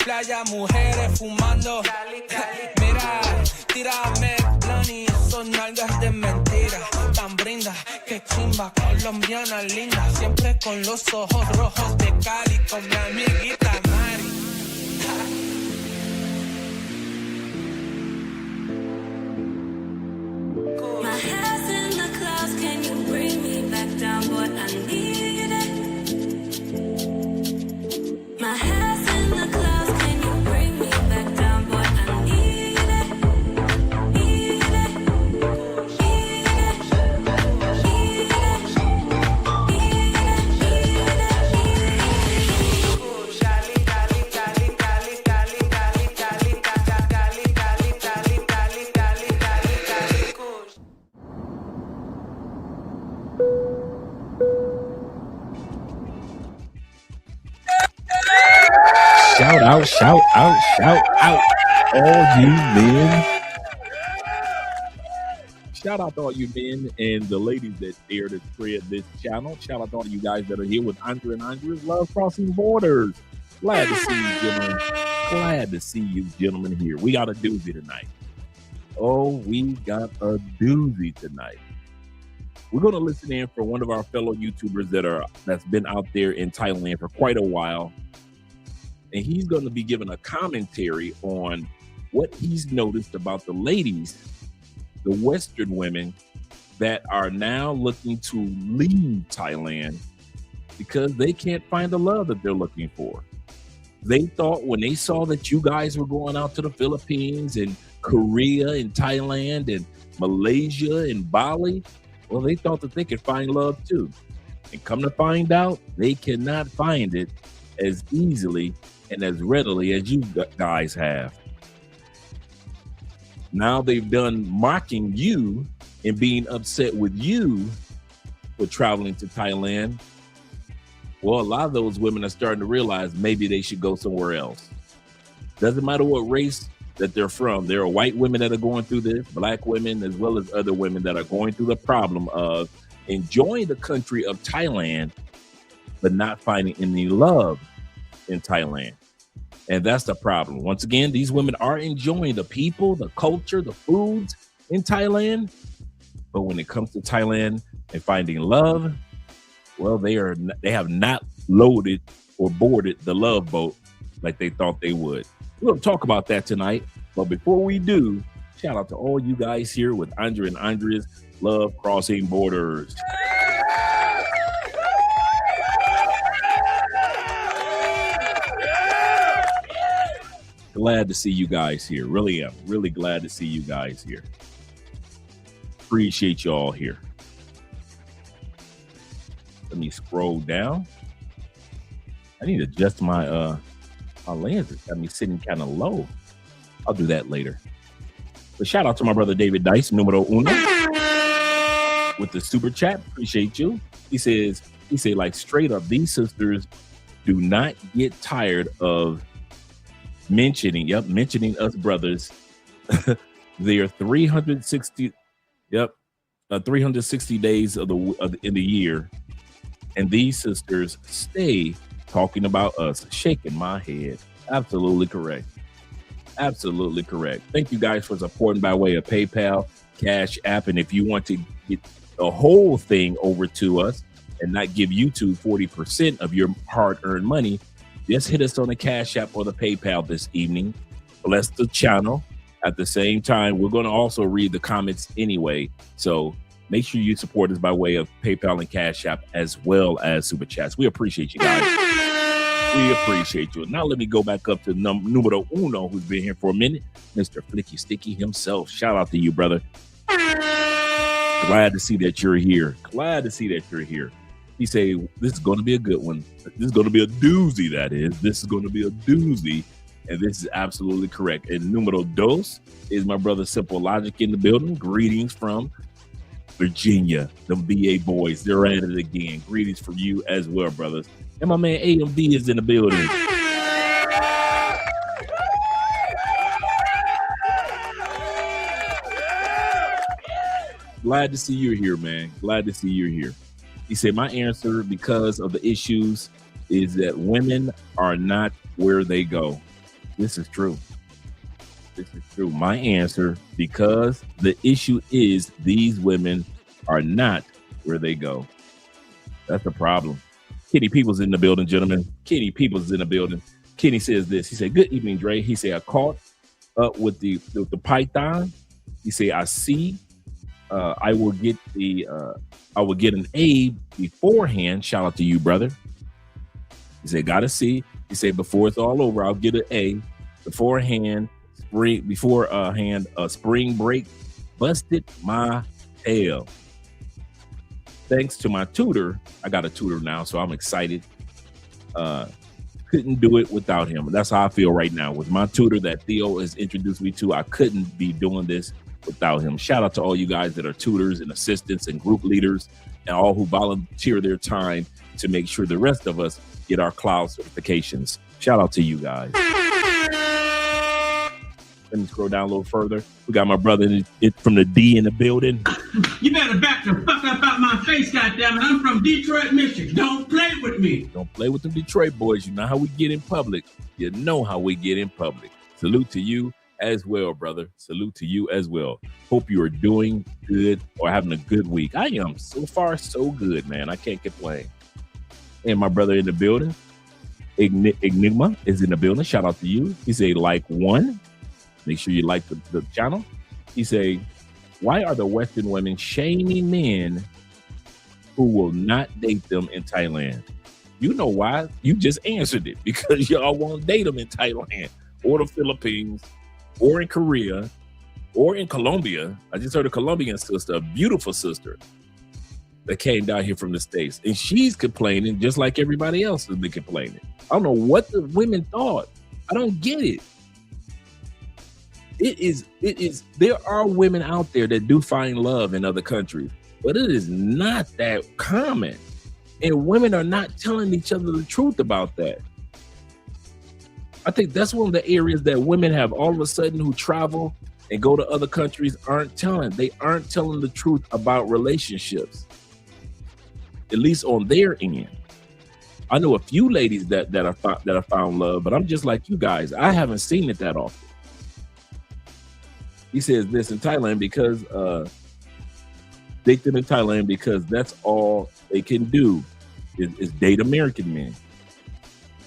Playa, mujeres fumando. Mira, tírame blunt y esos nalgas de mentira. Tan brinda, que chimba, colombiana linda. Siempre con los ojos rojos de Cali, con mi amiguita Mari. My head's in the clouds, can you bring me back down? Boy, I need it. My head's in the clouds, can you bring me back down? Boy, I need it. Need it. Need it. Need Shout out, shout out, shout out, all you men. Shout out to all you men and the ladies that dare to tread this channel. Shout out to all you guys that are here with Andre and Andre's Love Crossing Borders. Glad to see you, gentlemen. Glad to see you, gentlemen, here. We got a doozy tonight. Oh, we got a doozy tonight. We're going to listen in for one of our fellow YouTubers that's been out there in Thailand for quite a while. And he's going to be giving a commentary on what he's noticed about the ladies, the Western women that are now looking to leave Thailand because they can't find the love that they're looking for. They thought when they saw that you guys were going out to the Philippines and Korea and Thailand and Malaysia and Bali, well, they thought that they could find love too. And come to find out, they cannot find it as easily and as readily as you guys have. Now they've done mocking you and being upset with you for traveling to Thailand. Well, a lot of those women are starting to realize maybe they should go somewhere else. Doesn't matter what race that they're from. There are white women that are going through this, black women, as well as other women that are going through the problem of enjoying the country of Thailand, but not finding any love in Thailand. And that's the problem. Once again, these women are enjoying the people, the culture, the foods in Thailand. But when it comes to Thailand and finding love, well, they have not loaded or boarded the love boat like they thought they would. We're going to talk about that tonight. But before we do, shout out to all you guys here with Andre and Andre's Love Crossing Borders. Glad to see you guys here. Really am. Really glad to see you guys here. Appreciate you all here. Let me scroll down. I need to adjust my my lens. It's got me sitting kind of low. I'll do that later. But shout out to my brother David Dice, numero uno, with the super chat. Appreciate you. He said like straight up, these sisters do not get tired of mentioning us brothers. They are 360 days in the year, and these sisters stay talking about us. Shaking my head. Absolutely correct. Absolutely correct. Thank you guys for supporting by way of PayPal, Cash App, and if you want to get the whole thing over to us and not give YouTube 40% of your hard-earned money, just hit us on the Cash App or the PayPal this evening. Bless the channel. At the same time, we're going to also read the comments anyway. So make sure you support us by way of PayPal and Cash App as well as Super Chats. We appreciate you guys. We appreciate you. Now let me go back up to numero uno, who's been here for a minute, Mr. Flicky Sticky himself. Shout out to you, brother. Glad to see that you're here. Glad to see that you're here. He say, this is going to be a good one. This is going to be a doozy, that is. This is going to be a doozy. And this is absolutely correct. And numero dos is my brother Simple Logic in the building. Greetings from Virginia. The VA boys. They're at it again. Greetings from you as well, brothers. And my man AMD is in the building. Glad to see you here, man. Glad to see you here. He said, my answer, because of the issues, is that women are not where they go. This is true. This is true. My answer, because the issue is these women are not where they go. That's the problem. Kenny Peoples in the building, gentlemen. Kenny Peoples is in the building. Kenny says this. He said, good evening, Dre. He said, I caught up with the Python. He said, I see. I will get an A beforehand. Shout out to you, brother. He said, got a C. He said, before it's all over, I'll get an A beforehand. Spring break busted my tail. Thanks to my tutor, I got a tutor now, so I'm excited. Couldn't do it without him. That's how I feel right now. With my tutor that Theo has introduced me to, I couldn't be doing this without him. Shout out to all you guys that are tutors and assistants and group leaders and all who volunteer their time to make sure the rest of us get our cloud certifications. Shout out to you guys. Let me scroll down a little further. We got my brother from the D in the building. You better back the fuck up out my face, goddammit. I'm from Detroit, Michigan. Don't play with me. Don't play with them Detroit boys. You know how we get in public. You know how we get in public. Salute to you as well, brother. Salute to you as well. Hope you are doing good or having a good week. I am. So far, so good, man. I can't complain. And my brother in the building, Enigma, is in the building. Shout out to you. He say, like one. Make sure you like the channel. He say, why are the Western women shaming men who will not date them in Thailand? You know why? You just answered it. Because y'all won't date them in Thailand or the Philippines or in Korea or in Colombia. I just heard a Colombian sister, a beautiful sister, that came down here from the States. And she's complaining just like everybody else has been complaining. I don't know what the women thought. I don't get it. It is, there are women out there that do find love in other countries, but it is not that common. And women are not telling each other the truth about that. I think that's one of the areas that women have all of a sudden who travel and go to other countries aren't telling. They aren't telling the truth about relationships, at least on their end. I know a few ladies that have found love, but I'm just like you guys. I haven't seen it that often. He says this in Thailand because date them in Thailand because that's all they can do is date American men.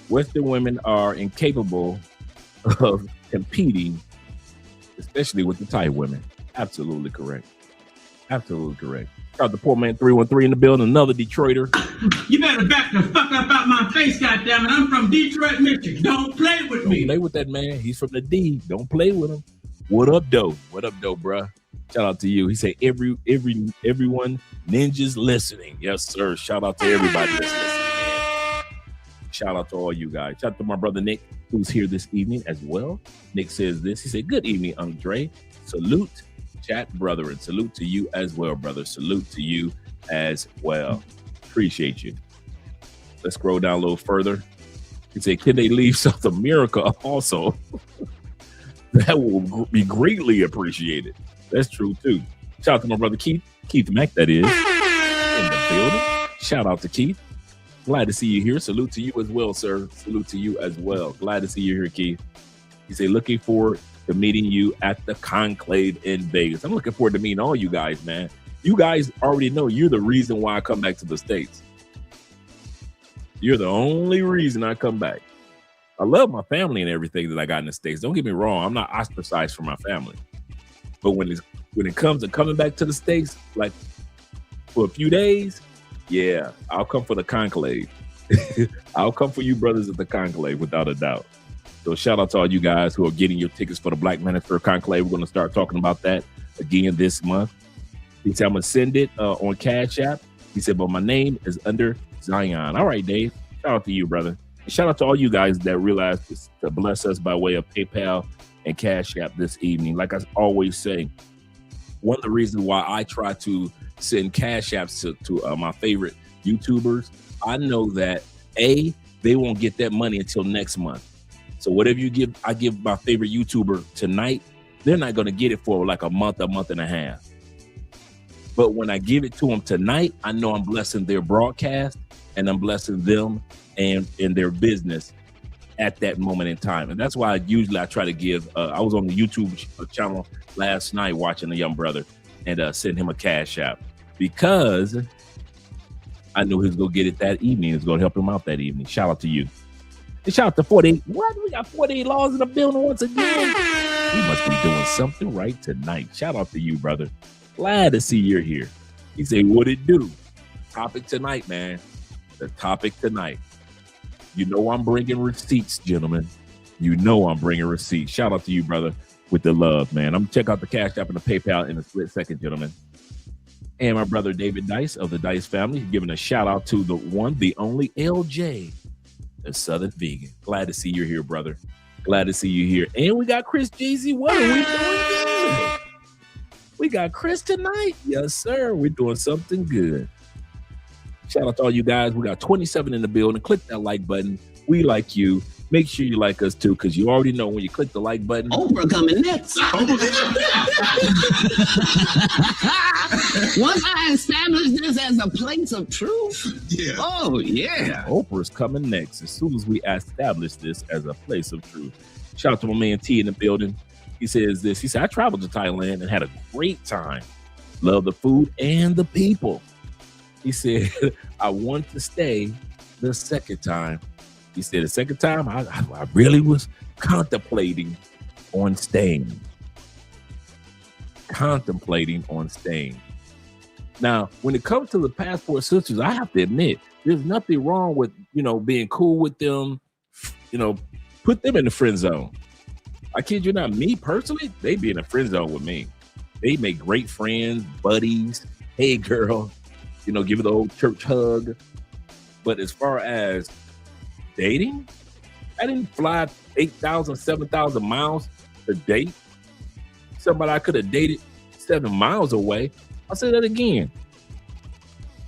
Western women are incapable of competing, especially with the Thai women. Absolutely correct. Absolutely correct. Got the poor man 313 in the building, another Detroiter. You better back the fuck up out my face, goddammit. I'm from Detroit, Michigan. Don't play with me. Don't play with that man. He's from the D. Don't play with him. What up, though? What up, though, bruh? Shout out to you. He said, everyone ninjas listening. Yes, sir. Shout out to everybody that's listening, man. Shout out to all you guys. Shout out to my brother Nick, who's here this evening as well. Nick says this. He said, good evening, Andre. Salute, chat brother, and salute to you as well, brother. Salute to you as well. Appreciate you. Let's scroll down a little further. He said, can they leave South America also? That will be greatly appreciated. That's true, too. Shout out to my brother Keith Mack, that is, in the building. Shout out to Keith. Glad to see you here. Salute to you as well, sir. Salute to you as well. Glad to see you here, Keith. He said, looking forward to meeting you at the conclave in Vegas. I'm looking forward to meeting all you guys, man. You guys already know you're the reason why I come back to the States. You're the only reason I come back. I love my family and everything that I got in the States. Don't get me wrong. I'm not ostracized from my family. But when it comes to coming back to the States, like for a few days, yeah, I'll come for the conclave. I'll come for you brothers at the conclave without a doubt. So shout out to all you guys who are getting your tickets for the Black Minister Conclave. We're going to start talking about that again this month. He said, I'm going to send it on Cash App. He said, but my name is under Zion. All right, Dave. Shout out to you, brother. And shout out to all you guys that realized to bless us by way of PayPal and Cash App this evening. Like I always say, one of the reasons why I try to send Cash Apps to my favorite YouTubers, I know that they won't get that money until next month. So whatever I give my favorite YouTuber tonight, they're not going to get it for like a month and a half. But when I give it to them tonight, I know I'm blessing their broadcast and I'm blessing them and in their business at that moment in time. And that's why I try to give, I was on the YouTube channel last night watching a young brother and send him a Cash App because I knew he was going to get it that evening. It's going to help him out that evening. Shout out to you. And shout out to 48. What? We got 48 laws in the building once again. We must be doing something right tonight. Shout out to you, brother. Glad to see you're here. He said, what it do? Topic tonight, man. The topic tonight. You know I'm bringing receipts, gentlemen. You know I'm bringing receipts. Shout out to you, brother, with the love, man. I'm going to check out the Cash App and the PayPal in a split second, gentlemen. And my brother David Dice of the Dice family, giving a shout out to the one, the only LJ, the Southern Vegan. Glad to see you're here, brother. Glad to see you here. And we got Chris Jeezy. What are we doing good? We got Chris tonight. Yes, sir. We're doing something good. Shout out to all you guys. We got 27 in the building. Click that like button. We like you. Make sure you like us too, because you already know when you click the like button. Oprah coming next. Once I establish this as a place of truth, oh yeah. Oprah's coming next as soon as we establish this as a place of truth. Shout out to my man T in the building. He says this. He said, I traveled to Thailand and had a great time. Love the food and the people. He said, I want to stay the second time. He said, the second time, I really was contemplating on staying. Contemplating on staying. Now, when it comes to the passport sisters, I have to admit, there's nothing wrong with, being cool with them. Put them in the friend zone. I kid you not, me personally, they be in the friend zone with me. They make great friends, buddies. Hey, girl, give it the old church hug. But as far as dating, I didn't fly 8,000, 7,000 miles to date somebody I could have dated 7 miles away. I'll say that again.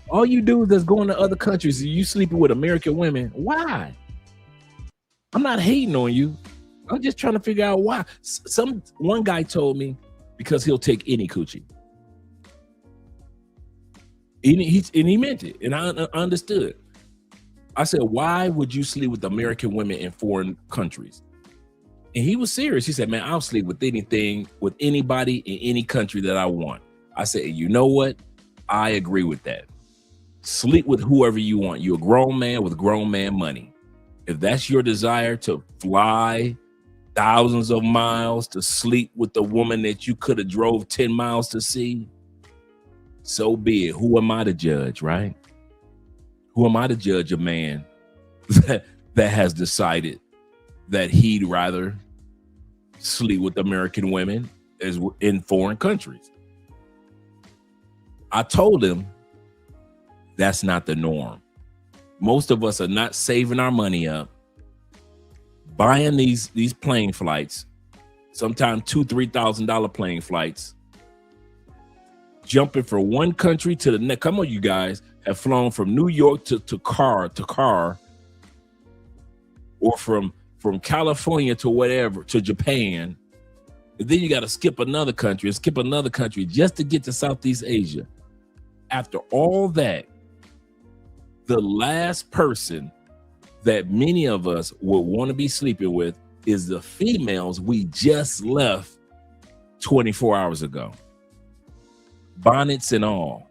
All you dudes that's going to other countries, you sleeping with American women. Why? I'm not hating on you. I'm just trying to figure out why. One guy told me because he'll take any coochie. And he meant it, and I understood. I said, why would you sleep with American women in foreign countries? And he was serious. He said, man, I'll sleep with anything, with anybody in any country that I want. I said, you know what? I agree with that. Sleep with whoever you want. You're a grown man with grown man money. If that's your desire to fly thousands of miles to sleep with the woman that you could have drove 10 miles to see, so be it. Who am I to judge, right? Who am I to judge a man that has decided that he'd rather sleep with American women as in foreign countries? I told him that's not the norm. Most of us are not saving our money up, buying these plane flights, sometimes $2,000-$3,000 plane flights, jumping from one country to the next. Come on, you guys have flown from New York to car, or from California to whatever, to Japan. And then you got to skip another country just to get to Southeast Asia. After all that, the last person that many of us would want to be sleeping with is the females we just left 24 hours ago. Bonnets and all,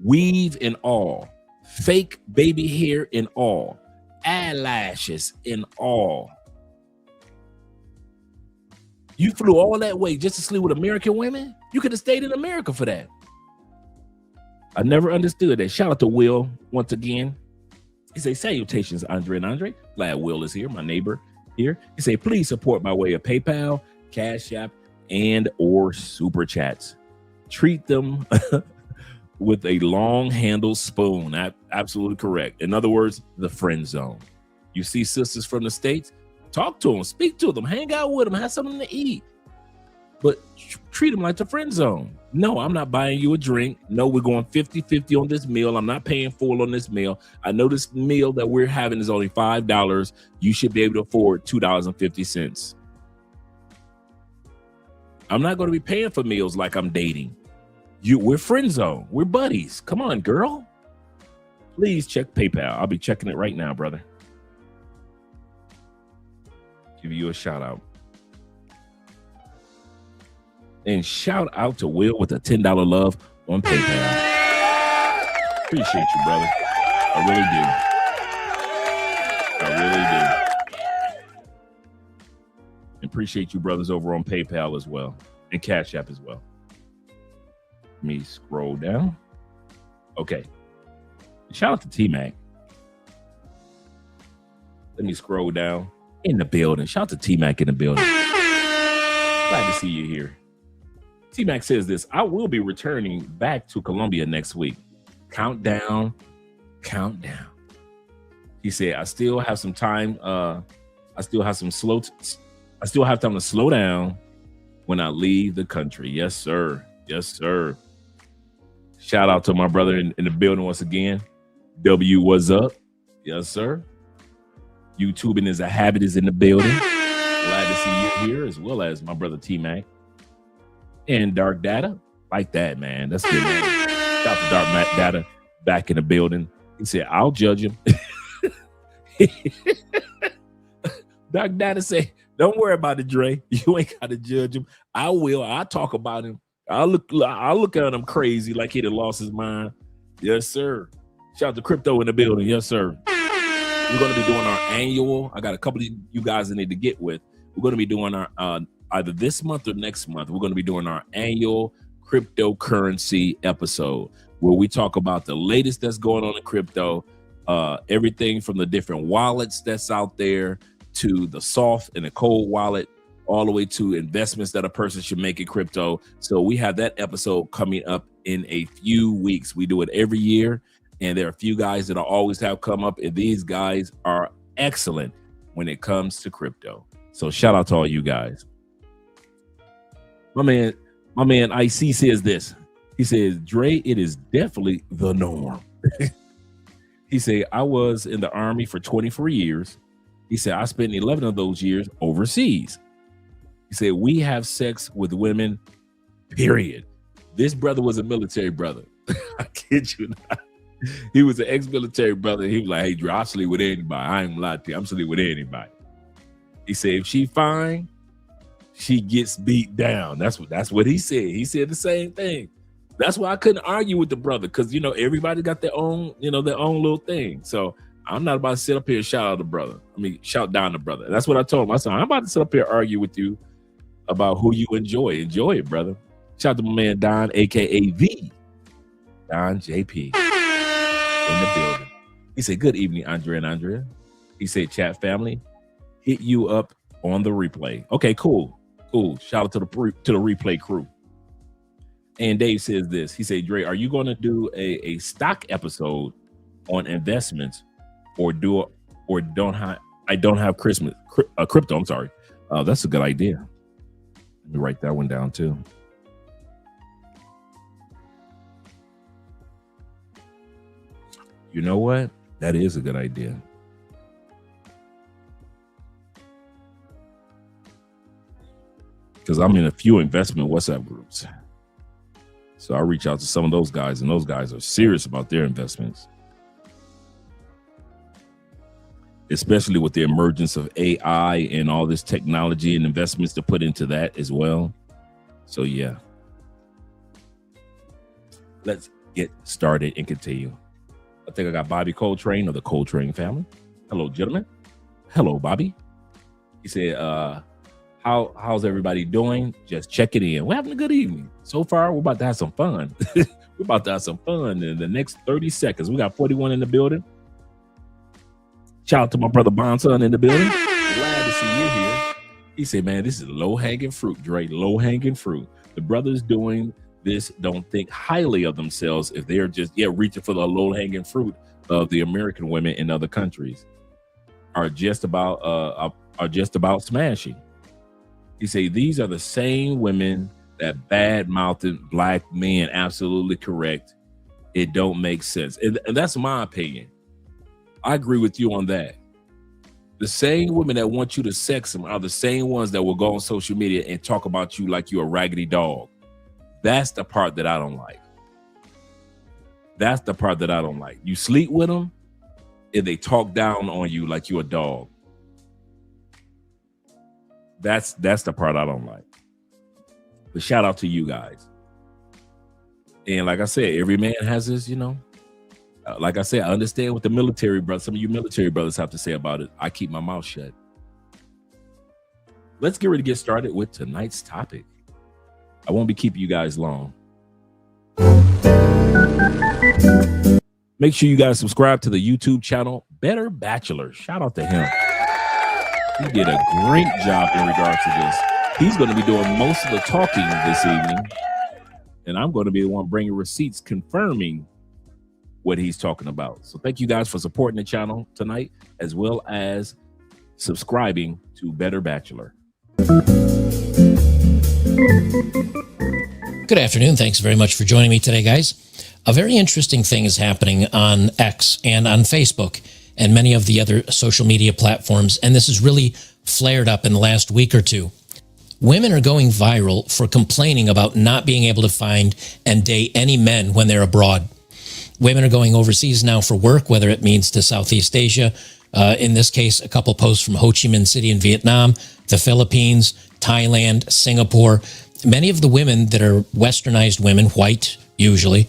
weave and all, fake baby hair and all, eyelashes and all. You flew all that way just to sleep with American women? You could have stayed in America for that. I never understood that. Shout out to Will once again. He say, salutations, Andre and Andre. Glad Will is here, my neighbor here. He say, please support by way of PayPal, Cash App, and or Super Chats. Treat them with a long-handled spoon. Absolutely correct. In other words, the friend zone. You see sisters from the States, talk to them, speak to them, hang out with them, have something to eat. But treat them like the friend zone. No, I'm not buying you a drink. No, we're going 50-50 on this meal. I'm not paying full on this meal. I know this meal that we're having is only $5. You should be able to afford $2.50. I'm not going to be paying for meals like I'm dating. We're friend zone. We're buddies. Come on, girl. Please check PayPal. I'll be checking it right now, brother. Give you a shout out. And shout out to Will with a $10 love on PayPal. Appreciate you, brother. I really do. Appreciate you, brothers, over on PayPal as well. And Cash App as well. Let me scroll down. Okay. Shout out to T-Mac. Let me scroll down. In the building. Shout out to T-Mac in the building. Glad to see you here. T-Mac says this, I will be returning back to Colombia next week. Countdown. He said, I still have some time. I still have time to slow down when I leave the country. Yes, sir. Shout out to my brother in the building once again. W, what's up? Yes, sir. YouTubing is a habit is in the building. Glad to see you here, as well as my brother T-Mac. And Dark Data, like that, man. That's good, man. Shout out to Dark Data back in the building. He said, I'll judge him. Dark Data say, don't worry about it, Dre. You ain't got to judge him. I will. I'll talk about him. I'll look at him crazy like he done lost his mind. Yes, sir. Shout out to Crypto in the building. Yes, sir. We're going to be doing our annual. I got a couple of you guys I need to get with. We're going to be doing our either this month or next month. We're going to be doing our annual cryptocurrency episode where we talk about the latest that's going on in crypto, everything from the different wallets that's out there to the soft and the cold wallet, all the way to investments that a person should make in crypto. So we have that episode coming up in a few weeks. We do it every year. And there are a few guys that I always have come up, and these guys are excellent when it comes to crypto. So shout out to all you guys. My man IC says this. He says, Dre, it is definitely the norm. He said, I was in the Army for 24 years. He said, I spent 11 of those years overseas. He said, we have sex with women, period. This brother was a military brother. I kid you not. He was an ex-military brother. He was like, hey, Dre, I'll sleep with anybody. I ain't lying to you. I'm sleeping with anybody. He said, if she fine, she gets beat down. That's what he said. He said the same thing. That's why I couldn't argue with the brother, because everybody got their own, their own little thing. So I'm not about to sit up here and shout down the brother. That's what I told him. I said, I'm about to sit up here and argue with you about who you enjoy. Enjoy it, brother. Shout out to my man Don, aka V. Don JP in the building. He said, good evening, Andre and Andrea. He said, chat family, hit you up on the replay. Okay, cool. Shout out to the replay crew. And Dave says this. He said, Dre, are you going to do a stock episode on investments I don't have crypto. I'm sorry. That's a good idea. Let me write that one down too. You know what? That is a good idea. Because I'm in a few investment WhatsApp groups. So I reach out to some of those guys, and those guys are serious about their investments. Especially with the emergence of AI and all this technology and investments to put into that as well. So yeah. Let's get started and continue. I think I got Bobby Coltrane of the Coltrane family. Hello, gentlemen. Hello, Bobby. He said, How's everybody doing? Just checking in. We're having a good evening. So far, we're about to have some fun. We're about to have some fun in the next 30 seconds. We got 41 in the building. Shout out to my brother Bonson in the building. Glad to see you here. He said, man, this is low-hanging fruit, Dre. Low-hanging fruit. The brothers doing this don't think highly of themselves if they're just reaching for the low-hanging fruit of the American women in other countries. Are just about smashing. He say these are the same women that bad-mouthed black men. Absolutely correct. It don't make sense. And that's my opinion. I agree with you on that. The same women that want you to sex them are the same ones that will go on social media and talk about you like you're a raggedy dog. That's the part that I don't like. That's the part that I don't like. You sleep with them and they talk down on you like you're a dog. That's the part I don't like. But shout out to you guys. And like I said, every man has his, like I said, I understand what the military brothers, some of you military brothers have to say about it. I keep my mouth shut. Let's get ready to get started with tonight's topic. I won't be keeping you guys long. Make sure you guys subscribe to the YouTube channel, Better Bachelor. Shout out to him. He did a great job in regards to this. He's going to be doing most of the talking this evening. And I'm going to be the one bringing receipts confirming what he's talking about. So thank you guys for supporting the channel tonight, as well as subscribing to Better Bachelor. Good afternoon. Thanks very much for joining me today, guys. A very interesting thing is happening on X and on Facebook and many of the other social media platforms, and this has really flared up in the last week or two. Women are going viral for complaining about not being able to find and date any men when they're abroad. Women are going overseas now for work, whether it means to Southeast Asia. In this case, a couple posts from Ho Chi Minh City in Vietnam, the Philippines, Thailand, Singapore. Many of the women that are westernized women, white usually,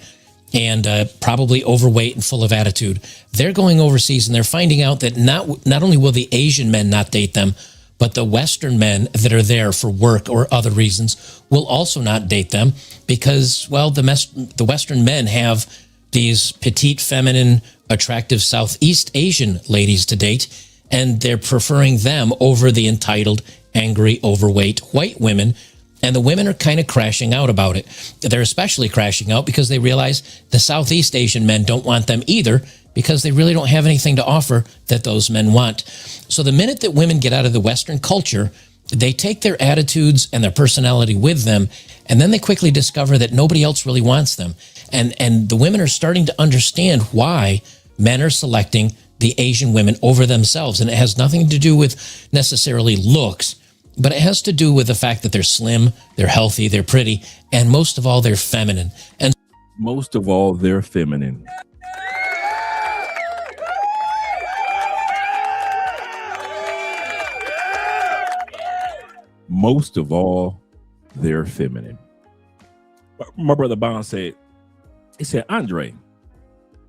and probably overweight and full of attitude, they're going overseas and they're finding out that not only will the Asian men not date them, but the Western men that are there for work or other reasons will also not date them because, well, the Western men have these petite, feminine, attractive Southeast Asian ladies to date, and they're preferring them over the entitled, angry, overweight white women. And the women are kind of crashing out about it. They're especially crashing out because they realize the Southeast Asian men don't want them either because they really don't have anything to offer that those men want. So the minute that women get out of the Western culture, they take their attitudes and their personality with them, and then they quickly discover that nobody else really wants them. And the women are starting to understand why men are selecting the Asian women over themselves. And it has nothing to do with necessarily looks, but it has to do with the fact that they're slim, they're healthy, they're pretty, and most of all, they're feminine. And most of all, they're feminine. Most of all, they're feminine. My brother Bond said, he said, Andre,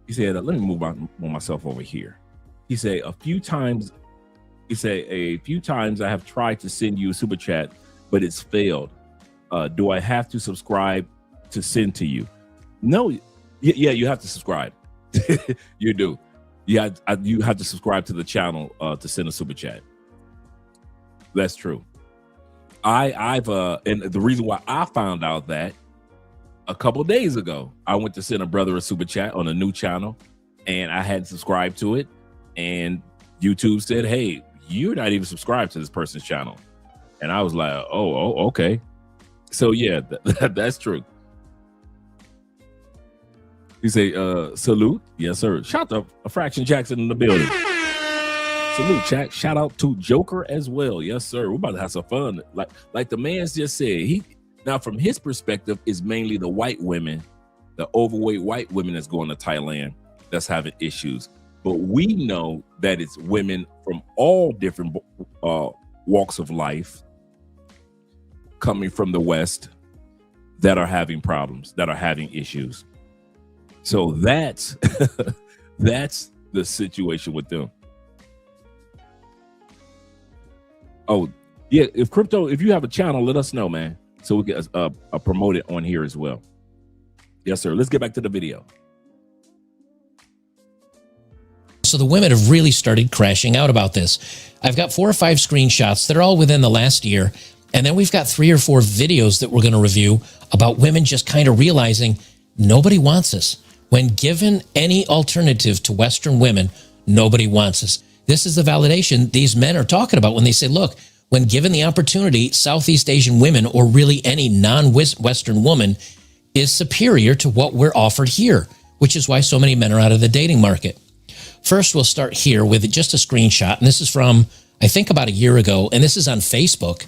he said, let me move on myself over here. He said, a few times I have tried to send you a super chat, but it's failed. Do I have to subscribe to send to you? No. Yeah, you have to subscribe. You do. You have to subscribe to the channel to send a super chat. That's true. I've and the reason why I found out that a couple of days ago, I went to send a brother a super chat on a new channel, and I hadn't subscribed to it, and YouTube said, "Hey, you're not even subscribed to this person's channel," and I was like, "Oh, okay." So yeah, that's true. You say, "Salute, yes sir." Shout out to Fraction Jackson in the building. Salute, chat. Shout out to Joker as well. Yes, sir. We're about to have some fun. Like the man's just said, now from his perspective, is mainly the white women, the overweight white women that's going to Thailand that's having issues. But we know that it's women from all different walks of life coming from the West that are having problems, that are having issues. So that's that's the situation with them. Oh, Yeah, if you have a channel, let us know, man, so we can promote it on here as well. Yes, sir. Let's get back to the video. So the women have really started crashing out about this. I've got 4 or 5 screenshots that are all within the last year. And then we've got 3 or 4 videos that we're going to review about women just kind of realizing nobody wants us. When given any alternative to Western women, nobody wants us. This is the validation these men are talking about when they say, look, when given the opportunity, Southeast Asian women, or really any non-Western woman, is superior to what we're offered here, which is why so many men are out of the dating market. First, we'll start here with just a screenshot. And this is from, I think, about a year ago. And this is on Facebook.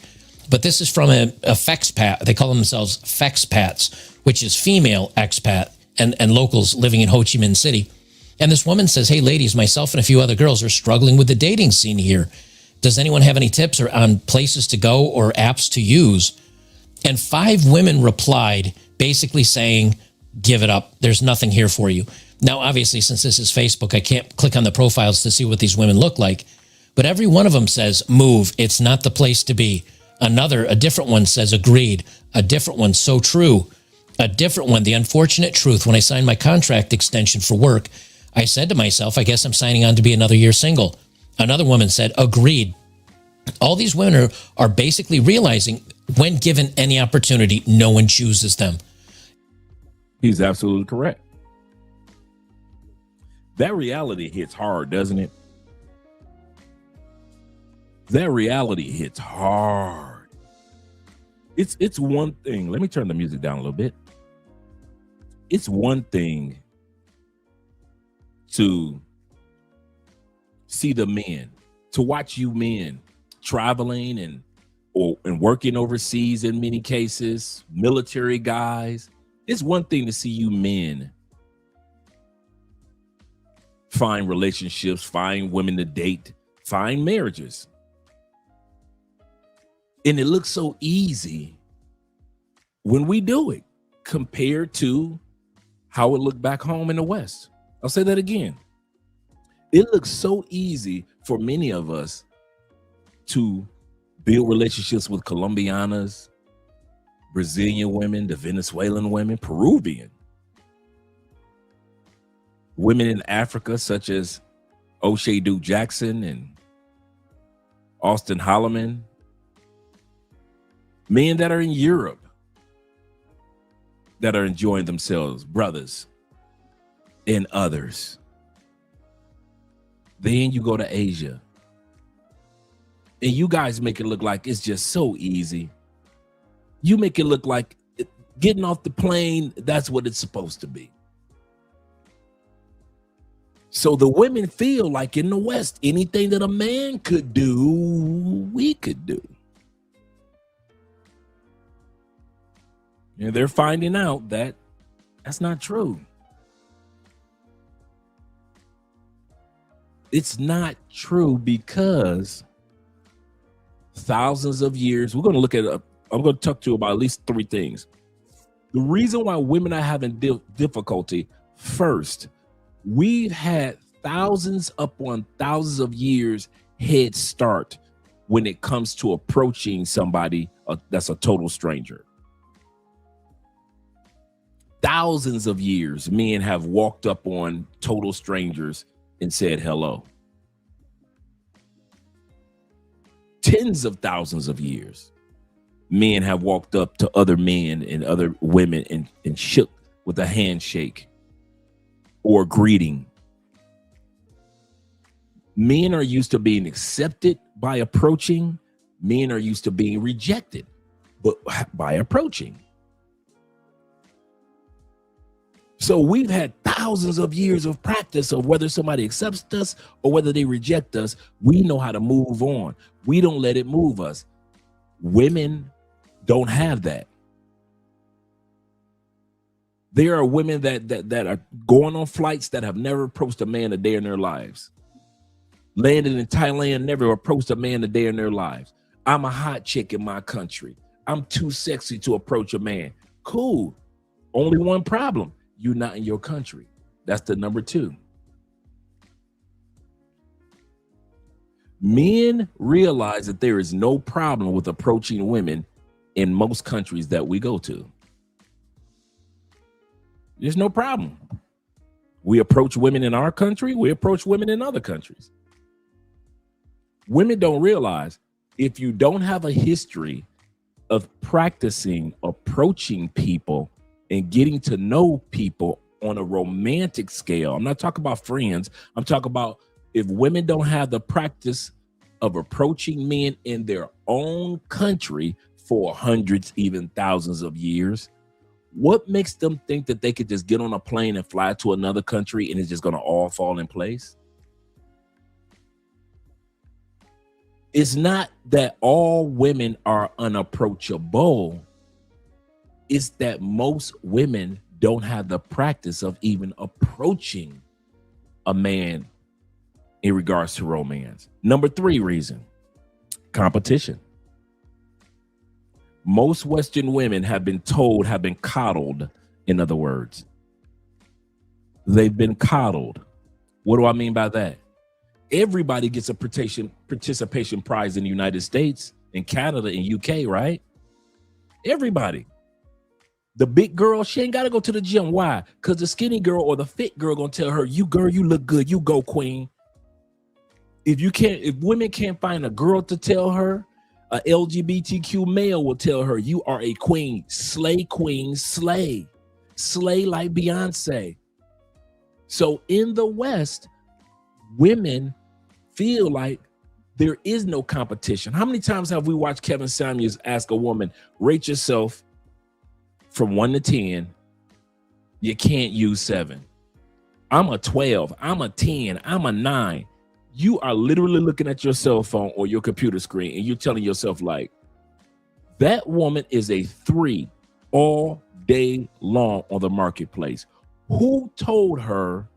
But this is from a fexpat. They call themselves fexpats, which is female expat and locals living in Ho Chi Minh City. And this woman says, hey, ladies, myself and a few other girls are struggling with the dating scene here. Does anyone have any tips or on places to go or apps to use? And 5 women replied basically saying, give it up. There's nothing here for you. Now, obviously, since this is Facebook, I can't click on the profiles to see what these women look like. But every one of them says, move. It's not the place to be. A different one says, agreed. A different one, so true. A different one, the unfortunate truth. When I signed my contract extension for work, I said to myself, I guess I'm signing on to be another year single. Another woman said, agreed. All these women are basically realizing when given any opportunity, no one chooses them. He's absolutely correct. That reality hits hard, doesn't it? That reality hits hard. It's one thing. Let me turn the music down a little bit. It's one thing to see the men, to watch you men traveling and working overseas in many cases, military guys. It's one thing to see you men find relationships, find women to date, find marriages. And it looks so easy when we do it compared to how it looked back home in the West. I'll say that again. It looks so easy for many of us to build relationships with Colombianas, Brazilian women, the Venezuelan women, Peruvian women in Africa, such as O'Shea Duke Jackson and Austin Holloman, men that are in Europe that are enjoying themselves, brothers and others. Then you go to Asia and you guys make it look like it's just so easy. You make it look like getting off the plane, that's what it's supposed to be. So the women feel like in the West, anything that a man could do, we could do. And they're finding out that that's not true. It's not true because thousands of years, we're going to look at, I'm going to talk to you about at least 3 things. The reason why women are having difficulty, first, we've had thousands upon thousands of years head start when it comes to approaching somebody that's a total stranger. Thousands of years, men have walked up on total strangers and said hello. Tens of thousands of years, men have walked up to other men and other women and shook with a handshake or greeting. Men are used to being accepted by approaching. Men are used to being rejected, but by approaching. So we've had thousands of years of practice of whether somebody accepts us or whether they reject us. We know how to move on. We don't let it move us. Women don't have that. There are women that are going on flights that have never approached a man a day in their lives. Landed in Thailand, never approached a man a day in their lives. I'm a hot chick in my country. I'm too sexy to approach a man. Cool. Only one problem. You're not in your country. That's the number 2. Men realize that there is no problem with approaching women in most countries that we go to. There's no problem. We approach women in our country, we approach women in other countries. Women don't realize if you don't have a history of practicing approaching people and getting to know people on a romantic scale. I'm not talking about friends. I'm talking about if women don't have the practice of approaching men in their own country for hundreds, even thousands of years, what makes them think that they could just get on a plane and fly to another country and it's just going to all fall in place? It's not that all women are unapproachable. It's that most women don't have the practice of even approaching a man in regards to romance. Number 3 reason, competition. Most Western women have been coddled, in other words. They've been coddled. What do I mean by that? Everybody gets a participation prize in the United States, in Canada, and UK, right? Everybody. The big girl, she ain't got to go to the gym. Why? Because the skinny girl or the fit girl gonna tell her, you girl, you look good. You go, queen. If women can't find a girl to tell her, a LGBTQ male will tell her, you are a queen. Slay, queen, slay. Slay like Beyonce. So in the West, women feel like there is no competition. How many times have we watched Kevin Samuels ask a woman, rate yourself from 1 to 10? You can't use 7. I'm a 12. I'm a 10. I'm a 9. You are literally looking at your cell phone or your computer screen and you're telling yourself like, that woman is a 3 all day long on the marketplace. Who told her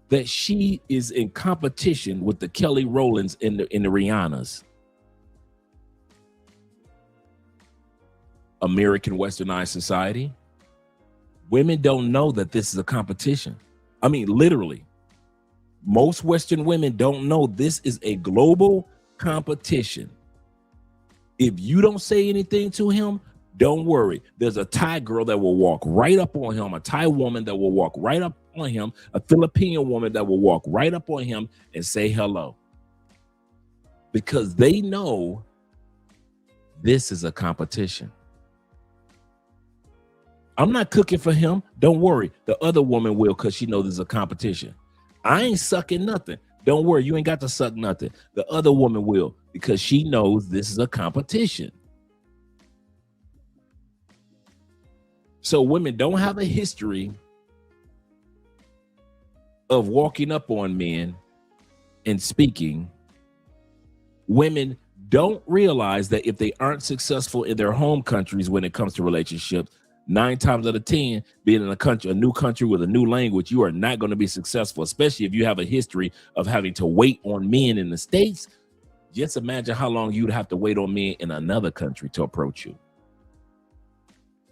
that she is in competition with the Kelly Rowlands and the Rihannas? American Westernized society. Women don't know that this is a competition. I mean, literally. Most Western women don't know this is a global competition. If you don't say anything to him, don't worry. There's a Thai girl that will walk right up on him, a Thai woman that will walk right up on him, a Filipino woman that will walk right up on him and say hello. Because they know this is a competition. I'm not cooking for him. Don't worry. The other woman will, because she knows there's a competition. I ain't sucking nothing. Don't worry. You ain't got to suck nothing. The other woman will, because she knows this is a competition. So women don't have a history of walking up on men and speaking. Women don't realize that if they aren't successful in their home countries when it comes to relationships, 9 times out of 10, being in a new country with a new language, you are not going to be successful, especially if you have a history of having to wait on men in the States. Just imagine how long you'd have to wait on men in another country to approach you.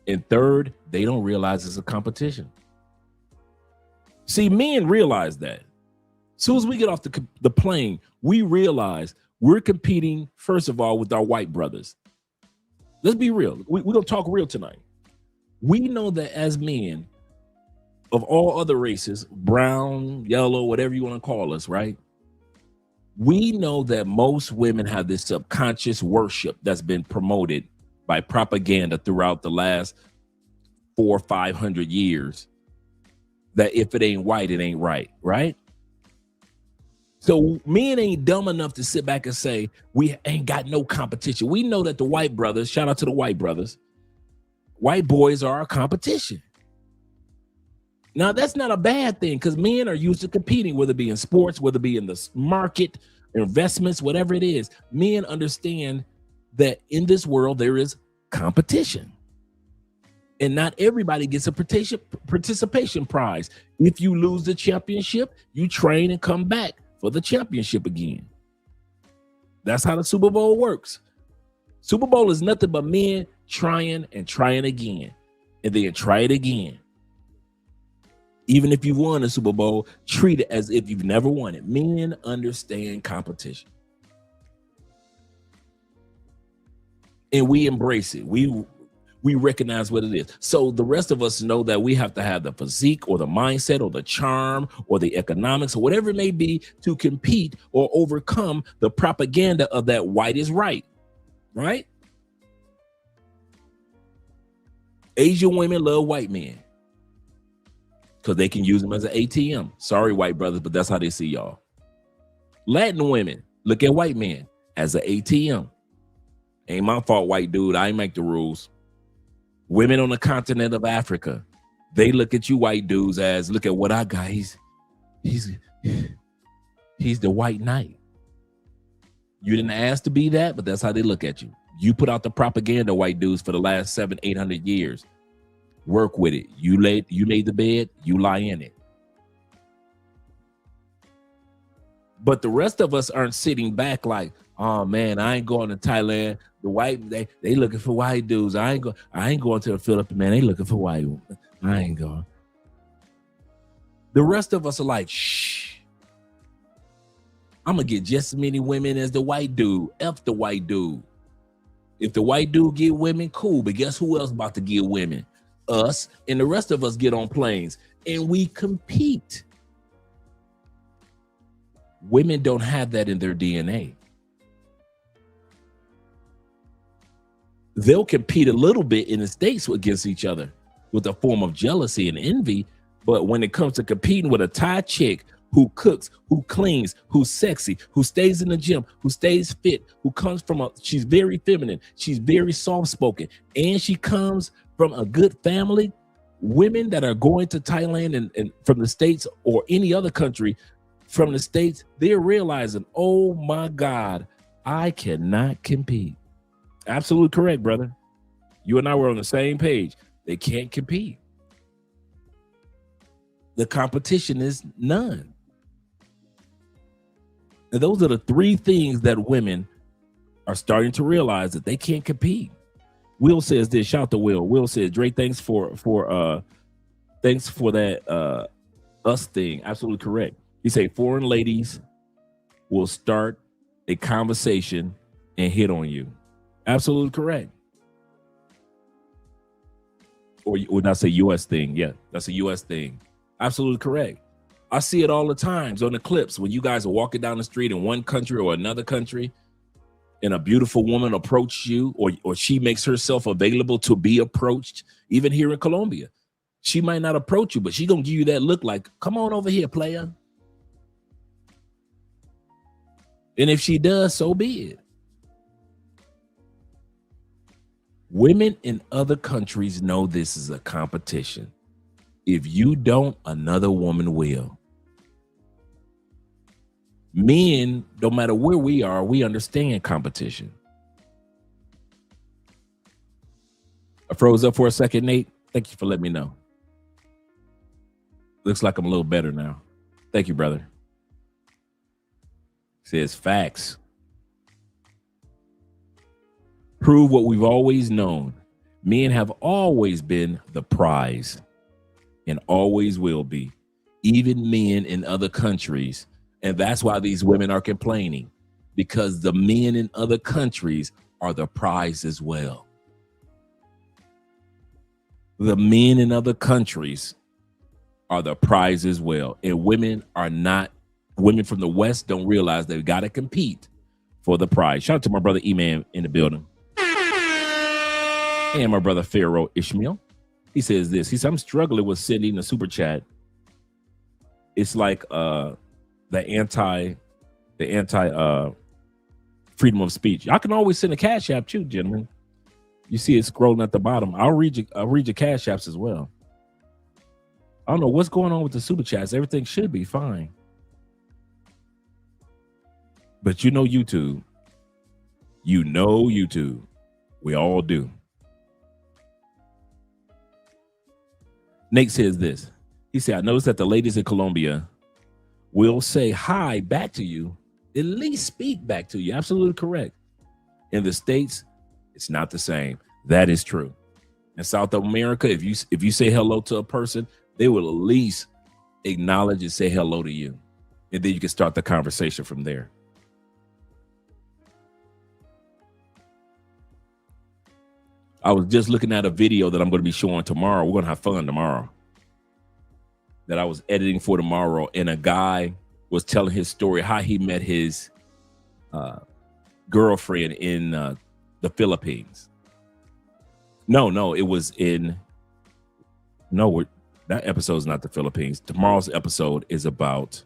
And third, they don't realize it's a competition. See, men realize that. As soon as we get off the plane, we realize we're competing, first of all, with our white brothers. Let's be real. We're going to talk real tonight. We know that as men of all other races, brown, yellow, whatever you want to call us, right? We know that most women have this subconscious worship that's been promoted by propaganda throughout the last 400 or 500 years, that if it ain't white, it ain't right, right? So men ain't dumb enough to sit back and say, we ain't got no competition. We know that the white brothers, shout out to the white brothers, white boys are our competition. Now, that's not a bad thing, because men are used to competing, whether it be in sports, whether it be in the market, investments, whatever it is. Men understand that in this world, there is competition. And not everybody gets a participation prize. If you lose the championship, you train and come back for the championship again. That's how the Super Bowl works. Super Bowl is nothing but men trying and trying again, and then try it again. Even if you won a Super Bowl, treat it as if you've never won it. Men understand competition. And we embrace it. We recognize what it is. So the rest of us know that we have to have the physique or the mindset or the charm or the economics or whatever it may be to compete or overcome the propaganda of that white is right. Right? Asian women love white men because they can use them as an ATM. Sorry, white brothers, but that's how they see y'all. Latin women look at white men as an ATM. Ain't my fault, white dude. I ain't make the rules. Women on the continent of Africa, they look at you white dudes as, look at what I got. He's the white knight. You didn't ask to be that, but that's how they look at you. You put out the propaganda, white dudes, for the last 700-800 years. Work with it. You made the bed, you lie in it. But the rest of us aren't sitting back like, oh man, I ain't going to Thailand. The white they looking for white dudes. I ain't going to the Philippines, man. They looking for white women. I ain't going. The rest of us are like, shh. I'm gonna get just as many women as the white dude. F the white dude. If the white dude get women, cool. But guess who else about to get women? Us. And the rest of us get on planes and we compete. Women don't have that in their DNA. They'll compete a little bit in the States against each other with a form of jealousy and envy. But when it comes to competing with a Thai chick who cooks, who cleans, who's sexy, who stays in the gym, who stays fit, who comes from she's very feminine, she's very soft-spoken, and she comes from a good family, women that are going to Thailand and from the States or any other country from the States, they're realizing, oh my God, I cannot compete. Absolutely correct, brother. You and I were on the same page. They can't compete. The competition is none. And those are the three things that women are starting to realize, that they can't compete. Will says this. Shout out to Will. Will says, Dre, thanks for that us thing. Absolutely correct. He say foreign ladies will start a conversation and hit on you. Absolutely correct. Or not say U.S. thing. Yeah, that's a U.S. thing. Absolutely correct. I see it all the times on the clips when you guys are walking down the street in one country or another country and a beautiful woman approaches you or she makes herself available to be approached. Even here in Colombia, she might not approach you, but she gonna give you that look like, come on over here, player. And if she does, so be it. Women in other countries know this is a competition. If you don't, another woman will. Men, no matter where we are, we understand competition. I froze up for a second, Nate. Thank you for letting me know. Looks like I'm a little better now. Thank you, brother. Says facts. Prove what we've always known. Men have always been the prize and always will be, even men in other countries. And that's why these women are complaining, because the men in other countries are the prize as well. The men in other countries are the prize as well. And women are not, women from the West don't realize they've got to compete for the prize. Shout out to my brother E-Man in the building. And my brother Pharaoh Ishmael. He says this. He said, I'm struggling with sending a super chat. It's like the anti freedom of speech. I can always send a cash app too, gentlemen. You see it scrolling at the bottom. I'll read your cash apps as well. I don't know what's going on with the super chats. Everything should be fine. But you know YouTube. You know YouTube. We all do. Nate says this. He said, I noticed that the ladies in Colombia will say hi back to you, at least speak back to you. Absolutely correct. In the States, it's not the same. That is true. In South America, if you say hello to a person, they will at least acknowledge and say hello to you. And then you can start the conversation from there. I was just looking at a video that I'm going to be showing tomorrow. We're going to have fun tomorrow. That I was editing for tomorrow. And a guy was telling his story, how he met his girlfriend in the Philippines. No, it was in, that episode is not the Philippines. Tomorrow's episode is about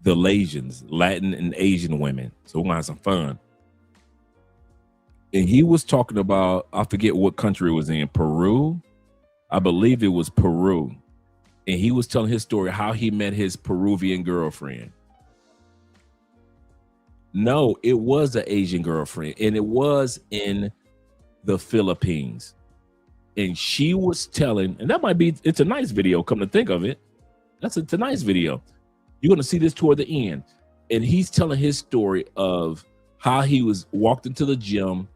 the Lasians, Latin and Asian women. So we're going to have some fun. And he was talking about, I forget what country it was in, Peru. I believe it was Peru. And he was telling his story, how he met his Peruvian girlfriend. No, it was an Asian girlfriend, and it was in the Philippines. And she was telling, and that might be, it's a nice video, come to think of it. It's a nice video. You're going to see this toward the end. And he's telling his story of how he walked into the gym.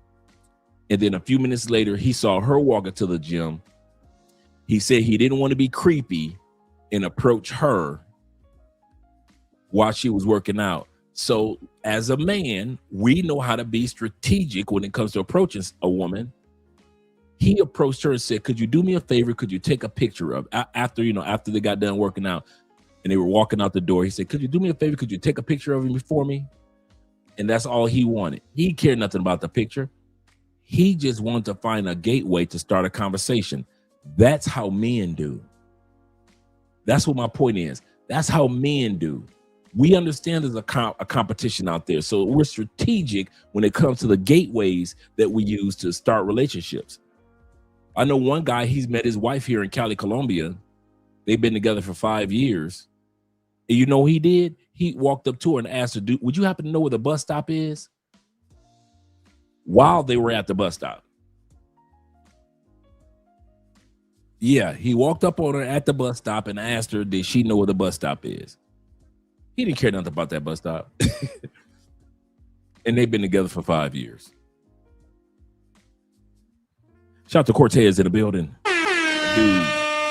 And then a few minutes later, he saw her walk into the gym. He said he didn't want to be creepy and approach her while she was working out. So as a man, we know how to be strategic when it comes to approaching a woman. He approached her and said, could you do me a favor? Could you take a picture of after they got done working out and they were walking out the door? He said, could you do me a favor? Could you take a picture of him for me? And that's all he wanted. He cared nothing about the picture. He just wanted to find a gateway to start a conversation. That's how men do. That's what my point is. That's how men do. We understand there's a competition out there. So we're strategic when it comes to the gateways that we use to start relationships. I know one guy, he's met his wife here in Cali, Colombia. They've been together for 5 years. And you know what he did? He walked up to her and asked her, would you happen to know where the bus stop is? While they were at the bus stop. Yeah, he walked up on her at the bus stop and asked her, did she know where the bus stop is? He didn't care nothing about that bus stop. And they've been together for 5 years. Shout out to Cortez in the building. Dude,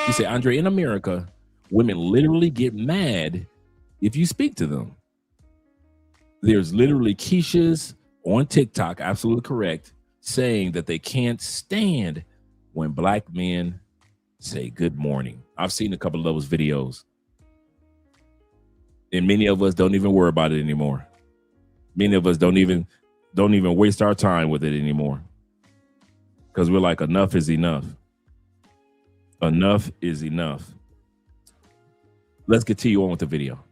he said, Andre, in America, women literally get mad if you speak to them. There's literally Keisha's on TikTok, absolutely correct, saying that they can't stand when black men say good morning. I've seen a couple of those videos. And many of us don't even worry about it anymore. Many of us don't even waste our time with it anymore. Because we're like, enough is enough. Enough is enough. Let's continue on with the video.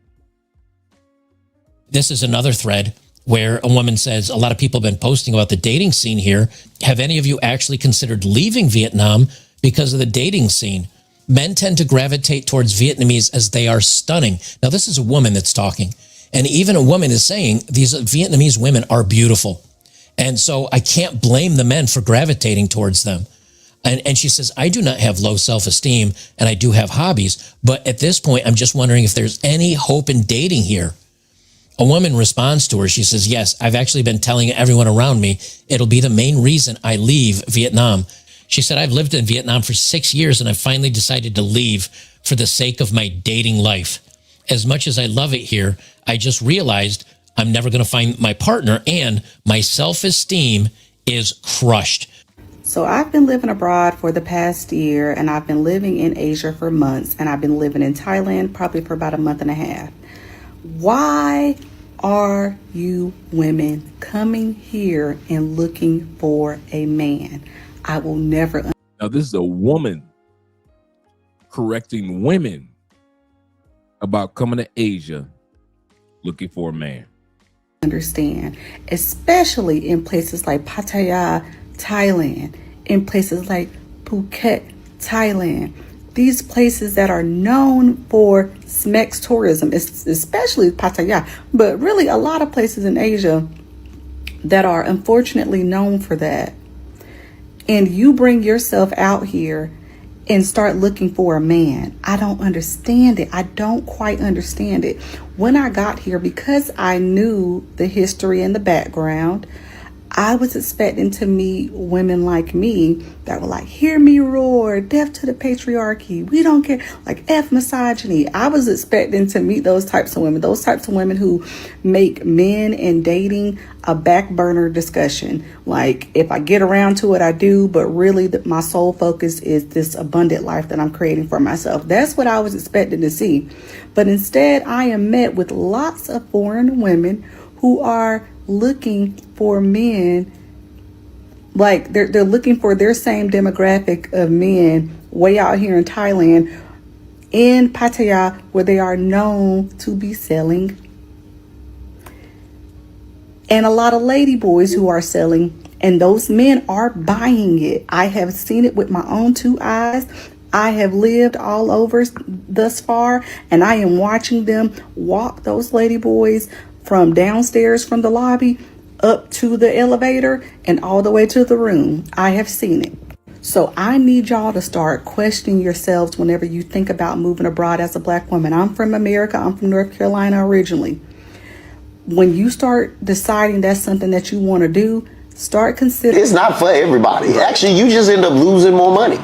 This is another thread where a woman says, a lot of people have been posting about the dating scene here. Have any of you actually considered leaving Vietnam because of the dating scene? Men tend to gravitate towards Vietnamese as they are stunning. Now, this is a woman that's talking. And even a woman is saying these Vietnamese women are beautiful. And so I can't blame the men for gravitating towards them. And she says, I do not have low self-esteem and I do have hobbies. But at this point, I'm just wondering if there's any hope in dating here. A woman responds to her. She says, yes, I've actually been telling everyone around me it'll be the main reason I leave Vietnam. She said, I've lived in Vietnam for 6 years and I finally decided to leave for the sake of my dating life. As much as I love it here, I just realized I'm never going to find my partner and my self-esteem is crushed. So I've been living abroad for the past year and I've been living in Asia for months and I've been living in Thailand probably for about a month and a half. Why are you women coming here and looking for a man? I will never. Now, this is a woman correcting women about coming to Asia looking for a man. Understand, especially in places like Pattaya, Thailand, in places like Phuket, Thailand. These places that are known for SMEX tourism, especially Pattaya, but really a lot of places in Asia that are unfortunately known for that. And you bring yourself out here and start looking for a man. I don't understand it. I don't quite understand it. When I got here, because I knew the history and the background, I was expecting to meet women like me that were like, hear me roar, death to the patriarchy, we don't care, like F misogyny. I was expecting to meet those types of women who make men and dating a back burner discussion. Like, if I get around to it, I do, but really my sole focus is this abundant life that I'm creating for myself. That's what I was expecting to see. But instead, I am met with lots of foreign women who are looking for men, like they're looking for their same demographic of men way out here in Thailand, in Pattaya, where they are known to be selling, and a lot of lady boys who are selling, and those men are buying it. I have seen it with my own two eyes. I have lived all over thus far, and I am watching them walk those lady boys from downstairs from the lobby up to the elevator and all the way to the room. I have seen it. So I need y'all to start questioning yourselves whenever you think about moving abroad as a black woman. I'm from America. I'm from North Carolina originally. When you start deciding that's something that you want to do, start considering. It's not for everybody. Actually, you just end up losing more money.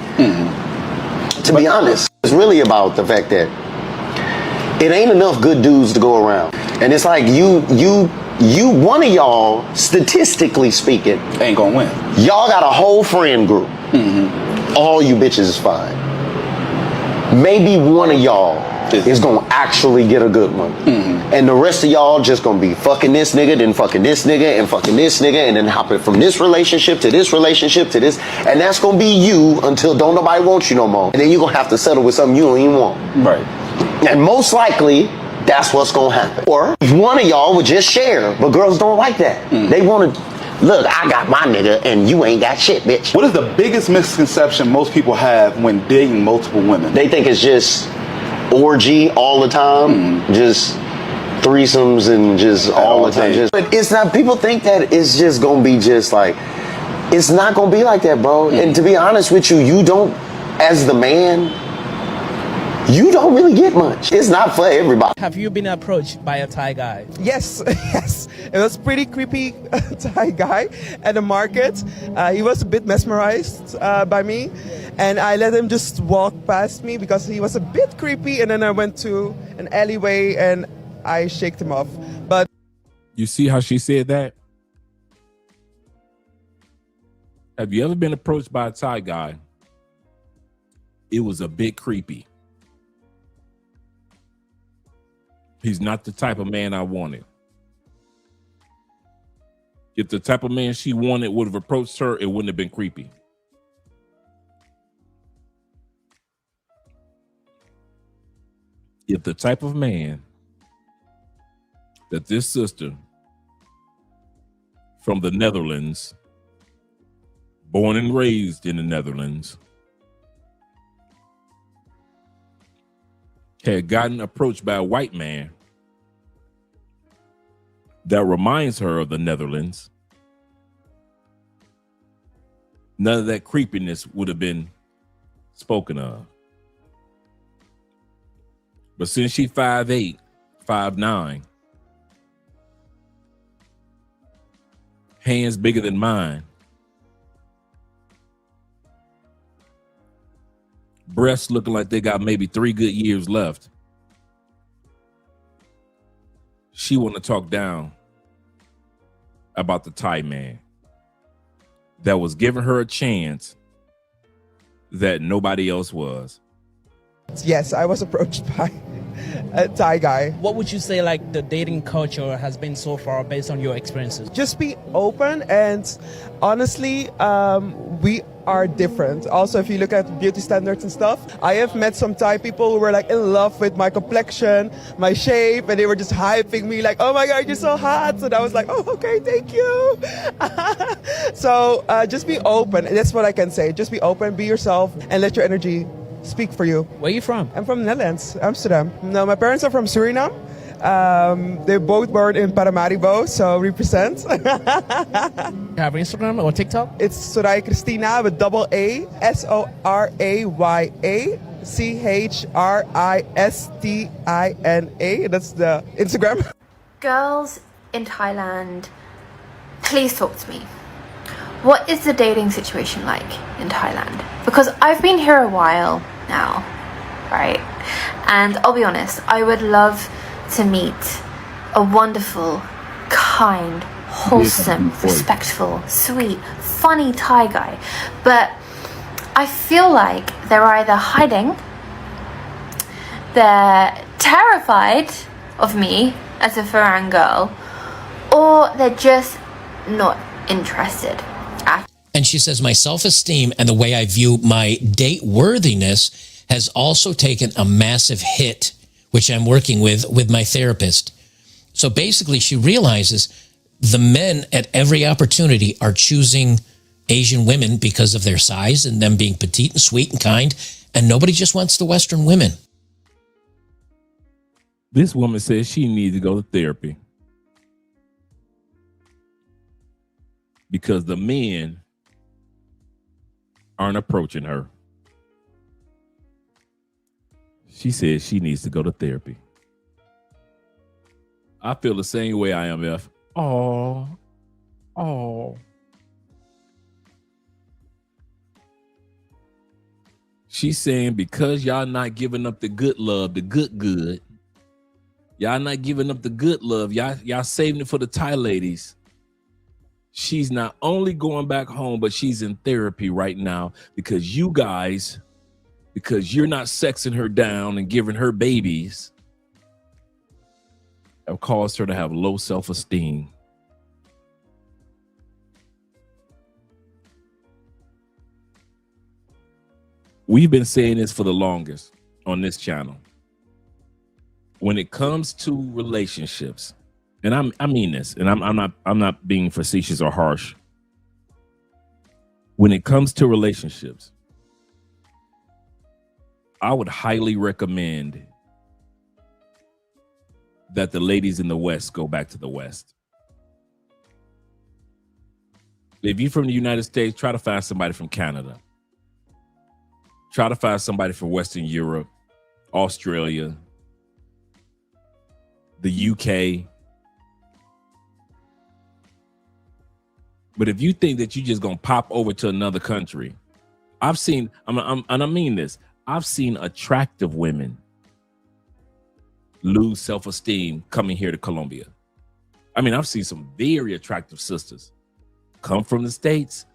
To be honest, it's really about the fact that it ain't enough good dudes to go around. And it's like you, one of y'all, statistically speaking, ain't gonna win. Y'all got a whole friend group. All you bitches is fine. Maybe one of y'all is gonna actually get a good one. And the rest of y'all just gonna be fucking this nigga, then fucking this nigga, and fucking this nigga, and then hopping from this relationship to this relationship to this. And that's gonna be you until don't nobody want you no more. And then you're gonna have to settle with something you don't even want. Right. And most likely, that's what's gonna happen. Or if one of y'all would just share, but girls don't like that. They wanna, look, I got my nigga and you ain't got shit, bitch. What is the biggest misconception most people have when dating multiple women? They think it's just orgy all the time, just threesomes and just all the time. But it's not, people think that it's just gonna be just like, it's not gonna be like that, bro. And to be honest with you, you don't, as the man, you don't really get much. It's not for everybody. Have you been approached by a Thai guy? Yes, yes. It was pretty creepy Thai guy at the market. He was a bit mesmerized by me. And I let him just walk past me because he was a bit creepy. And then I went to an alleyway and I shaked him off. But You see how she said that? Have you ever been approached by a Thai guy? It was a bit creepy. He's not the type of man I wanted. If the type of man she wanted would have approached her, it wouldn't have been creepy. If the type of man that this sister from the Netherlands, born and raised in the Netherlands, had gotten approached by a white man that reminds her of the Netherlands, none of that creepiness would have been spoken of. But since she 5'8", 5'9", hands bigger than mine, breasts looking like they got maybe 3 good years left, she want to talk down about the Thai man that was giving her a chance that nobody else was. yes, I was approached by a Thai guy. What would you say like the dating culture has been so far based on your experiences? Just be open, and honestly, we are different. Also, if you look at beauty standards and stuff, I have met some Thai people who were like in love with my complexion, my shape, and they were just hyping me like, oh my God, you're so hot. And I was like, oh, okay, thank you. So just be open. That's what I can say. Just be open, be yourself, and let your energy speak for you. Where are you from? I'm from the Netherlands, Amsterdam. No, my parents are from Suriname. They're both born in Paramaribo, so represent. You have Instagram or TikTok? It's Soraya Cristina with double A, SORAYA, CHRISTINA. That's the Instagram. Girls in Thailand, please talk to me. what is the dating situation like in Thailand? Because I've been here a while now, right? And I'll be honest, I would love to meet a wonderful, kind, wholesome, respectful, sweet, funny Thai guy. But I feel like they're either hiding, they're terrified of me as a foreign girl, or they're just not interested. And she says, my self-esteem and the way I view my date worthiness has also taken a massive hit, which I'm working with my therapist. So basically, she realizes the men at every opportunity are choosing Asian women because of their size and them being petite and sweet and kind, and nobody just wants the Western women. This woman says she needs to go to therapy because the men aren't approaching her. She says she needs to go to therapy. I feel the same way, IMF. Oh. She's saying because y'all not giving up the good love, the good. Y'all not giving up the good love. Y'all saving it for the Thai ladies. She's not only going back home, but she's in therapy right now because you're not sexing her down and giving her babies have caused her to have low self-esteem. We've been saying this for the longest on this channel. When it comes to relationships, and I mean this, and I'm not being facetious or harsh. When it comes to relationships, I would highly recommend that the ladies in the West go back to the West. If you're from the United States, try to find somebody from Canada. Try to find somebody from Western Europe, Australia, the UK. But if you think that you're just gonna pop over to another country, I've seen, and I mean this, I've seen attractive women lose self-esteem coming here to Colombia. I mean, I've seen some very attractive sisters come from the States,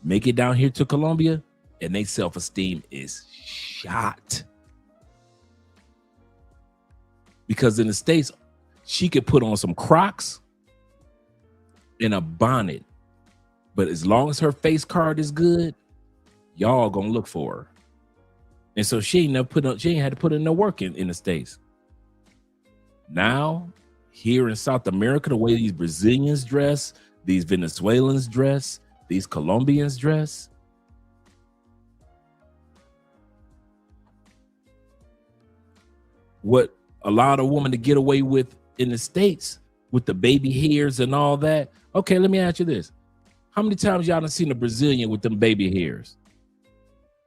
make it down here to Colombia, and their self-esteem is shot. Because in the States, she could put on some Crocs and a bonnet, but as long as her face card is good, y'all gonna look for her. And so she ain't had to put in no work in the States. Now, here in South America, the way these Brazilians dress, these Venezuelans dress, these Colombians dress, what allowed a woman to get away with in the States with the baby hairs and all that. Okay, let me ask you this. How many times y'all done seen a Brazilian with them baby hairs?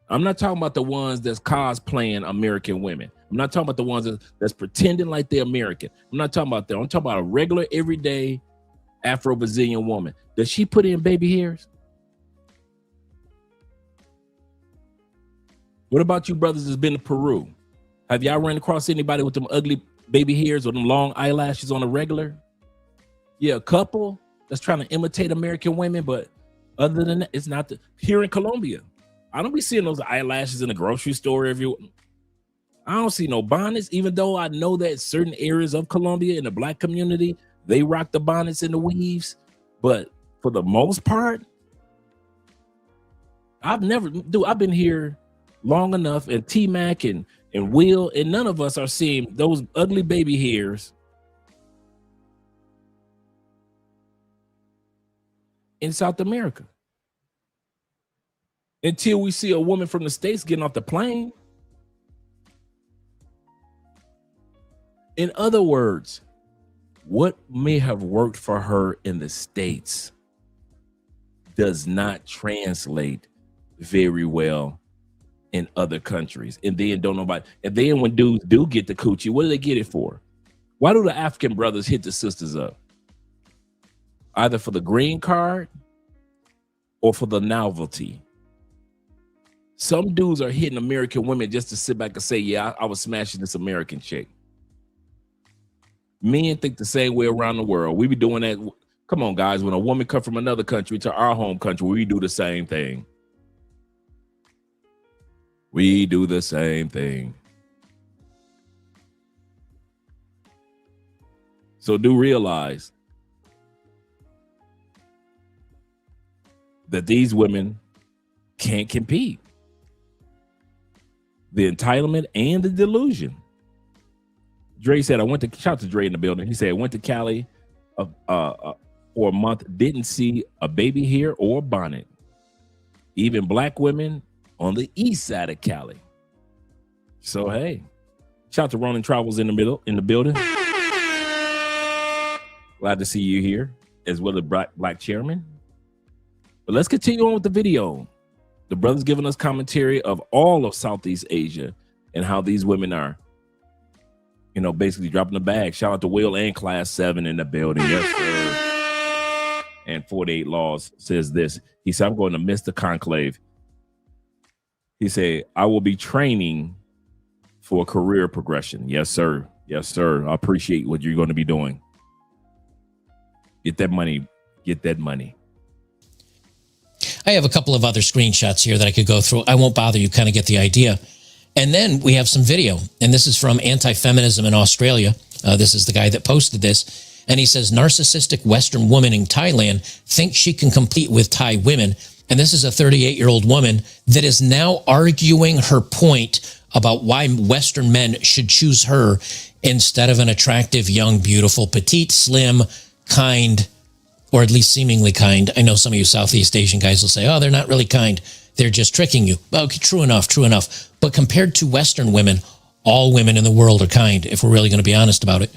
I'm not talking about the ones that's cosplaying American women. I'm not talking about the ones that's pretending like they're American. I'm not talking about that. I'm talking about a regular, everyday Afro-Brazilian woman. Does she put in baby hairs? What about you brothers that's been to Peru? Have y'all run across anybody with them ugly baby hairs or them long eyelashes on a regular? Yeah, a couple that's trying to imitate American women, but other than that, it's not here in Colombia. I don't be seeing those eyelashes in the grocery store everywhere. I don't see no bonnets, even though I know that certain areas of Colombia in the black community, they rock the bonnets and the weaves. But for the most part, I've been here long enough, and T-Mac and Will, and none of us are seeing those ugly baby hairs in South America. Until we see a woman from the States getting off the plane. In other words, what may have worked for her in the States does not translate very well in other countries. And then and then when dudes do get the coochie, what do they get it for? Why do the African brothers hit the sisters up? Either for the green card or for the novelty. Some dudes are hitting American women just to sit back and say, yeah, I was smashing this American chick. Men think the same way around the world. We be doing that. Come on, guys. When a woman comes from another country to our home country, we do the same thing. We do the same thing. So do realize that these women can't compete. The entitlement and the delusion. Dre said, shout out to Dre in the building. He said, I went to Cali for a month, didn't see a baby hair or a bonnet. Even black women on the east side of Cali. So, hey, shout out to Ronan Travels in the building. Glad to see you here, as well as Black Chairman. But let's continue on with the video. The brother's giving us commentary of all of Southeast Asia and how these women are, basically dropping the bag. Shout out to Will and Class 7 in the building. Yes, sir. And 48 Laws says this. He said, I'm going to miss the conclave. He said, I will be training for career progression. Yes, sir. Yes, sir. I appreciate what you're going to be doing. Get that money. Get that money. I have a couple of other screenshots here that I could go through. I won't bother you, kind of get the idea. And then we have some video, and this is from Anti-Feminism in Australia. This is the guy that posted this, and he says, narcissistic Western woman in Thailand thinks she can compete with Thai women. And this is a 38-year-old woman that is now arguing her point about why Western men should choose her instead of an attractive, young, beautiful, petite, slim, kind, or at least seemingly kind. I know some of you Southeast Asian guys will say, oh, they're not really kind. They're just tricking you. Okay, true enough, true enough. But compared to Western women, all women in the world are kind, if we're really going to be honest about it.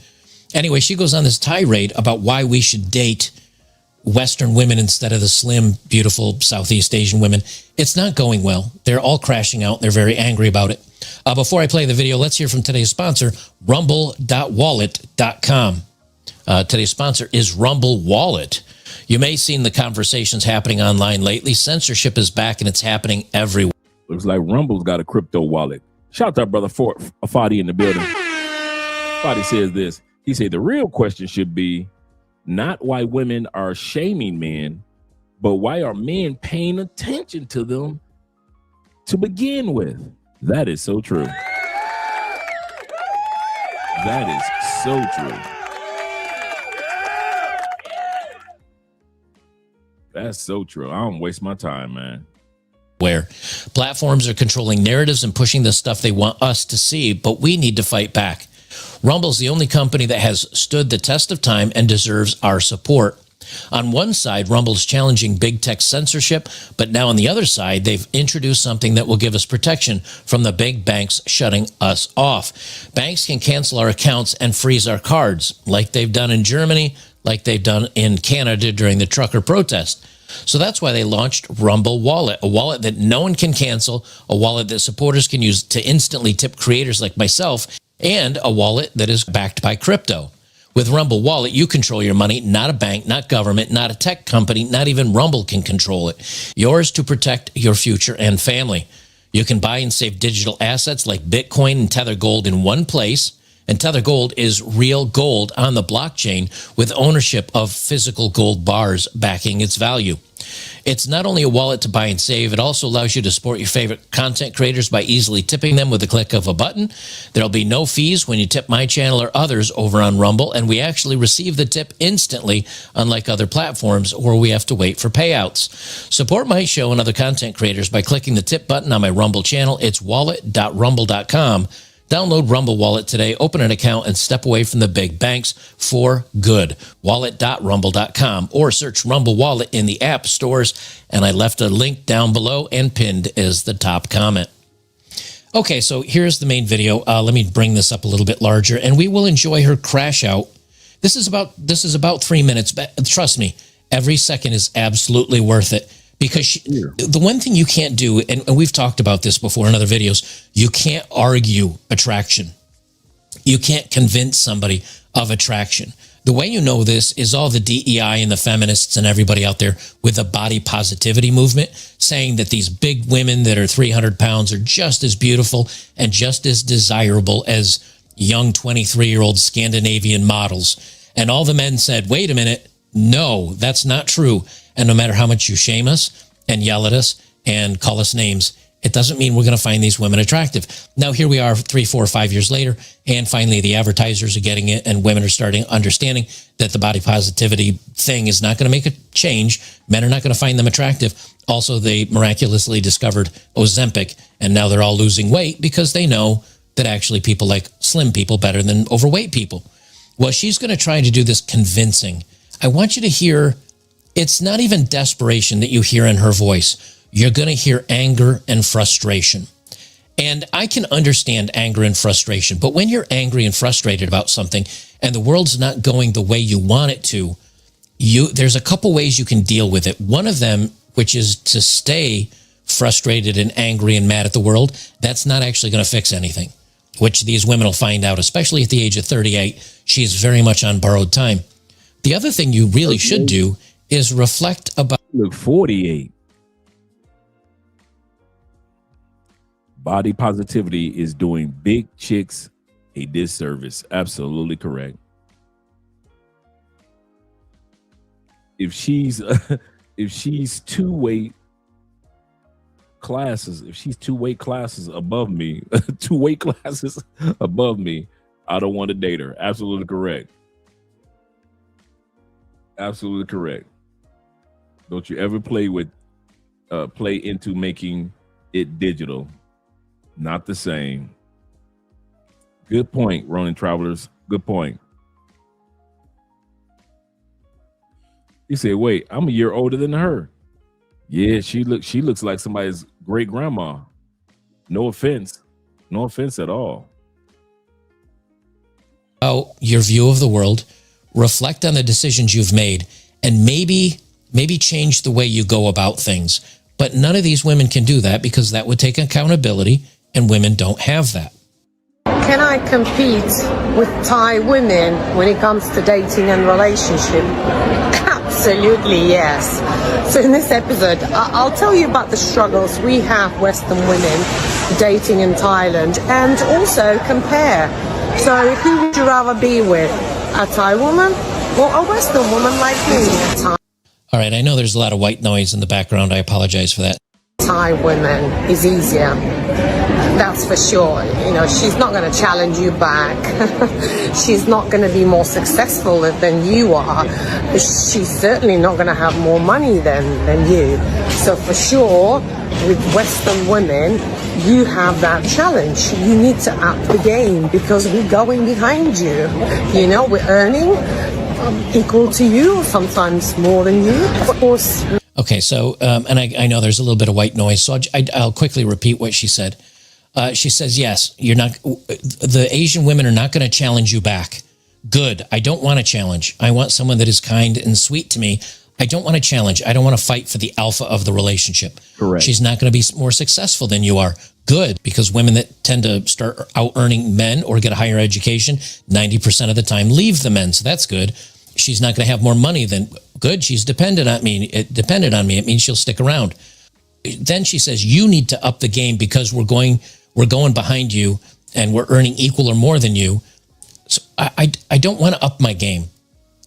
Anyway, she goes on this tirade about why we should date Western women instead of the slim, beautiful Southeast Asian women. It's not going well. They're all crashing out. They're very angry about it. Before I play the video, let's hear from today's sponsor, rumble.wallet.com. Today's sponsor is Rumble Wallet. You may have seen the conversations happening online lately. Censorship is back, and it's happening everywhere. Looks like Rumble's got a crypto wallet. Shout out to our brother Fadi in the building. Fadi says this. He said the real question should be not why women are shaming men, but why are men paying attention to them to begin with? That is so true. That is so true. That's so true. I don't waste my time, man. Where platforms are controlling narratives and pushing the stuff they want us to see, but we need to fight back. Rumble's the only company that has stood the test of time and deserves our support. On one side, Rumble's challenging big tech censorship, but now on the other side, they've introduced something that will give us protection from the big banks shutting us off. Banks can cancel our accounts and freeze our cards, like they've done in Germany, like they've done in Canada during the trucker protest. So that's why they launched Rumble Wallet, a wallet that no one can cancel, a wallet that supporters can use to instantly tip creators like myself, and a wallet that is backed by crypto. With Rumble Wallet, you control your money, not a bank, not government, not a tech company, not even Rumble can control it. Yours to protect your future and family. You can buy and save digital assets like Bitcoin and Tether Gold in one place. And Tether Gold is real gold on the blockchain with ownership of physical gold bars backing its value. It's not only a wallet to buy and save, it also allows you to support your favorite content creators by easily tipping them with a click of a button. There'll be no fees when you tip my channel or others over on Rumble, and we actually receive the tip instantly, unlike other platforms where we have to wait for payouts. Support my show and other content creators by clicking the tip button on my Rumble channel. It's wallet.rumble.com. Download Rumble Wallet today, open an account, and step away from the big banks for good. Wallet.rumble.com or search Rumble Wallet in the app stores. And I left a link down below and pinned as the top comment. Okay, so here's the main video. Let me bring this up a little bit larger, and we will enjoy her crash out. This is about 3 minutes, but trust me, every second is absolutely worth it. Because the one thing you can't do, and we've talked about this before in other videos, you can't argue attraction. You can't convince somebody of attraction. The way you know this is all the DEI and the feminists and everybody out there with the body positivity movement saying that these big women that are 300 pounds are just as beautiful and just as desirable as young 23-year-old Scandinavian models. And all the men said, wait a minute, no, that's not true. And no matter how much you shame us and yell at us and call us names, it doesn't mean we're going to find these women attractive. Now, here we are 3, 4, 5 years later, and finally the advertisers are getting it, and women are starting understanding that the body positivity thing is not going to make a change. Men are not going to find them attractive. Also, they miraculously discovered Ozempic, and now they're all losing weight because they know that actually people like slim people better than overweight people. Well, she's going to try to do this convincing. I want you to hear, it's not even desperation that you hear in her voice. You're going to hear anger and frustration. And I can understand anger and frustration, but when you're angry and frustrated about something and the world's not going the way you want it to, there's a couple ways you can deal with it. One of them, which is to stay frustrated and angry and mad at the world, that's not actually going to fix anything, which these women will find out, especially at the age of 38. She's very much on borrowed time. The other thing you really should do is reflect about... Look, 48. Body positivity is doing big chicks a disservice. Absolutely correct. If she's two weight classes above me, two weight classes above me, I don't want to date her. Absolutely correct. Absolutely correct. Don't you ever play into making it digital. Not the same. Good point, Ronin Travelers. Good point. You say, wait, I'm a year older than her. Yeah, she looks like somebody's great grandma. No offense. No offense at all. Oh, your view of the world, reflect on the decisions you've made, and maybe change the way you go about things. But none of these women can do that because that would take accountability, and women don't have that. Can I compete with Thai women when it comes to dating and relationship? Absolutely, yes. So in this episode, I'll tell you about the struggles we have Western women dating in Thailand, and also compare. So who would you rather be with? A Thai woman or a Western woman like me? All right, I know there's a lot of white noise in the background. I apologize for that. Thai woman is easier. That's for sure. You know, she's not going to challenge you back. She's not going to be more successful than you are. She's certainly not going to have more money than you. So for sure, with Western women, you have that challenge. You need to up the game because we're going behind you. You know, we're earning equal to you, sometimes more than you. Of course. Okay, so, and I know there's a little bit of white noise, so I'll quickly repeat what she said. She says, yes, the Asian women are not going to challenge you back. Good. I don't want to challenge. I want someone that is kind and sweet to me. I don't want to challenge. I don't want to fight for the alpha of the relationship. Correct. She's not going to be more successful than you are. Good, because women that tend to start out earning men or get a higher education, 90% of the time leave the men. So that's good. She's not going to have more money than good. She's dependent on me. It means she'll stick around. Then she says, you need to up the game because we're going behind you and we're earning equal or more than you. So I don't want to up my game.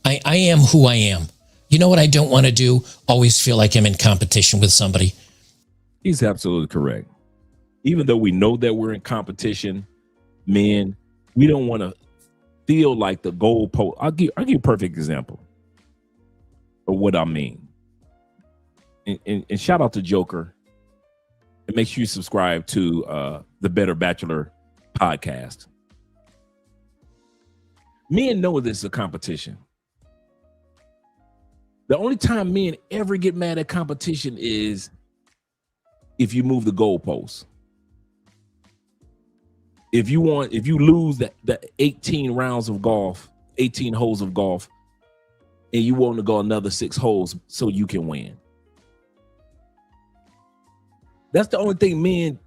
I am who I am. You know what I don't want to do? Always feel like I'm in competition with somebody. He's absolutely correct. Even though we know that we're in competition, men, we don't want to feel like the goalpost. I'll give you a perfect example of what I mean. And shout out to Joker. And make sure you subscribe to the Better Bachelor podcast. Men know this is a competition. The only time men ever get mad at competition is if you move the goalposts. If you lose the 18 rounds of golf, 18 holes of golf, and you want to go another 6 holes so you can win. That's the only thing, men,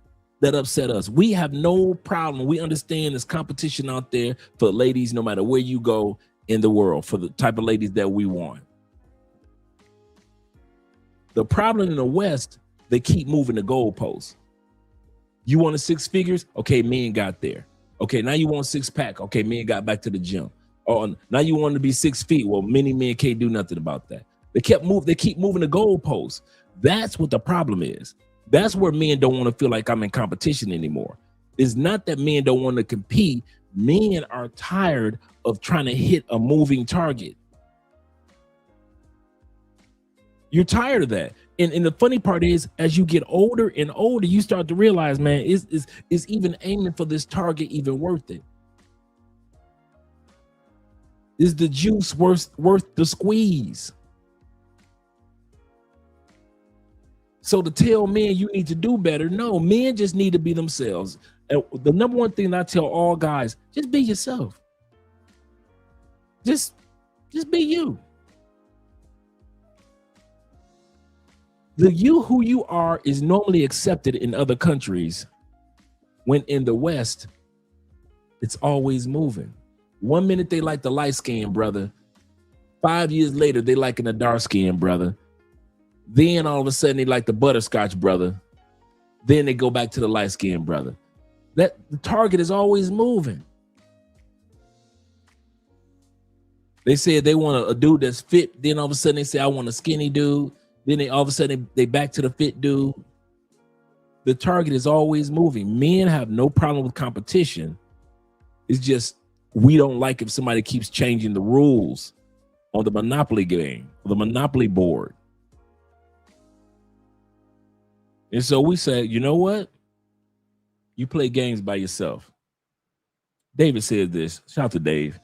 that upset us. We have no problem. We understand there's competition out there for ladies, no matter where you go, in the world for the type of ladies that we want. The problem in the West, they keep moving the goalposts. You wanted 6 figures? Okay, men got there. Okay, now you want 6-pack. Okay, men got back to the gym. Oh, now you want to be 6 feet. Well, many men can't do nothing about that. They keep moving the goalposts. That's what the problem is. That's where men don't want to feel like I'm in competition anymore. It's not that men don't want to compete. Men are tired of trying to hit a moving target. You're tired of that. And the funny part is, as you get older and older, you start to realize, man, is even aiming for this target even worth it? Is the juice worth the squeeze? So to tell men you need to do better, no, men just need to be themselves. And the number one thing I tell all guys, just be yourself. Just be you. The you who you are is normally accepted in other countries, when in the West, it's always moving. 1 minute they like the light-skinned brother. 5 years later, they liking the dark-skinned brother. Then all of a sudden they like the butterscotch brother. Then they go back to the light-skinned brother. That the target is always moving. They said they want a dude that's fit. Then all of a sudden they say, I want a skinny dude. Then they all of a sudden they back to the fit dude. The target is always moving. Men have no problem with competition. It's just we don't like if somebody keeps changing the rules on the Monopoly game, the Monopoly board. And so we say, you know what? You play games by yourself. David said this. Shout out to Dave.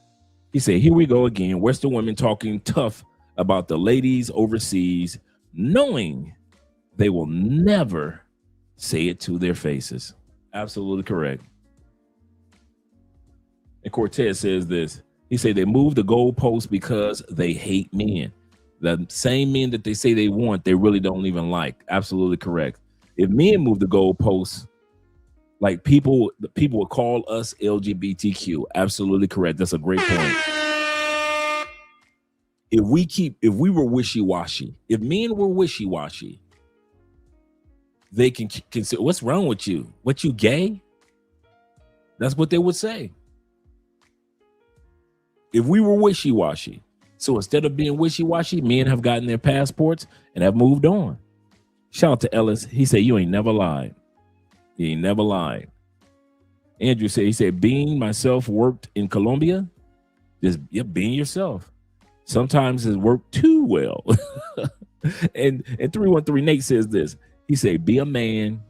He said, here we go again. Western women talking tough about the ladies overseas, knowing they will never say it to their faces. Absolutely correct. And Cortez says this. He said they move the goalpost because they hate men. The same men that they say they want, they really don't even like. Absolutely correct. If men move the goalposts, like people would call us LGBTQ. Absolutely correct. That's a great point. If we were wishy-washy, if men were wishy-washy, they can consider, what's wrong with you? What, you gay? That's what they would say. If we were wishy-washy. So instead of being wishy-washy, men have gotten their passports and have moved on. Shout out to Ellis. He said, you ain't never lied. You ain't never lied. Andrew said, he said, being myself worked in Colombia. Just being yourself. Sometimes it's worked too well. and 313 Nate says this. He said, be a man.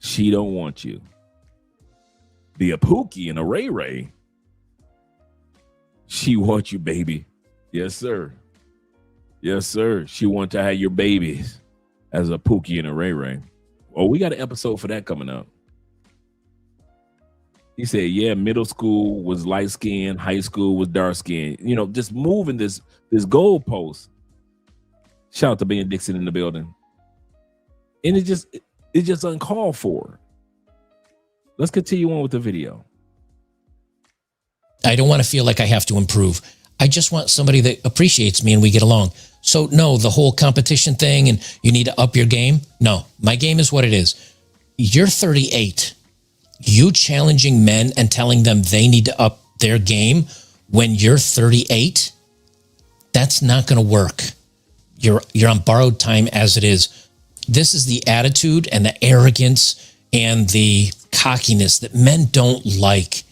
She don't want you. Be a Pookie and a Ray Ray. She wants you, baby. Yes, sir. Yes, sir. She wants to have your babies as a Pookie and a Ray Ray. Oh, we got an episode for that coming up. He said, yeah, middle school was light skin, high school was dark skin. You know, just moving this goalpost. Shout out to Ben Dixon in the building. And it's just uncalled for. Let's continue on with the video. I don't want to feel like I have to improve. I just want somebody that appreciates me and we get along. So no, the whole competition thing and you need to up your game. No, my game is what it is. You're 38. You challenging men and telling them they need to up their game when you're 38, that's not going to work. You're on borrowed time as it is. This is the attitude and the arrogance and the cockiness that men don't like.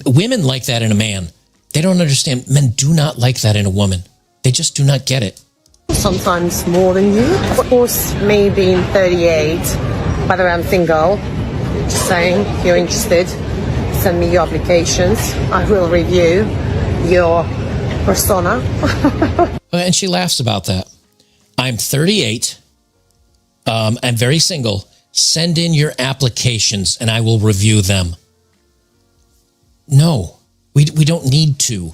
Women like that in a man. They don't understand. Men do not like that in a woman. They just do not get it. Sometimes more than you. Of course, me being 38, by the way, I'm single. Just saying, if you're interested, send me your applications. I will review your persona. And she laughs about that. I'm 38. I'm very single. Send in your applications and I will review them. No, we don't need to.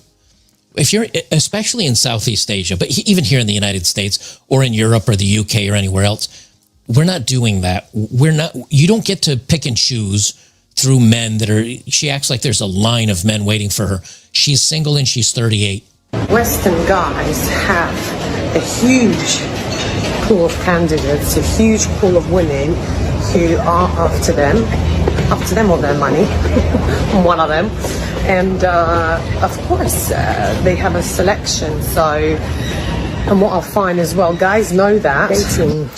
If you're, especially in Southeast Asia, but even here in the United States or in Europe or the UK or anywhere else, we're not doing that. You don't get to pick and choose through men that are, she acts like there's a line of men waiting for her. She's single and she's 38. Western guys have a huge pool of candidates, a huge pool of women who are after them or their money, one of them. And of course, they have a selection. So, and what I'll find as well, guys know that dating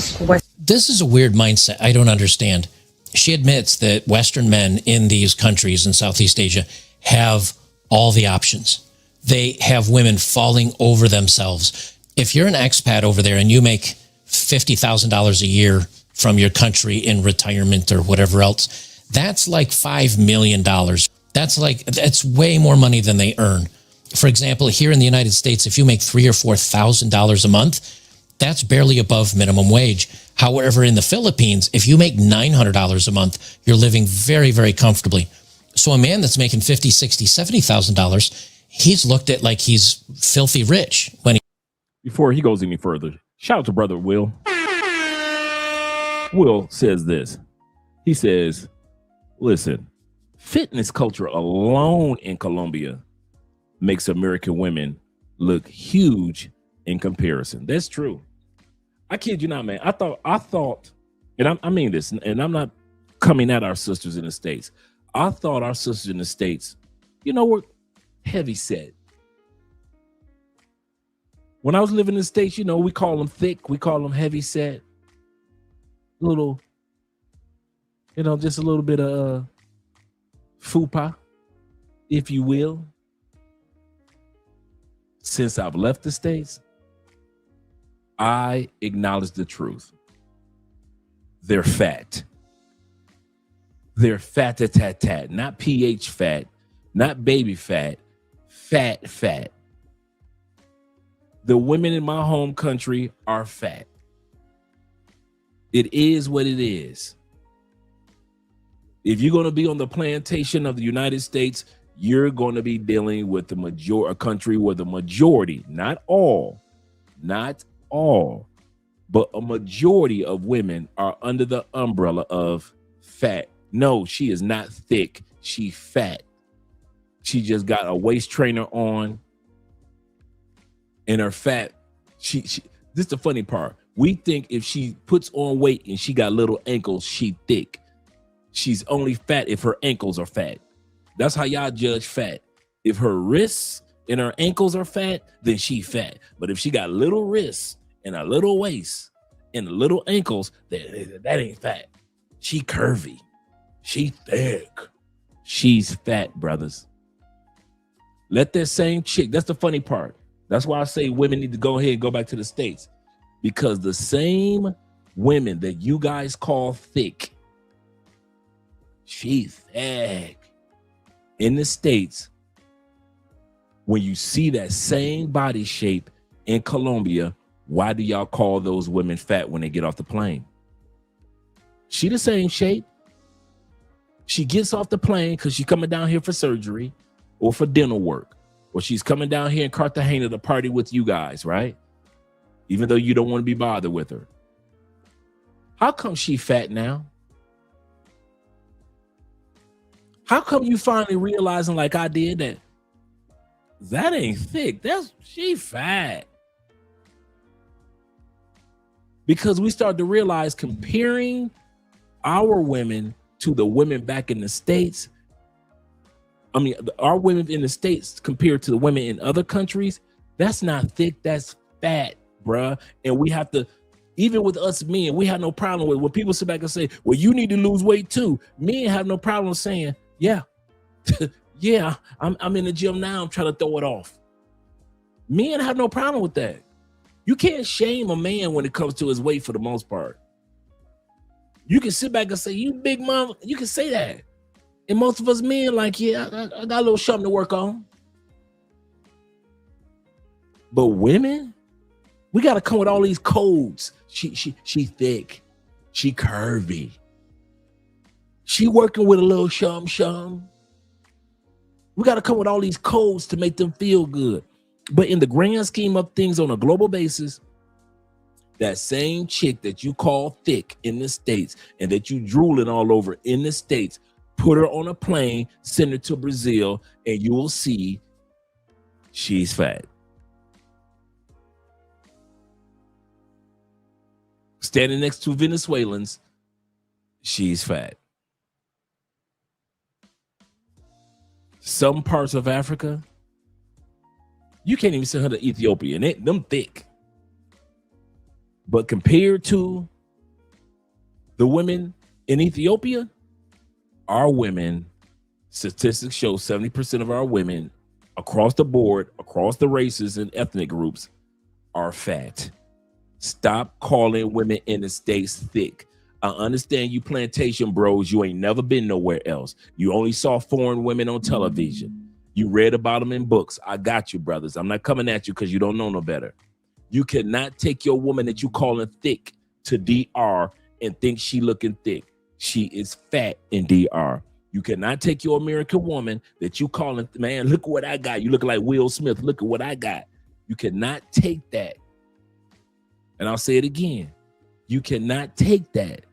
This is a weird mindset I don't understand. She admits that Western men in these countries in Southeast Asia have all the options. They have women falling over themselves. If you're an expat over there and you make $50,000 a year from your country in retirement or whatever else, that's like $5 million. That's way more money than they earn. For example, here in the United States, if you make $3,000 or $4,000 a month, that's barely above minimum wage. However, in the Philippines, if you make $900 a month, you're living very, very comfortably. So a man that's making $50,000, $60,000, $70,000, he's looked at like he's filthy rich. Before he goes any further, shout out to brother Will. Will says this. He says, listen, fitness culture alone in Colombia makes American women look huge in comparison. That's true. I kid you not, man. I thought, and I mean this, and I'm not coming at our sisters in the States. I thought our sisters in the States, were heavy set. When I was living in the States, we call them thick. We call them heavy set. Little, just a little bit of fupa, if you will. Since I've left the States, I acknowledge the truth. They're fat. They're fat-a-tat-tat, not pH fat, not baby fat, fat. The women in my home country are fat. It is what it is. If you're going to be on the plantation of the United States, you're going to be dealing with a country where the majority, not all, but a majority of women are under the umbrella of fat. No, she is not thick. She fat. She just got a waist trainer on, and her fat. She. This is the funny part. We think if she puts on weight and she got little ankles, she thick. She's only fat if her ankles are fat. That's how y'all judge fat. If her wrists and her ankles are fat, then she fat. But if she got little wrists and a little waist and little ankles, that ain't fat. She curvy. She thick. She's fat, brothers. Let that same chick, that's the funny part. That's why I say women need to go ahead and go back to the States. Because the same women that you guys call thick, she's thick. In the States, when you see that same body shape in Colombia, why do y'all call those women fat when they get off the plane? She the same shape. She gets off the plane because she's coming down here for surgery or for dental work, or she's coming down here in Cartagena to party with you guys, right? Even though you don't want to be bothered with her. How come she fat now? How come you finally realizing, like I did, that ain't thick? She fat. Because we start to realize comparing our women to the women back in the States. I mean, our women in the States compared to the women in other countries, that's not thick, that's fat, bruh. And we have to, even with us men, we have no problem with when people sit back and say, well, you need to lose weight too. Men have no problem saying, yeah, yeah, I'm in the gym now, I'm trying to throw it off. Men have no problem with that. You can't shame a man when it comes to his weight for the most part. You can sit back and say, you big mom, you can say that. And most of us men like, yeah, I got a little something to work on. But women, we got to come with all these codes. She thick. She curvy. She working with a little shum. We got to come with all these codes to make them feel good. But in the grand scheme of things on a global basis, that same chick that you call thick in the States and that you drooling all over in the States Put her on a plane, send her to Brazil, and you will see she's fat. Standing next to Venezuelans, she's fat. Some parts of Africa, you can't even send her to Ethiopia, and them thick. But compared to the women in Ethiopia, our women, statistics show 70% of our women across the board, across the races and ethnic groups, are fat. Stop calling women in the States thick. I understand you plantation bros, you ain't never been nowhere else. You only saw foreign women on television. You read about them in books. I got you, brothers. I'm not coming at you because you don't know no better. You cannot take your woman that you calling thick to DR and think she looking thick. She is fat in DR. You cannot take your American woman that you calling, man, look what I got. You look like Will Smith. Look at what I got. You cannot take that. And I'll say it again. You cannot take that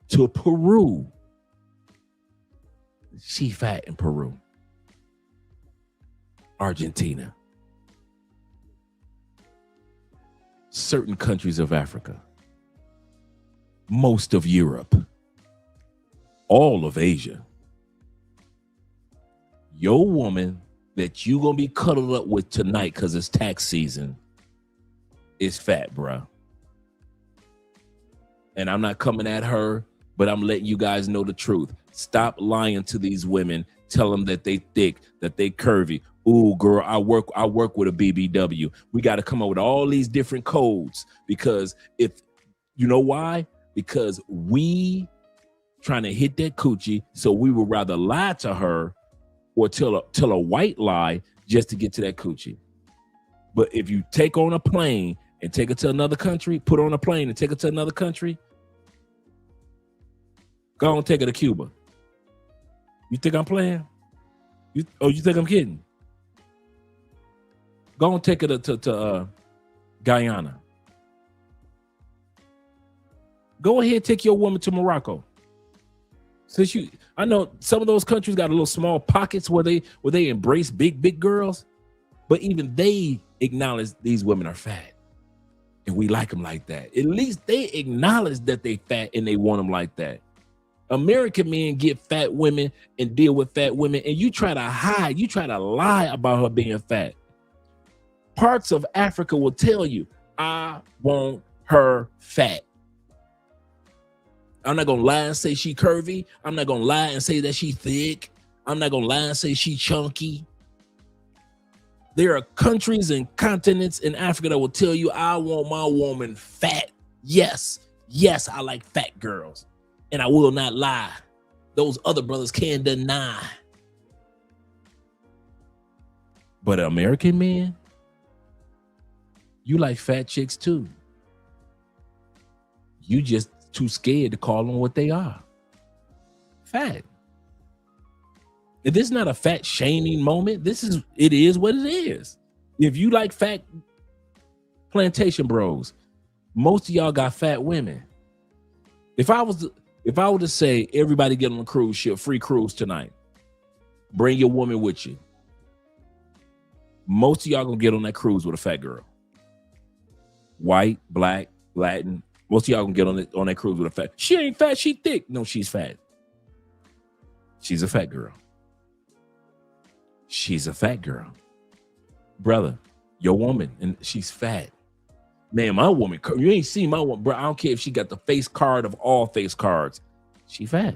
to Peru. She fat in Peru. Argentina. Certain countries of Africa. Most of Europe. All of Asia. Your woman that you gonna be cuddled up with tonight because it's tax season is fat, bruh. And I'm not coming at her, but I'm letting you guys know the truth. Stop lying to these women. Tell them that they thick, that they curvy. Ooh, girl, I work with a BBW. We got to come up with all these different codes because if you know why? Because we trying to hit that coochie, so we would rather lie to her or tell a white lie just to get to that coochie. But if you take on a plane and take it to another country, put on a plane and take it to another country, go on, take her to Cuba. You think I'm playing? You think I'm kidding? Go on, take her to Guyana. Go ahead, take your woman to Morocco. Since I know some of those countries got a little small pockets where they embrace big girls, but even they acknowledge these women are fat, and we like them like that. At least they acknowledge that they fat and they want them like that. American men get fat women and deal with fat women, and you try to hide, you try to lie about her being fat. Parts of Africa will tell you, I want her fat. I'm not gonna lie and say she curvy. I'm not gonna lie and say that she thick. I'm not gonna lie and say she chunky. There are countries and continents in Africa that will tell you, I want my woman fat. Yes, I like fat girls. And I will not lie. Those other brothers can deny. But American men, you like fat chicks too. You just too scared to call them what they are. Fat. And this is not a fat shaming moment. It is what it is. If you like fat plantation bros, most of y'all got fat women. If I were to say everybody get on a cruise ship, free cruise tonight, bring your woman with you. Most of y'all gonna get on that cruise with a fat girl. White, black, Latin. Most of y'all gonna get on that cruise with a fat. She ain't fat, she thick. No, she's fat. She's a fat girl. She's a fat girl. Brother, your woman, and she's fat. Man, my woman, you ain't seen my woman, bro. I don't care if she got the face card of all face cards. She fat.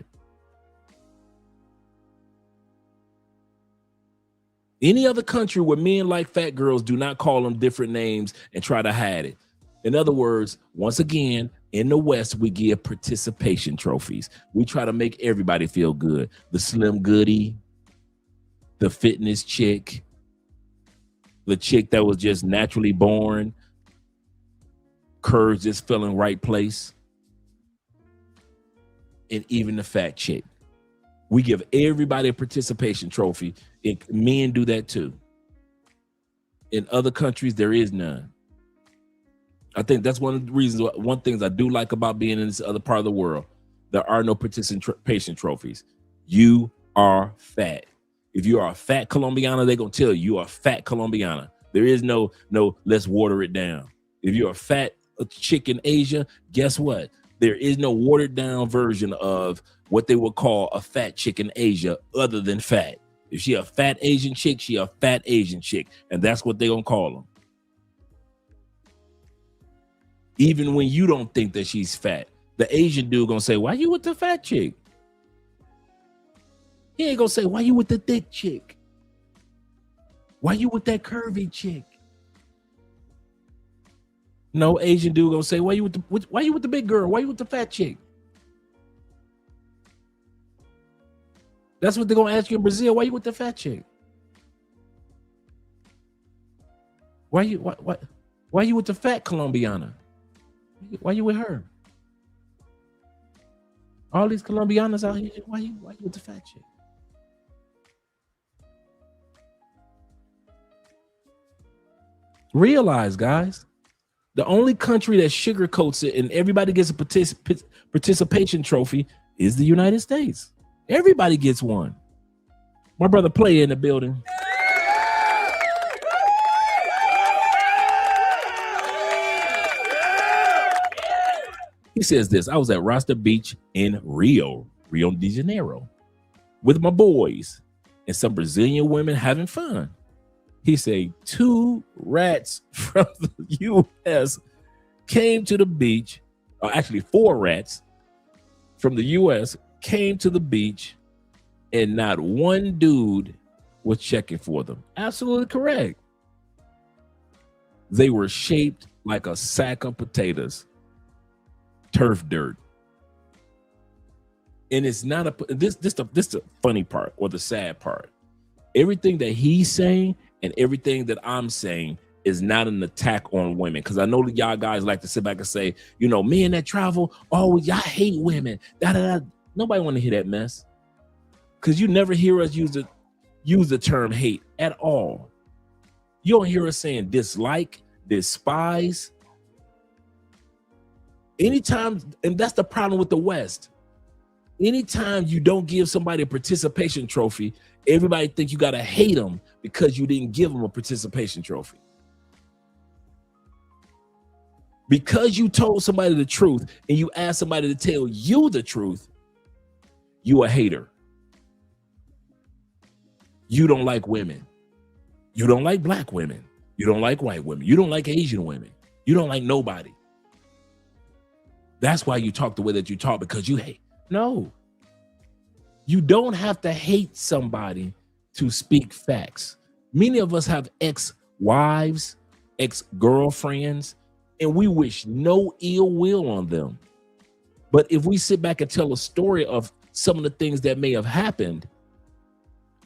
Any other country where men like fat girls, do not call them different names and try to hide it. In other words, once again, in the West, we give participation trophies. We try to make everybody feel good. The slim goodie, the fitness chick, the chick that was just naturally born, curves just fell in right place, and even the fat chick. We give everybody a participation trophy, and men do that too. In other countries, there is none. I think that's one of the reasons, one things I do like about being in this other part of the world. There are no participation trophies. You are fat. If you are a fat Colombiana, they're going to tell you are a fat Colombiana. There is no, let's water it down. If you're a fat chick in Asia, guess what? There is no watered down version of what they would call a fat chick in Asia other than fat. If she a fat Asian chick, she a fat Asian chick. And that's what they're going to call them. Even when you don't think that she's fat, the Asian dude going to say, why you with the fat chick? He ain't going to say, why you with the thick chick? Why you with that curvy chick? No Asian dude gonna say, why you with the big girl? Why you with the fat chick? That's what they're gonna ask you in Brazil. Why you with the fat chick? Why you with the fat Colombiana? Why you with her? All these Colombianas out here, why you with the fat chick? Realize, guys, the only country that sugarcoats it and everybody gets a participation trophy is the United States. Everybody gets one. My brother Play in the building. He says this: I was at Rasta Beach in Rio de Janeiro with my boys and some Brazilian women having fun. He said 2 rats from the U.S. came to the beach, or actually 4 rats from the U.S. came to the beach, and not one dude was checking for them. Absolutely correct. They were shaped like a sack of potatoes, turf dirt. And it's not this the funny part or the sad part. Everything that he's saying and everything that I'm saying is not an attack on women. Because I know that y'all guys like to sit back and say, you know, men that travel, oh, y'all hate women. Nobody want to hear that mess. Because you never hear us use the term hate at all. You don't hear us saying dislike, despise. Anytime, and that's the problem with the West. Anytime you don't give somebody a participation trophy, everybody think you got to hate them because you didn't give them a participation trophy. Because you told somebody the truth and you asked somebody to tell you the truth, you a hater. You don't like women. You don't like black women. You don't like white women. You don't like Asian women. You don't like nobody. That's why you talk the way that you talk, because you hate. No. You don't have to hate somebody to speak facts. Many of us have ex-wives, ex-girlfriends, and we wish no ill will on them. But if we sit back and tell a story of some of the things that may have happened,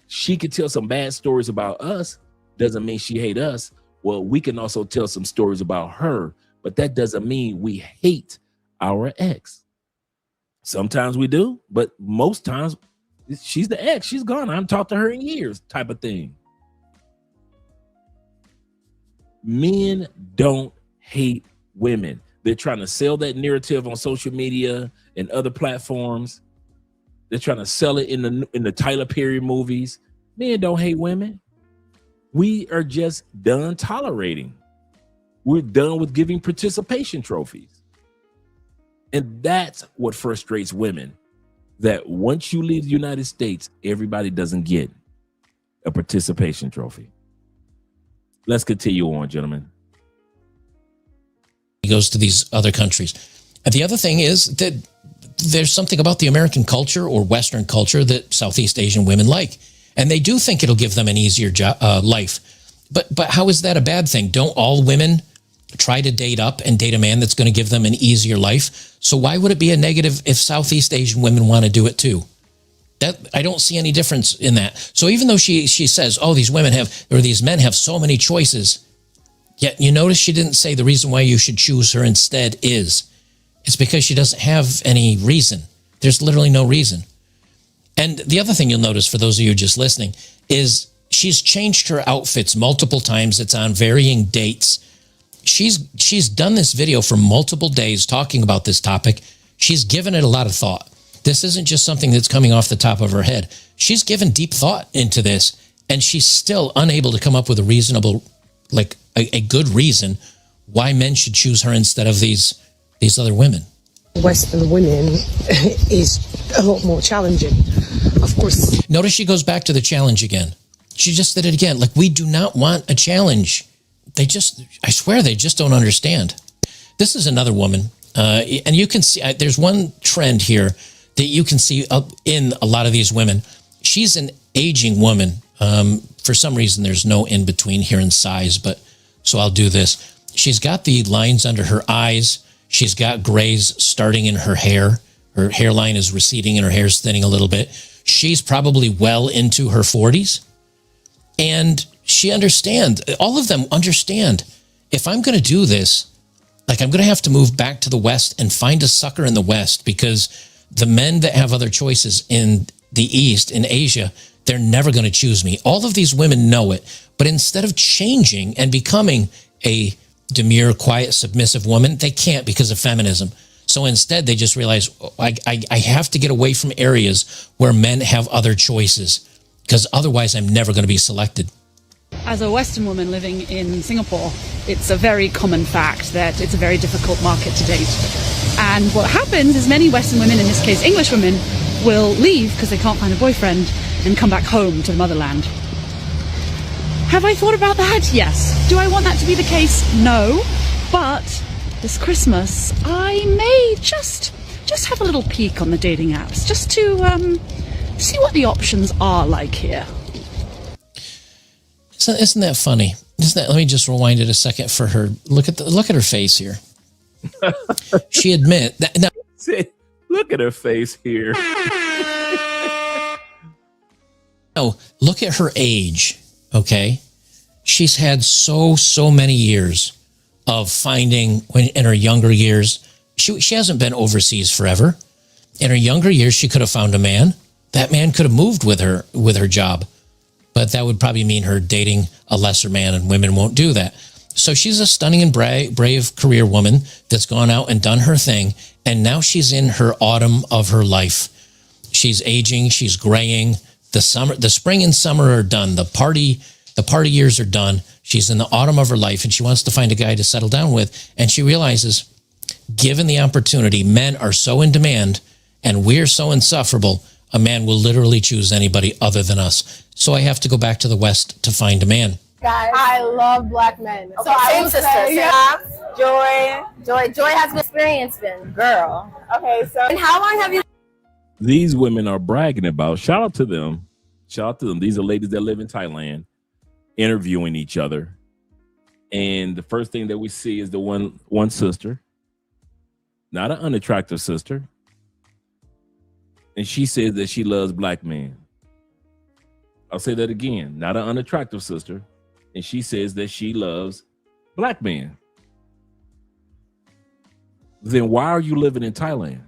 she could tell some bad stories about us. Doesn't mean she hate us. Well, we can also tell some stories about her, but that doesn't mean we hate our ex. Sometimes we do, but most times she's the ex. She's gone. I haven't talked to her in years, type of thing. Men don't hate women. They're trying to sell that narrative on social media and other platforms. They're trying to sell it in the Tyler Perry movies. Men don't hate women. We are just done tolerating. We're done with giving participation trophies. And that's what frustrates women, that once you leave the United States, everybody doesn't get a participation trophy. Let's continue on, gentlemen. He goes to these other countries. And the other thing is that there's something about the American culture or Western culture that Southeast Asian women like. And they do think it'll give them an easier life. But how is that a bad thing? Don't all women try to date up and date a man that's going to give them an easier life? So why would it be a negative if Southeast Asian women want to do it too? That I don't see any difference in that. So even though she says, oh, these men have so many choices, yet you notice she didn't say the reason why you should choose her instead is it's because she doesn't have any reason. There's literally no reason. And the other thing you'll notice, for those of you just listening, is she's changed her outfits multiple times. It's on varying dates. She's done this video for multiple days talking about this topic. She's given it a lot of thought. This isn't just something that's coming off the top of her head. She's given deep thought into this, and she's still unable to come up with a reasonable, like a good reason why men should choose her instead of these other women. Western women is a lot more challenging, of course. Notice she goes back to the challenge again. She just did it again. Like, we do not want a challenge. I swear they just don't understand. This is another woman. And you can see, there's one trend here that you can see in a lot of these women. She's an aging woman. For some reason, there's no in between here in size, but so I'll do this. She's got the lines under her eyes. She's got grays starting in her hair. Her hairline is receding and her hair's thinning a little bit. She's probably well into her 40s. And she understands, all of them understand, if I'm going to do this, like, I'm going to have to move back to the West and find a sucker in the West, because the men that have other choices in the East, in Asia, they're never going to choose me. All of these women know it. But instead of changing and becoming a demure, quiet, submissive woman, they can't because of feminism. So instead, they just realize, I have to get away from areas where men have other choices, because otherwise I'm never going to be selected. As a Western woman living in Singapore, it's a very common fact that it's a very difficult market to date. And what happens is many Western women, in this case English women, will leave because they can't find a boyfriend and come back home to the motherland. Have I thought about that? Yes. Do I want that to be the case? No. But this Christmas, I may just have a little peek on the dating apps, just to see what the options are like here. Isn't that funny? Let me just rewind it a second for her. Look at her face here. She admit that. Now, look at her face here. No, look at her age. Okay, she's had so many years of finding. When in her younger years, she hasn't been overseas forever. In her younger years, she could have found a man. That man could have moved with her job. But that would probably mean her dating a lesser man, and women won't do that. So she's a stunning and brave career woman that's gone out and done her thing. And now she's in her autumn of her life. She's aging. She's graying. The spring and summer are done. The party years are done. She's in the autumn of her life, and she wants to find a guy to settle down with. And she realizes, given the opportunity, men are so in demand and we're so insufferable, a man will literally choose anybody other than us. So I have to go back to the West to find a man. Guys, I love black men. Okay, so same sister. Yeah. Joy has an experience been. Girl. Okay, so and how long have you? These women are bragging about. Shout out to them. These are ladies that live in Thailand, interviewing each other. And the first thing that we see is the one sister, not an unattractive sister. And she says that she loves black men. I'll say that again. Not an unattractive sister. And she says that she loves black men. Then why are you living in Thailand?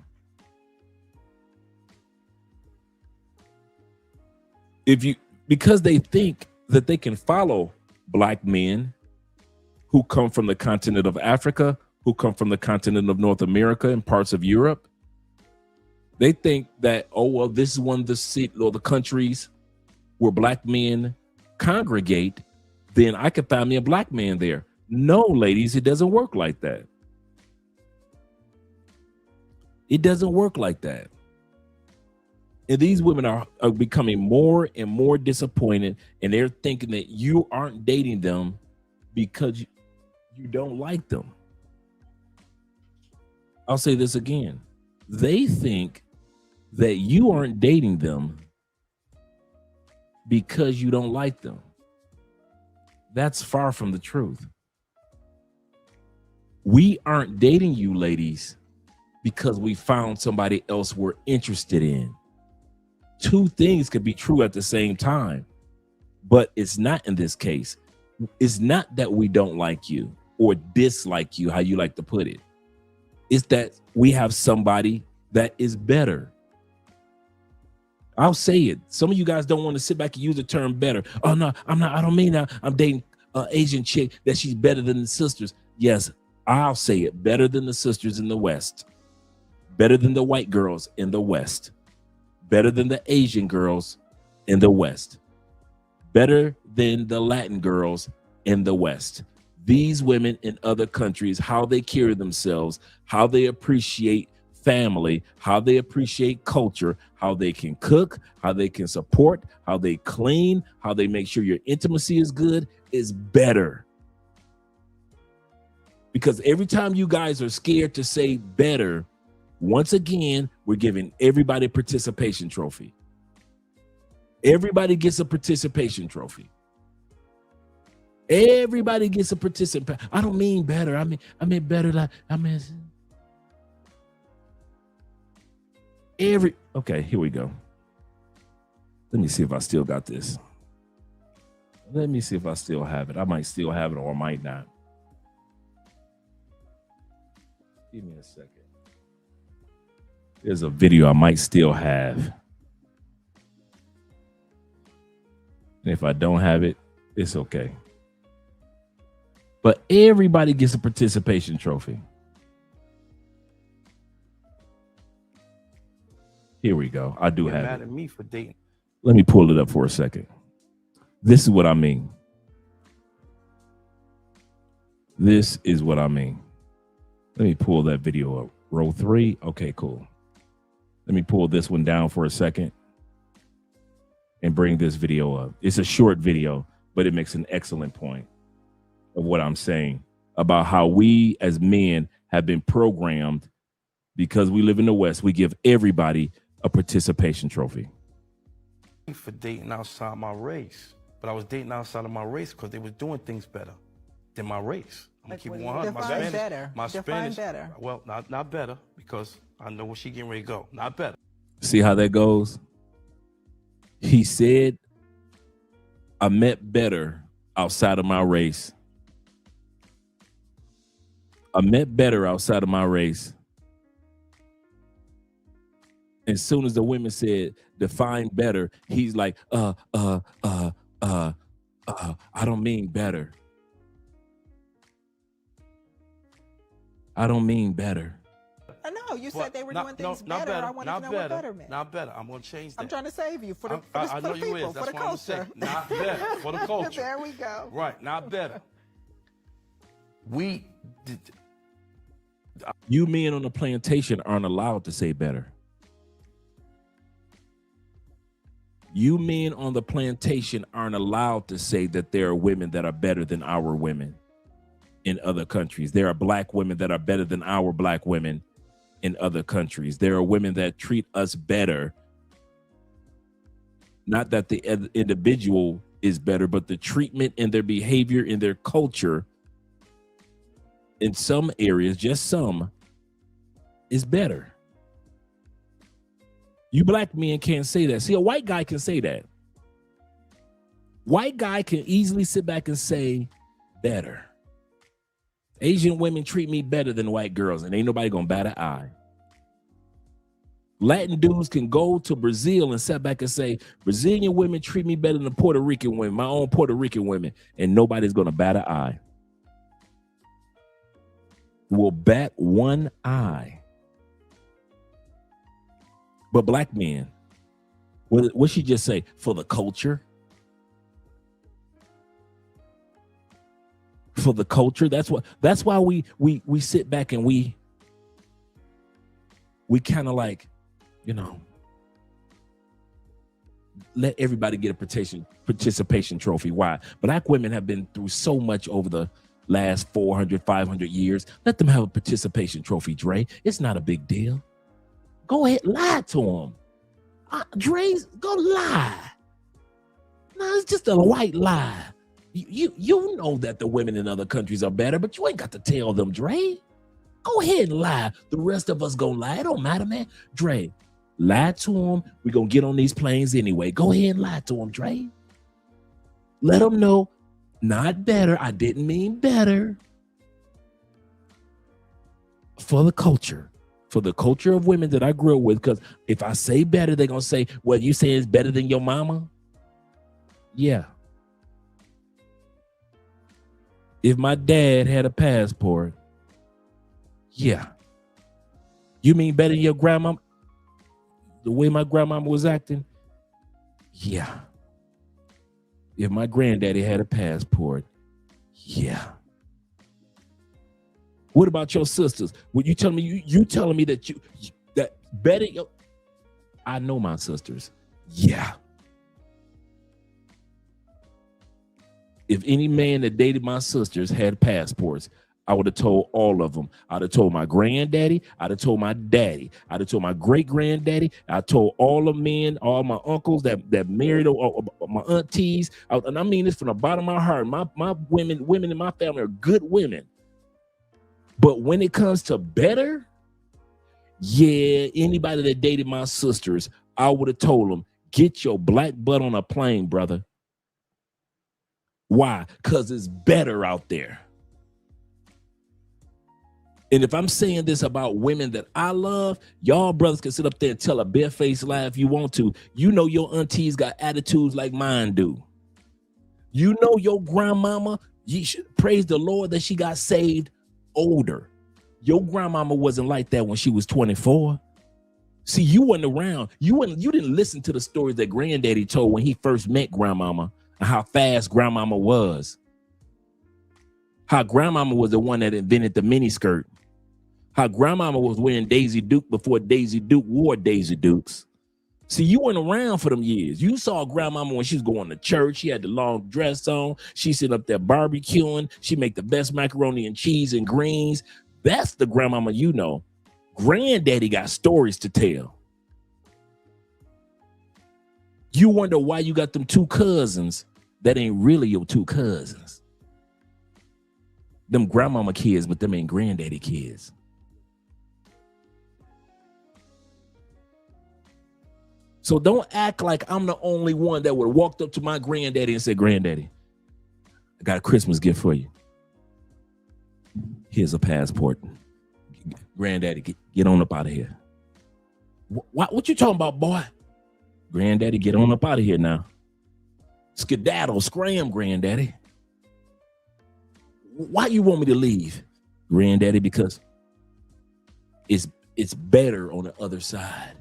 Because they think that they can follow black men who come from the continent of Africa, who come from the continent of North America and parts of Europe. They think that, oh, well, this is one of the countries where black men congregate, then I could find me a black man there. No, ladies, it doesn't work like that. It doesn't work like that. And these women are becoming more and more disappointed, and they're thinking that you aren't dating them because you don't like them. I'll say this again. They think that you aren't dating them because you don't like them. That's far from the truth. We aren't dating you, ladies, because we found somebody else we're interested in. Two things could be true at the same time, but it's not in this case. It's not that we don't like you or dislike you, how you like to put it. It's that we have somebody that is better. I'll say it. Some of you guys don't want to sit back and use the term better. Oh, no, I'm not. I don't mean that. I'm dating an Asian chick that she's better than the sisters. Yes, I'll say it. Better than the sisters in the West. better than the white girls in the West, better than the Asian girls in the West, better than the Latin girls in the West. These women in other countries, how they carry themselves, how they appreciate family, how they appreciate culture, how they can cook, how they can support, how they clean, how they make sure your intimacy is good, is better. Because every time you guys are scared to say better, once again, we're giving everybody a participation trophy. Everybody gets a participation trophy. Everybody gets a participation. I don't mean better. I mean better. Like okay, here we go. Let me see if I still got this. Let me see if I still have it. I might still have it or I might not. Give me a second. There's a video I might still have. And if I don't have it, it's okay. But everybody gets a participation trophy. Here we go. I do have mad it. at me for dating. Let me pull it up for a second. This is what I mean. This is what I mean. Let me pull that video up. Row 3. Okay, cool. Let me pull this one down for a second and bring this video up. It's a short video, but it makes an excellent point of what I'm saying about how we as men have been programmed because we live in the West. We give everybody a participation trophy. For dating outside my race, but I was dating outside of my race because they was doing things better than my race. I'm gonna keep it 100. My Spanish, better. Well, not better because I know where she getting ready to go. Not better. See how that goes? He said, I met better outside of my race. I met better outside of my race. As soon as the women said, define better, he's like, I don't mean better. I don't mean better. I know you said they were doing things better. I want to know what better meant. Not better. I'm gonna change that. I'm trying to save you for the I know you people, is. That's for the why I'm culture. saying not better for the culture. There we go. Right, not better. We did. You men on the plantation aren't allowed to say better. You men on the plantation aren't allowed to say that there are women that are better than our women in other countries. There are black women that are better than our black women in other countries. There are women that treat us better. Not that the individual is better, but the treatment and their behavior and their culture in some areas, just some, is better. You black men can't say that. See, a white guy can say that. White guy can easily sit back and say better. Asian women treat me better than white girls, and ain't nobody gonna bat an eye. Latin dudes can go to Brazil and sit back and say, Brazilian women treat me better than Puerto Rican women, my own Puerto Rican women, and nobody's gonna bat an eye. Will bat one eye. But black men, what she just say? For the culture? For the culture? That's why we sit back and we kind of like, you know, let everybody get a participation trophy. Why? Black women have been through so much over the last 400, 500 years. Let them have a participation trophy, Dre. It's not a big deal. Go ahead, lie to them. Dre, go lie. No, it's just a white lie. You know that the women in other countries are better, but you ain't got to tell them, Dre. Go ahead and lie. The rest of us gonna lie. It don't matter, man. Dre, lie to them. We're gonna get on these planes anyway. Go ahead and lie to them, Dre. Let them know, not better. I didn't mean better. For the culture. For the culture of women that I grew up with, because if I say better, they're going to say, well, you say it's better than your mama? Yeah. If my dad had a passport, yeah. You mean better than your grandma? The way my grandmama was acting? Yeah. If my granddaddy had a passport, yeah. What about your sisters? What you telling me? You telling me that that better? I know my sisters. Yeah. If any man that dated my sisters had passports, I would have told all of them. I'd have told my granddaddy. I'd have told my daddy. I'd have told my great granddaddy. I told all the men, all my uncles that married, or my aunties. And I mean this from the bottom of my heart. My women in my family are good women. But when it comes to better, yeah, anybody that dated my sisters, I would have told them, get your black butt on a plane, brother. Why? Because it's better out there. And if I'm saying this about women that I love, y'all brothers can sit up there and tell a bare-faced lie if you want to. You know your aunties got attitudes like mine do. You know your grandmama, you should praise the Lord that she got saved older. Your grandmama wasn't like that when she was 24. See, you wasn't around. You didn't listen to the stories that granddaddy told when he first met grandmama and how fast grandmama was. How grandmama was the one that invented the miniskirt. How grandmama was wearing Daisy Duke before Daisy Duke wore Daisy Dukes. See, you weren't around for them years. You saw grandmama when she was going to church. She had the long dress on. She sitting up there barbecuing. She make the best macaroni and cheese and greens. That's the grandmama you know. Granddaddy got stories to tell. You wonder why you got them two cousins that ain't really your two cousins. Them grandmama kids, but them ain't granddaddy kids. So don't act like I'm the only one that would have walked up to my granddaddy and said, Granddaddy, I got a Christmas gift for you. Here's a passport. Granddaddy, get on up out of here. What you talking about, boy? Granddaddy, get on up out of here now. Skedaddle, scram, Granddaddy. Why you want me to leave, Granddaddy? Because it's better on the other side.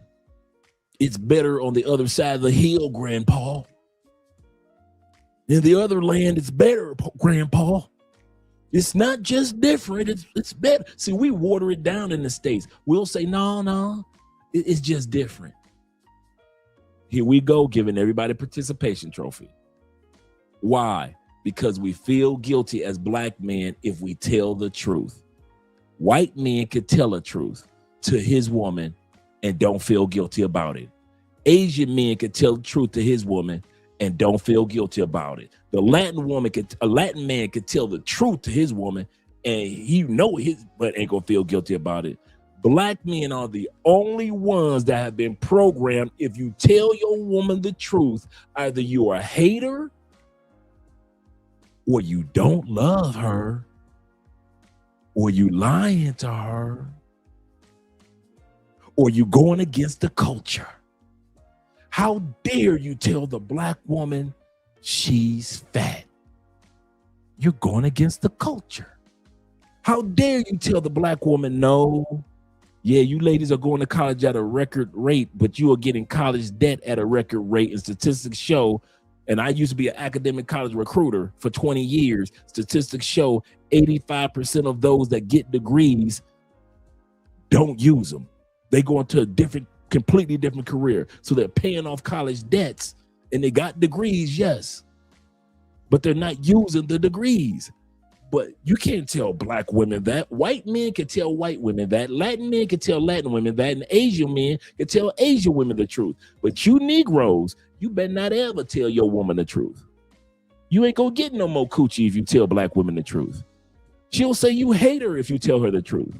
It's better on the other side of the hill, Grandpa. In the other land, it's better, Grandpa. It's not just different, it's better. See, we water it down in the States. We'll say, no, it's just different. Here we go, giving everybody a participation trophy. Why? Because we feel guilty as black men if we tell the truth. White men could tell the truth to his woman and don't feel guilty about it. Asian men could tell the truth to his woman and don't feel guilty about it. A Latin man could tell the truth to his woman and his butt ain't gonna feel guilty about it. Black men are the only ones that have been programmed. If you tell your woman the truth, either you're a hater or you don't love her or you lying to her or you going against the culture. How dare you tell the black woman she's fat? You're going against the culture. How dare you tell the black woman, no, yeah, you ladies are going to college at a record rate, but you are getting college debt at a record rate. And statistics show, and I used to be an academic college recruiter for 20 years, statistics show 85% of those that get degrees don't use them. They go into a completely different career. So they're paying off college debts and they got degrees, yes, but they're not using the degrees. But you can't tell black women that. White men can tell white women that. Latin men can tell Latin women that. And Asian men can tell Asian women the truth. But you Negroes, you better not ever tell your woman the truth. You ain't gonna get no more coochie if you tell black women the truth. She'll say you hate her if you tell her the truth.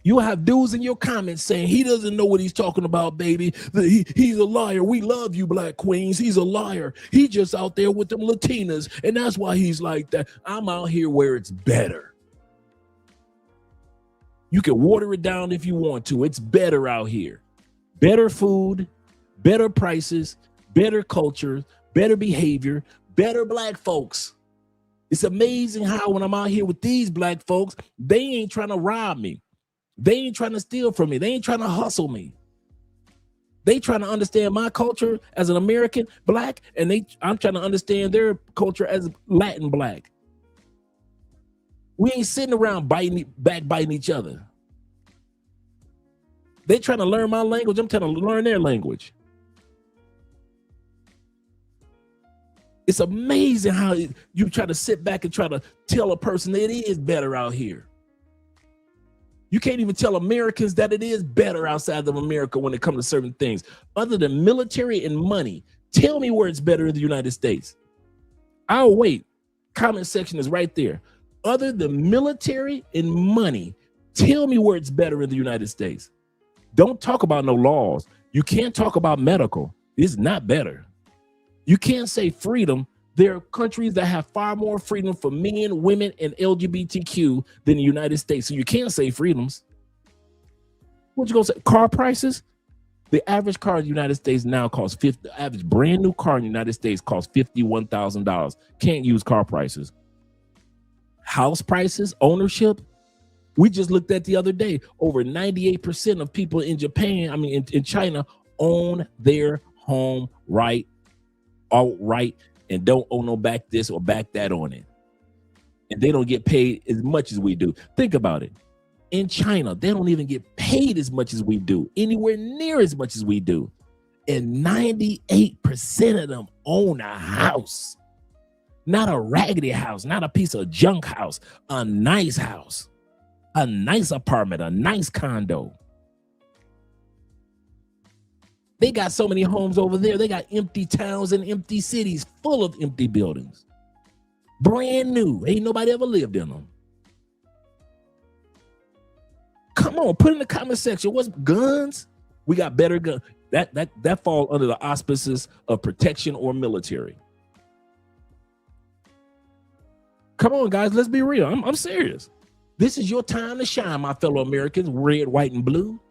You'll have dudes in your comments saying he doesn't know what he's talking about, baby. He's a liar. We love you, black queens. He's a liar. He just out there with them Latinas, and that's why he's like that. I'm out here where it's better. You can water it down if you want to. It's better out here. Better food, better prices, better culture, better behavior, better black folks. It's amazing how when I'm out here with these black folks, they ain't trying to rob me. They ain't trying to steal from me. They ain't trying to hustle me. They trying to understand my culture as an American black, and I'm trying to understand their culture as Latin black. We ain't sitting around backbiting each other. They trying to learn my language. I'm trying to learn their language. It's amazing how you try to sit back and try to tell a person that it is better out here. You can't even tell Americans that it is better outside of America when it comes to certain things. Other than military and money, tell me where it's better in the United States. I'll wait. Comment section is right there. Other than military and money, tell me where it's better in the United States. Don't talk about no laws. You can't talk about medical. It's not better. You can't say freedom. There are countries that have far more freedom for men, women, and LGBTQ than the United States. So you can't say freedoms. What you gonna say? Car prices? The average car in the United States now costs the average brand new car in the United States costs $51,000. Can't use car prices. House prices, ownership. We just looked at the other day. Over 98% of people in Japan, in China, own their home outright. And don't owe no back this or back that on it. And they don't get paid as much as we do. Think about it. In China, they don't even get paid as much as we do, anywhere near as much as we do. And 98% of them own a house. Not a raggedy house, not a piece of junk house, a nice house, a nice apartment, a nice condo. They got so many homes over there. They got empty towns and empty cities full of empty buildings. Brand new. Ain't nobody ever lived in them. Come on, put in the comment section. What's guns? We got better guns. That fall under the auspices of protection or military. Come on, guys, let's be real. I'm serious. This is your time to shine, my fellow Americans, red, white, and blue.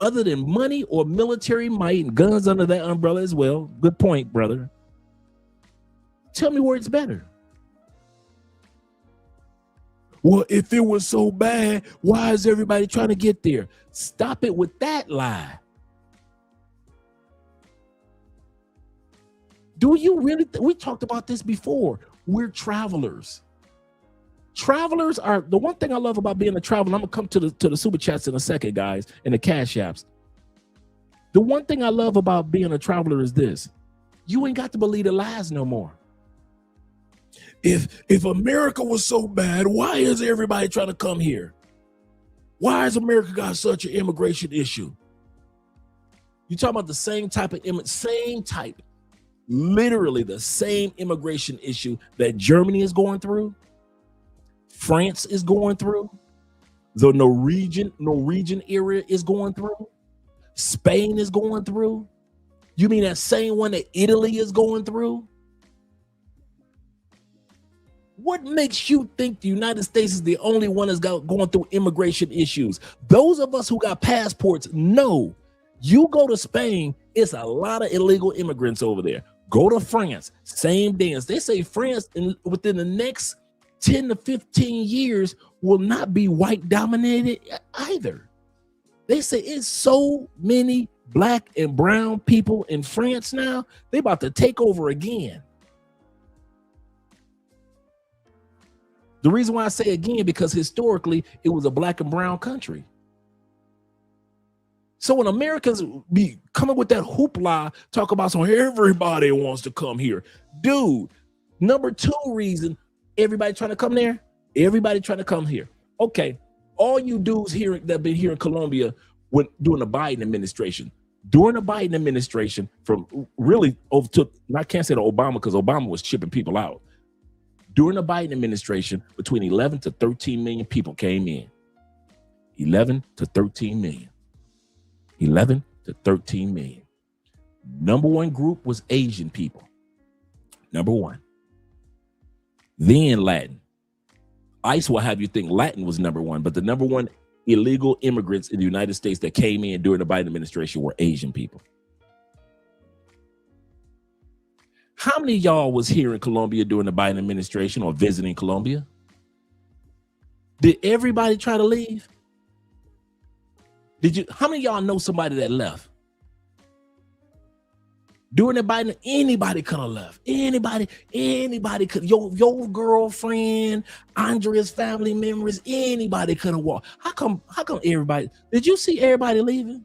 Other than money or military might and guns under that umbrella as well. Good point, brother. Tell me where it's better. Well, if it was so bad, why is everybody trying to get there? Stop it with that lie. Do you really? We talked about this before. We're travelers. Travelers are the one thing I love about being a traveler. I'm gonna come to the super chats in a second, guys, and the cash apps. The one thing I love about being a traveler is this: you ain't got to believe the lies no more. If America was so bad, why is everybody trying to come here? Why has America got such an immigration issue? You talking about the same type of literally the same immigration issue that Germany is going through. France is going through, the Norwegian area is going through, Spain is going through. You mean that same one that Italy is going through? What makes you think the United States is the only one that's going through immigration issues? Those of us who got passports know. You go to Spain, it's a lot of illegal immigrants over there. Go to France, same dance. They say France within the next 10 to 15 years will not be white dominated either. They say it's so many black and brown people in France now, they about to take over again. The reason why I say again, because historically it was a black and brown country. So when Americans be coming with that hoopla, talk about so everybody wants to come here. Dude, number 2 reason everybody trying to come there, everybody trying to come here. Okay, all you dudes here that been here in Colombia during the Biden administration, from really overtook, I can't say the Obama because Obama was shipping people out. During the Biden administration, between 11 to 13 million people came in. 11 to 13 million. 11 to 13 million. Number 1 group was Asian people. Number 1. Then Latin. ICE will have you think Latin was number 1, but the number 1 illegal immigrants in the United States that came in during the Biden administration were Asian people. How many of y'all was here in Colombia during the Biden administration or visiting Colombia? Did everybody try to leave? How many of y'all know somebody that left? During the Biden, anybody could have left. Anybody could. Your girlfriend, Andrea's family members, anybody could have walked. How come everybody? Did you see everybody leaving?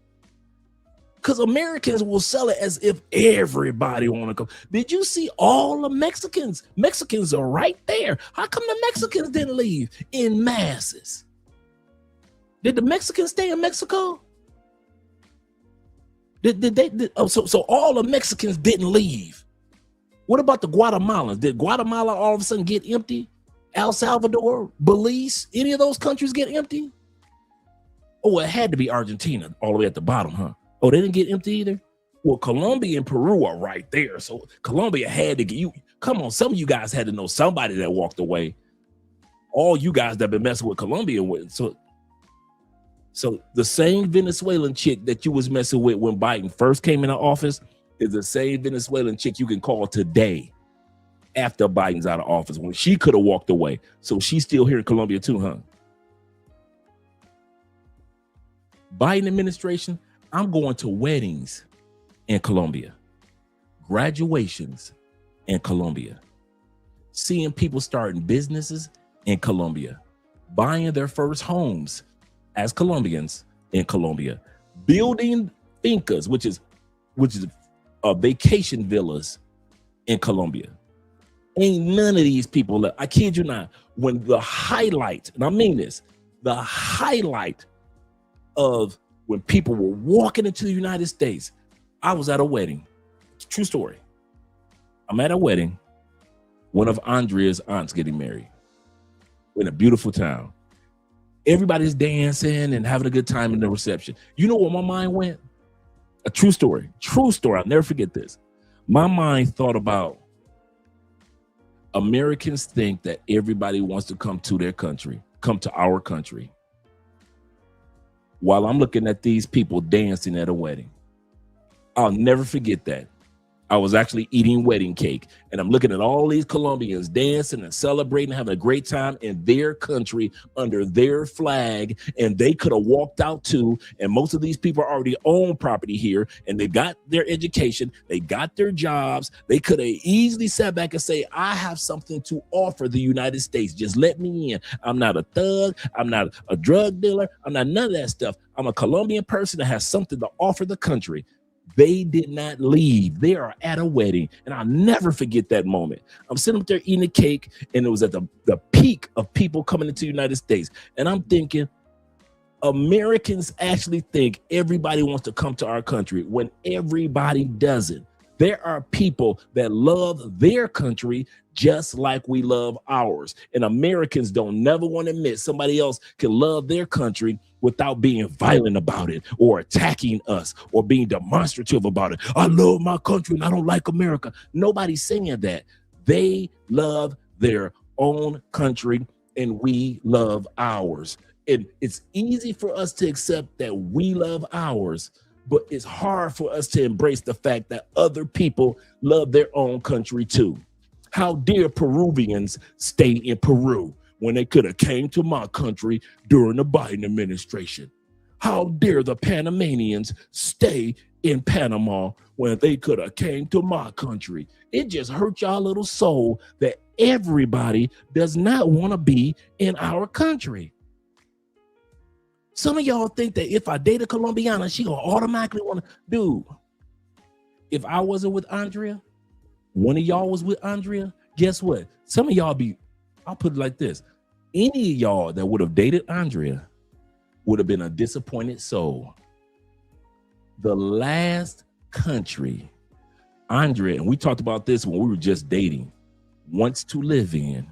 Because Americans will sell it as if everybody want to come. Did you see all the Mexicans? Mexicans are right there. How come the Mexicans didn't leave in masses? Did the Mexicans stay in Mexico? So all the Mexicans didn't leave. What about the Guatemalans? Did Guatemala all of a sudden get empty? El Salvador, Belize, any of those countries get empty? Oh, it had to be Argentina all the way at the bottom, huh? Oh, they didn't get empty either? Well, Colombia and Peru are right there. So Colombia had to get you. Come on, some of you guys had to know somebody that walked away. All you guys that been messing with Colombia with. So the same Venezuelan chick that you was messing with when Biden first came into office is the same Venezuelan chick you can call today after Biden's out of office when she could have walked away. So she's still here in Colombia too, huh? Biden administration, I'm going to weddings in Colombia, graduations in Colombia, seeing people starting businesses in Colombia, buying their first homes as Colombians in Colombia, building fincas, which is vacation villas in Colombia. Ain't none of these people left. I kid you not. When the highlight, and I mean this, the highlight of when people were walking into the United States, I was at a wedding. True story. I'm at a wedding. One of Andrea's aunts getting married in a beautiful town. Everybody's dancing and having a good time in the reception. You know where my mind went? A true story. True story. I'll never forget this. My mind thought about Americans think that everybody wants to come to their country, come to our country. While I'm looking at these people dancing at a wedding. I'll never forget that. I was actually eating wedding cake and I'm looking at all these Colombians dancing and celebrating, having a great time in their country under their flag. And they could have walked out too. And most of these people already own property here and they got their education. They got their jobs. They could have easily sat back and say, I have something to offer the United States. Just let me in. I'm not a thug. I'm not a drug dealer. I'm not none of that stuff. I'm a Colombian person that has something to offer the country. They did not leave. They are at a wedding. And I'll never forget that moment. I'm sitting up there eating a cake and it was at the peak of people coming into the United States. And I'm thinking, Americans actually think everybody wants to come to our country when everybody doesn't. There are people that love their country just like we love ours. And Americans don't never want to admit somebody else can love their country without being violent about it or attacking us or being demonstrative about it. I love my country and I don't like America. Nobody's saying that. They love their own country and we love ours. And it's easy for us to accept that we love ours, but it's hard for us to embrace the fact that other people love their own country too. How dare Peruvians stay in Peru when they could have came to my country during the Biden administration? How dare the Panamanians stay in Panama when they could have came to my country? It just hurt y'all little soul that everybody does not want to be in our country. Some of y'all think that if I date a Colombiana, she gonna automatically want to. Dude, if I wasn't with Andrea, one of y'all was with Andrea, guess what? Some of y'all I'll put it like this. Any of y'all that would have dated Andrea would have been a disappointed soul. The last country Andrea, and we talked about this when we were just dating, wants to live in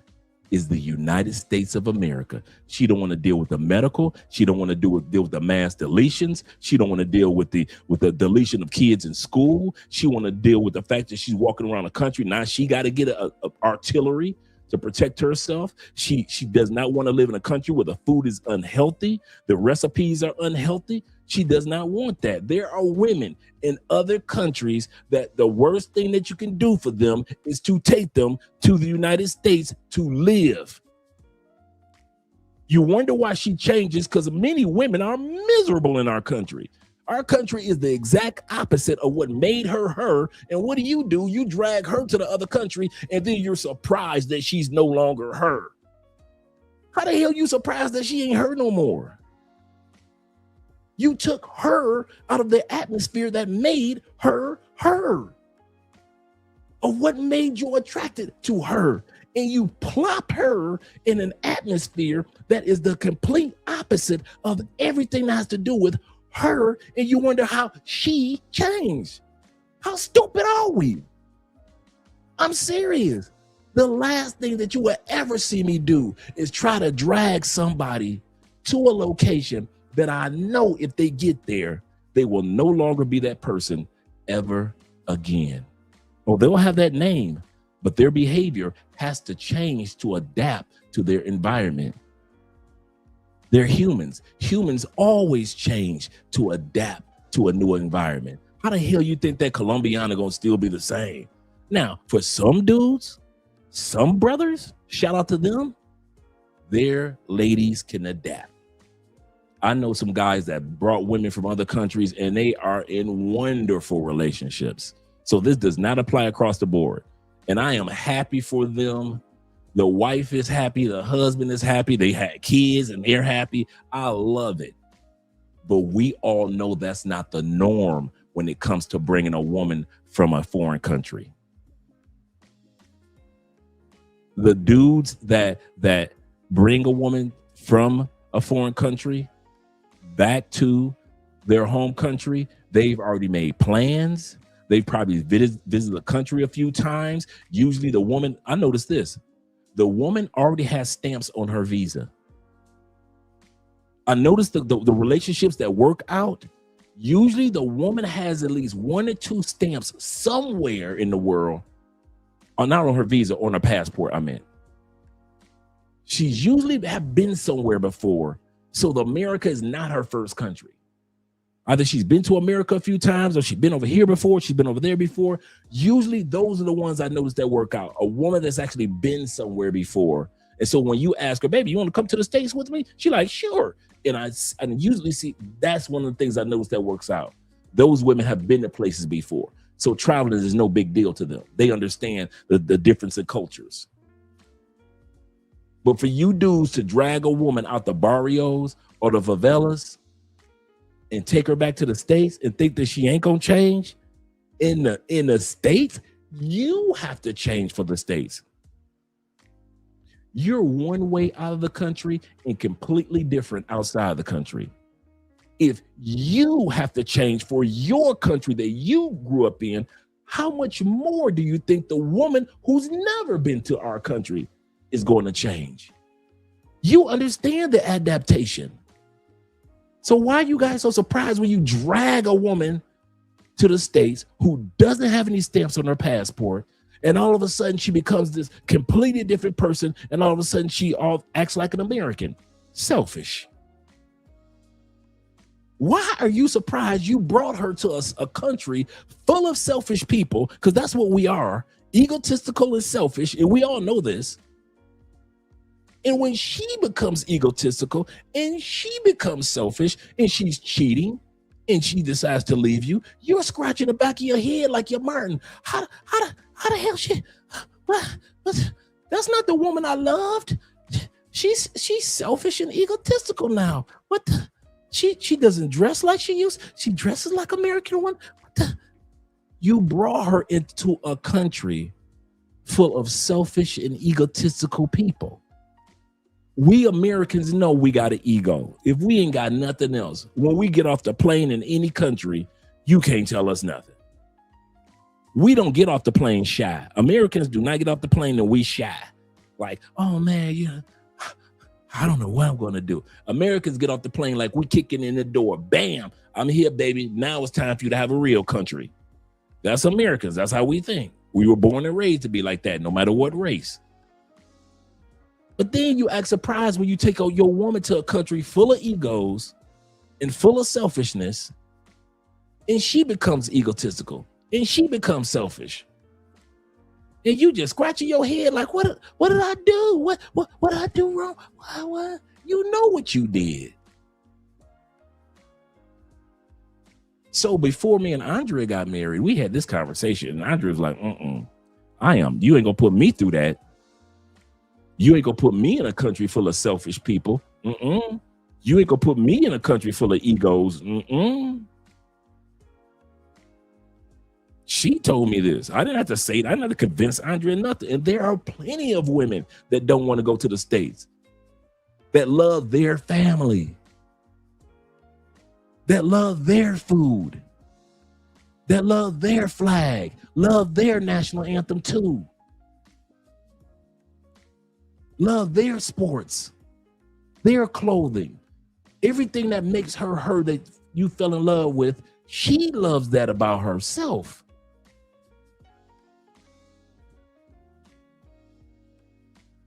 is the United States of America. She don't want to deal with the medical. She don't want to deal with the mass deletions. She don't want to deal with the deletion of kids in school. She want to deal with the fact that she's walking around the country. Now she got to get a artillery to protect herself. She does not want to live in a country where the food is unhealthy. The recipes are unhealthy. She does not want that. There are women in other countries that the worst thing that you can do for them is to take them to the United States to live. You wonder why she changes, because many women are miserable in our country. Our country is the exact opposite of what made her her. And what do? You drag her to the other country, and then you're surprised that she's no longer her. How the hell you surprised that she ain't her no more? You took her out of the atmosphere that made her her, of what made you attracted to her. And you plop her in an atmosphere that is the complete opposite of everything that has to do with her. And you wonder how she changed. How stupid are we? I'm serious. The last thing that you will ever see me do is try to drag somebody to a location that I know if they get there, they will no longer be that person ever again. Oh, they'll have that name, but their behavior has to change to adapt to their environment. They're humans. Humans always change to adapt to a new environment. How the hell you think that Colombiana gonna still be the same? Now, for some dudes, some brothers, shout out to them, their ladies can adapt. I know some guys that brought women from other countries and they are in wonderful relationships. So this does not apply across the board. And I am happy for them. The wife is happy. The husband is happy. They had kids and they're happy. I love it. But we all know that's not the norm when it comes to bringing a woman from a foreign country. The dudes that bring a woman from a foreign country back to their home country, they've already made plans. They've probably visited the country a few times. Usually the woman, I noticed this, the woman already has stamps on her visa. I noticed the relationships that work out, usually the woman has at least 1 or 2 stamps somewhere in the world, or not on her visa, on her passport, I meant. She's usually have been somewhere before, so the America is not her first country. Either she's been to America a few times, or she's been over here before, she's been over there before. Usually those are the ones I noticed that work out. A woman that's actually been somewhere before. And so when you ask her, baby, you want to come to the States with me? She's like, sure. And I usually see that's one of the things I noticed that works out. Those women have been to places before. So traveling is no big deal to them. They understand the difference in cultures. But for you dudes to drag a woman out the barrios or the favelas and take her back to the States and think that she ain't gonna change in the States, you have to change for the States. You're one way out of the country and completely different outside the country. If you have to change for your country that you grew up in, how much more do you think the woman who's never been to our country is going to change? You understand the adaptation. So why are you guys so surprised when you drag a woman to the States who doesn't have any stamps on her passport, and all of a sudden she becomes this completely different person, and all of a sudden she all acts like an American? Selfish. Why are you surprised you brought her to a country full of selfish people? Because that's what we are, egotistical and selfish, and we all know this. And when she becomes egotistical and she becomes selfish and she's cheating and she decides to leave you, you're scratching the back of your head like you're Martin. How the hell she? What? That's not the woman I loved. She's selfish and egotistical now. What the? She doesn't dress like she used. She dresses like American one. What the? You brought her into a country full of selfish and egotistical people. We Americans know we got an ego. If we ain't got nothing else, when we get off the plane in any country, you can't tell us nothing. We don't get off the plane shy. Americans do not get off the plane and we shy. Like, oh man, yeah, I don't know what I'm gonna do. Americans get off the plane like we kicking in the door. Bam, I'm here, baby. Now it's time for you to have a real country. That's Americans. That's how we think. We were born and raised to be like that, no matter what race. But then you act surprised when you take your woman to a country full of egos and full of selfishness, and she becomes egotistical and she becomes selfish. And you just scratching your head like, what did I do? What did I do wrong? What? You know what you did. So before me and Andrea got married, we had this conversation, and Andrea was like, you ain't gonna put me through that. You ain't gonna put me in a country full of selfish people. You ain't gonna put me in a country full of egos. She told me this. I didn't have to say it. I didn't have to convince Andrea nothing. And there are plenty of women that don't want to go to the States, that love their family, that love their food, that love their flag, love their national anthem too, love their sports, their clothing, everything that makes her that you fell in love with. She loves that about herself.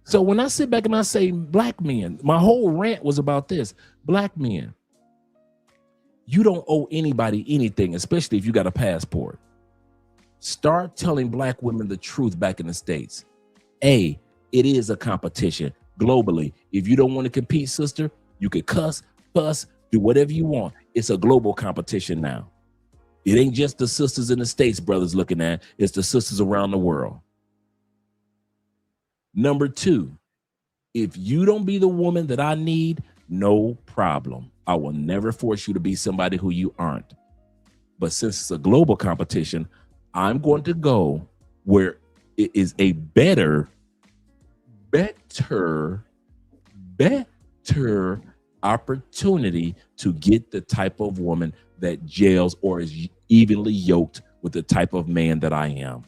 So when I sit back and I say black men, my whole rant was about this. Black men, you don't owe anybody anything, especially if you got a passport. Start telling black women the truth back in the States. It is a competition globally. If you don't want to compete, sister, you could cuss, fuss, do whatever you want. It's a global competition now. It ain't just the sisters in the States brothers looking at, it's the sisters around the world. Number 2, if you don't be the woman that I need, no problem. I will never force you to be somebody who you aren't. But since it's a global competition, I'm going to go where it is a better opportunity to get the type of woman that gels or is evenly yoked with the type of man that I am.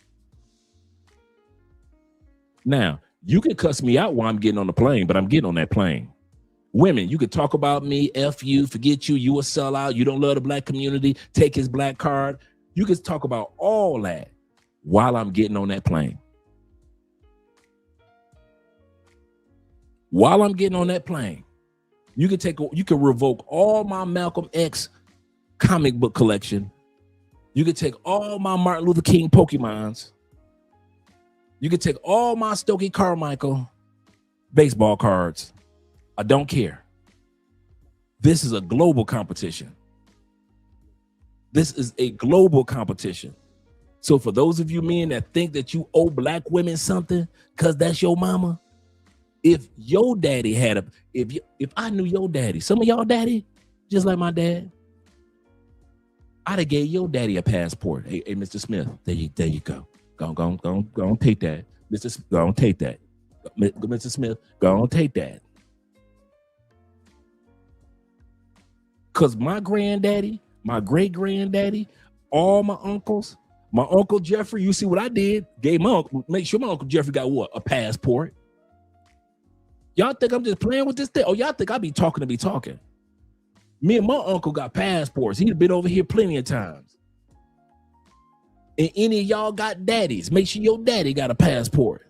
Now, you can cuss me out while I'm getting on the plane, but I'm getting on that plane. Women, you could talk about me, F you, forget you, you a sellout, you don't love the black community, take his black card. You can talk about all that while I'm getting on that plane. While I'm getting on that plane, you can revoke all my Malcolm X comic book collection. You can take all my Martin Luther King Pokemons. You can take all my Stokey Carmichael baseball cards. I don't care. This is a global competition. This is a global competition. So for those of you men that think that you owe black women something because that's your mama, if your daddy had if I knew your daddy, some of y'all daddy, just like my dad, I'd have gave your daddy a passport. Hey, Mr. Smith, there you go. Go on, take that. Go on, take that. Mr. Smith, go on, take that. Because my granddaddy, my great-granddaddy, all my uncles, my Uncle Jeffrey, you see what I did? Gave my uncle, make sure my Uncle Jeffrey got what? A passport. Y'all think I'm just playing with this thing? Oh, y'all think I be talking to be talking. Me and my uncle got passports. He'd been over here plenty of times. And any of y'all got daddies, make sure your daddy got a passport.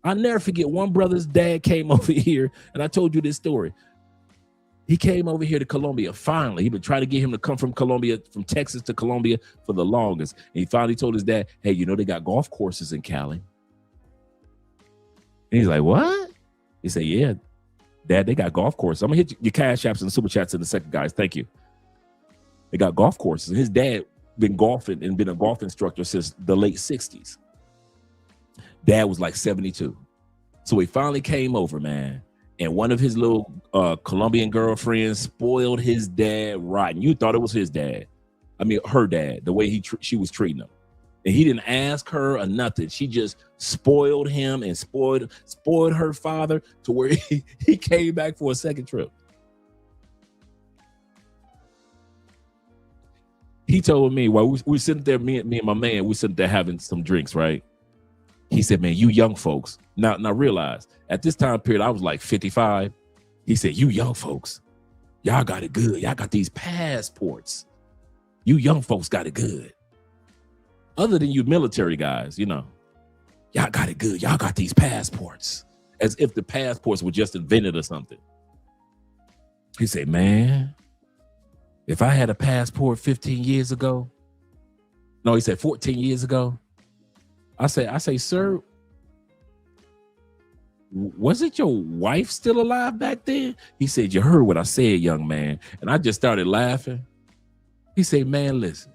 I'll never forget one brother's dad came over here, and I told you this story. He came over here to Colombia. Finally, he'd been trying to get him to come from Colombia, from Texas to Colombia for the longest. And he finally told his dad, hey, you know, they got golf courses in Cali. And he's like, what? He said, yeah, Dad, they got golf courses. I'm going to hit your cash apps and super chats in a second, guys. Thank you. They got golf courses. And his dad been golfing and been a golf instructor since the late 60s. Dad was like 72. So he finally came over, man. And one of his little Colombian girlfriends spoiled his dad rotten. You thought it was his dad. I mean, her dad, the way she was treating him. And he didn't ask her or nothing. She just spoiled him and spoiled her father to where he came back for a second trip. He told me, while we sitting there, me and my man, we sitting there having some drinks, right? He said, man, you young folks. Now realize, at this time period, I was like 55. He said, you young folks, y'all got it good. Y'all got these passports. You young folks got it good. Other than you military guys, you know, y'all got it good. Y'all got these passports. As if the passports were just invented or something. He said, man, if I had a passport 15 years ago, no, he said 14 years ago, I say, sir, wasn't your wife still alive back then? He said, you heard what I said, young man. And I just started laughing. He said, man, listen.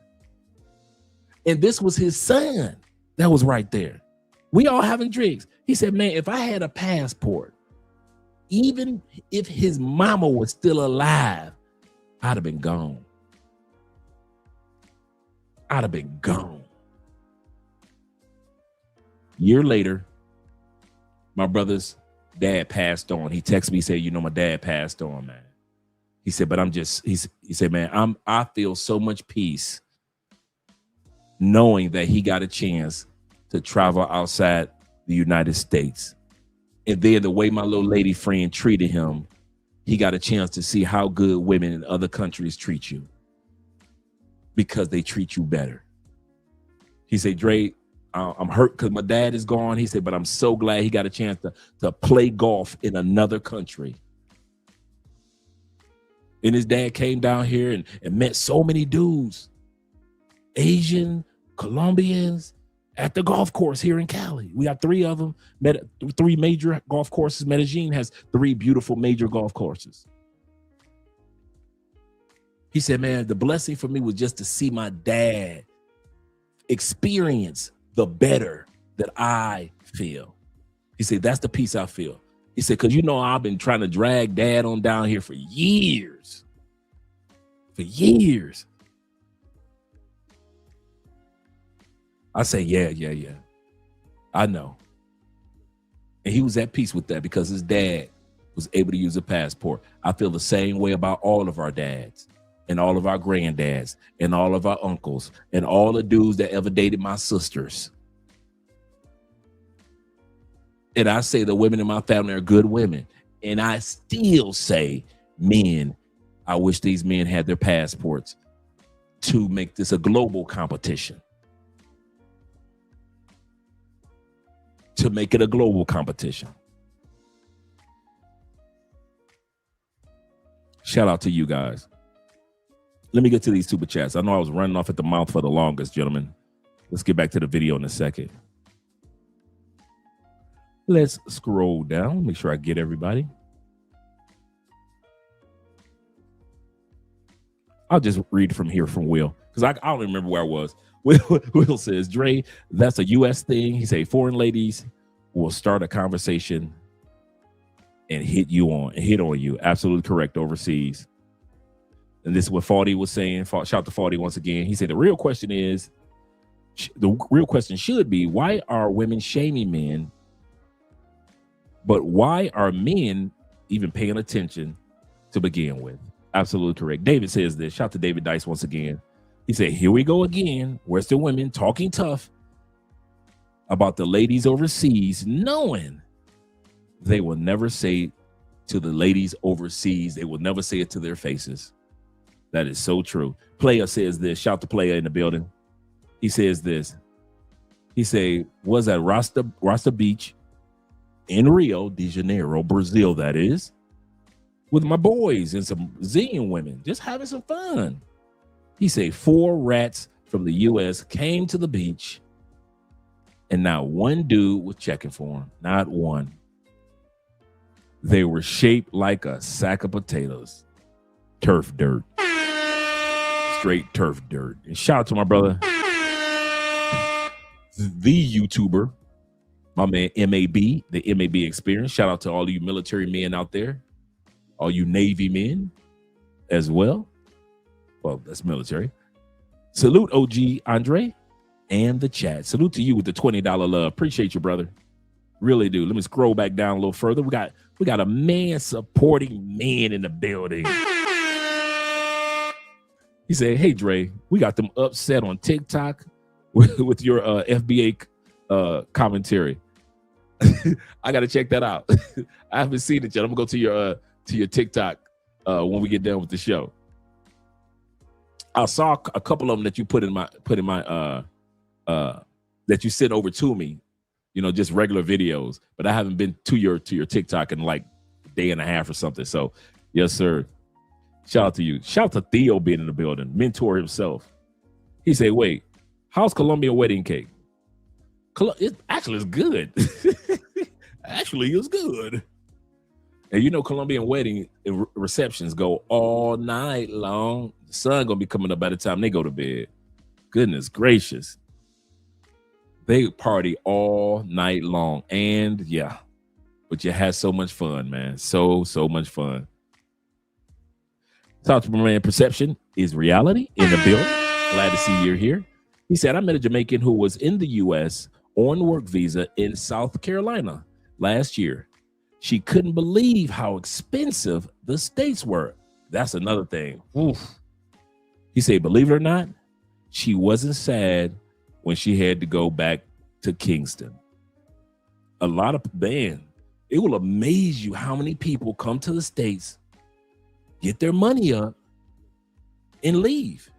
And this was his son that was right there. We all having drinks. He said, man, if I had a passport, even if his mama was still alive, I'd have been gone. I'd have been gone. Year later, my brother's dad passed on. He texted me, he said, you know, my dad passed on, man. He said, but he said, man, I feel so much peace knowing that he got a chance to travel outside the United States. And then the way my little lady friend treated him, he got a chance to see how good women in other countries treat you because they treat you better. He said, Dre, I'm hurt because my dad is gone. He said, but I'm so glad he got a chance to play golf in another country. And his dad came down here and met so many dudes, Asian, Colombians, at the golf course here in Cali. We got 3 of them, 3 major golf courses. Medellin has 3 beautiful major golf courses. He said, man, the blessing for me was just to see my dad experience the better that I feel. He said, that's the peace I feel. He said, because you know, I've been trying to drag dad on down here for years. For years. I say, yeah. I know. And he was at peace with that because his dad was able to use a passport. I feel the same way about all of our dads and all of our granddads and all of our uncles and all the dudes that ever dated my sisters. And I say the women in my family are good women. And I still say, men, I wish these men had their passports to make this a global competition. To make it a global competition. Shout out to you guys. Let me get to these super chats. I know I was running off at the mouth for the longest, gentlemen. Let's get back to the video in a second. Let's scroll down, make sure I get everybody. I'll just read from here from Will, because I don't remember where I was. Will says, Dre, that's a U.S. thing. He say foreign ladies will start a conversation and hit on you. Absolutely correct overseas. And this is what Fawdy was saying. Shout out to Fawdy once again. He said the real question should be, why are women shaming men? But why are men even paying attention to begin with? Absolutely correct. David says this. Shout out to David Dice once again. He said, here we go again. Western women talking tough about the ladies overseas, knowing they will never say to the ladies overseas, they will never say it to their faces. That is so true. Player says this. Shout to Player in the building. He says this. He say, was at Rasta Beach in Rio de Janeiro, Brazil, that is, with my boys and some zillion women, just having some fun. He say 4 rats from the U.S. came to the beach and not one dude was checking for him. Not one. They were shaped like a sack of potatoes. Turf dirt. Straight turf dirt. And shout out to my brother, the YouTuber, my man MAB, the MAB Experience. Shout out to all you military men out there, all you Navy men as well. Well, that's military. Salute OG Andre and the chat. Salute to you with the $20 love. Appreciate you, brother. Really do. Let me scroll back down a little further. We got a man supporting man in the building. He said, hey, Dre, we got them upset on TikTok with your FBA commentary. I got to check that out. I haven't seen it yet. I'm going to go to your TikTok when we get done with the show. I saw a couple of them that you put in my that you sent over to me, you know, just regular videos, but I haven't been to your TikTok in like a day and a half or something. So yes, sir. Shout out to you. Shout out to Theo being in the building, mentor himself. He said, wait, how's Colombian wedding cake? It's good. Actually, it's good. And you know, Colombian wedding receptions go all night long. The sun gonna be coming up by the time they go to bed. Goodness gracious. They party all night long. And yeah, but you had so much fun, man. So much fun. Talk to my man. Perception is reality in the building. Glad to see you're here. He said, I met a Jamaican who was in the U.S. on work visa in South Carolina last year. She couldn't believe how expensive the states were. That's another thing. Oof. He said, believe it or not, she wasn't sad when she had to go back to Kingston. A lot of, man, it will amaze you how many people come to the States, get their money up, and leave.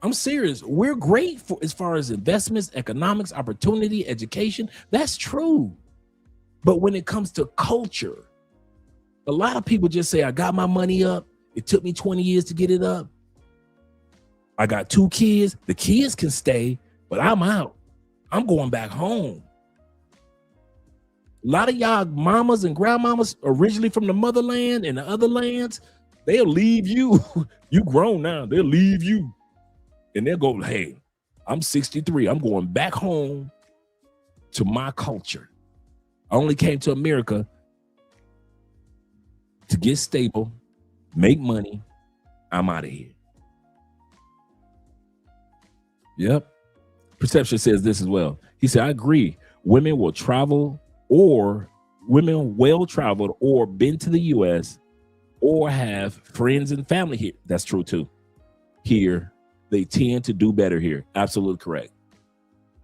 I'm serious. We're great for as far as investments, economics, opportunity, education. That's true. But when it comes to culture, a lot of people just say, I got my money up. It took me 20 years to get it up. I got 2 kids. The kids can stay, but I'm out. I'm going back home. A lot of y'all mamas and grandmamas originally from the motherland and the other lands, they'll leave you. You grown now. They'll leave you. And they'll go, hey, I'm 63. I'm going back home to my culture. I only came to America to get stable, make money. I'm out of here. Yep. Perception says this as well. He said, I agree. Women will travel or women well traveled or been to the U.S. or have friends and family here. That's true too. Here, they tend to do better here. Absolutely correct.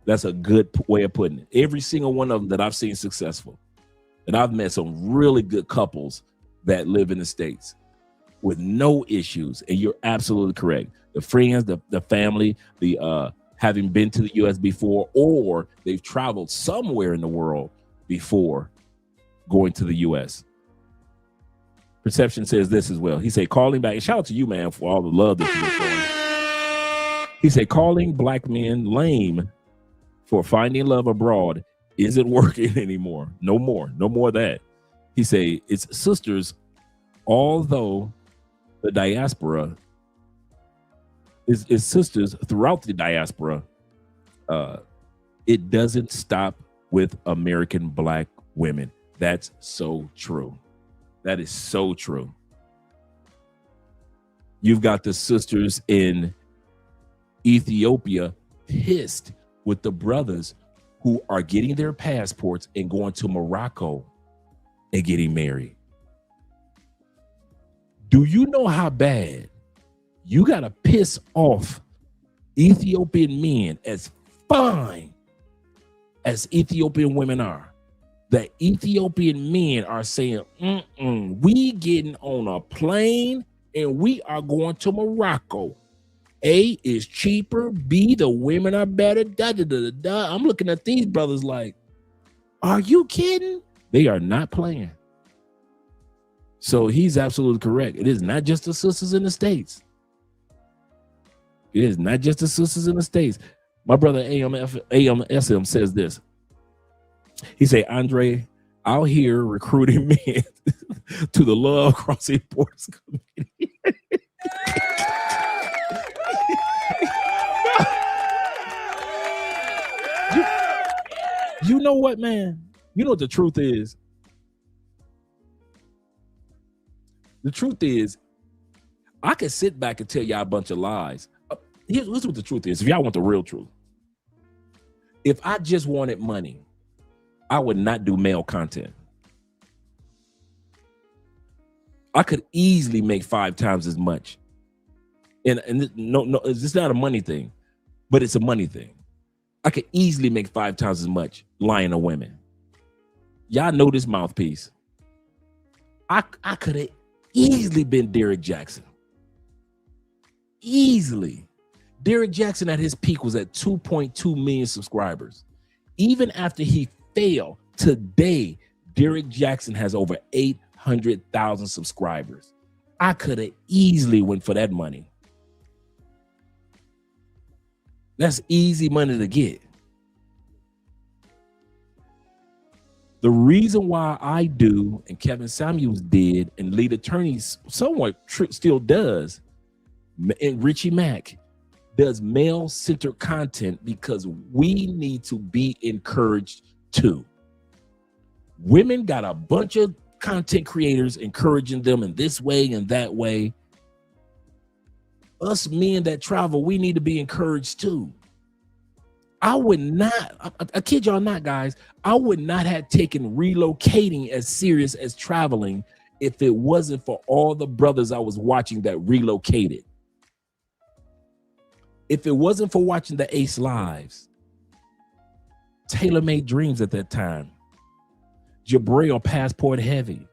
That's a good way of putting it. Every single one of them that I've seen successful. And I've met some really good couples that live in the States with no issues. And you're absolutely correct. The friends, the family, the having been to the U.S. before, or they've traveled somewhere in the world before going to the U.S. Perception says this as well. He said, calling back, and shout out to you, man, for all the love that you've been showing. He said, calling black men lame for finding love abroad isn't working anymore. No more of that. He said, it's sisters, although the diaspora is sisters throughout the diaspora. It doesn't stop with American black women. That's so true. That is so true. You've got the sisters in Ethiopia pissed with the brothers who are getting their passports and going to Morocco and getting married. Do you know how bad you gotta piss off Ethiopian men, as fine as Ethiopian women are? The Ethiopian men are saying, we getting on a plane and we are going to Morocco. A is cheaper. B, the women are better. I'm looking at these brothers like, are you kidding? They are not playing. So he's absolutely correct. It is not just the sisters in the States. It is not just the sisters in the States. My brother AMSM says this. He say, Andre, out here recruiting men to the Love Crossing Borders Committee. You know what, man? You know what the truth is? The truth is, I could sit back and tell y'all a bunch of lies. Here's what the truth is. If y'all want the real truth. If I just wanted money, I would not do male content. I could easily make 5 times as much. And no, it's not a money thing, but it's a money thing. I could easily make 5 times as much lying to women. Y'all know this mouthpiece. I could have easily been Derrick Jackson. Easily. Derrick Jackson at his peak was at 2.2 million subscribers. Even after he failed, today, Derrick Jackson has over 800,000 subscribers. I could have easily went for that money. That's easy money to get. The reason why I do, and Kevin Samuels did, and lead attorneys somewhat still does, and Richie Mack does male-centered content, because we need to be encouraged too. Women got a bunch of content creators encouraging them in this way and that way. Us men that travel, we need to be encouraged too. I would not, I kid y'all not, guys, I would not have taken relocating as serious as traveling if it wasn't for all the brothers I was watching that relocated. If it wasn't for watching the Ace Lives, Tailor-Made Dreams at that time, Jabril Passport Heavy,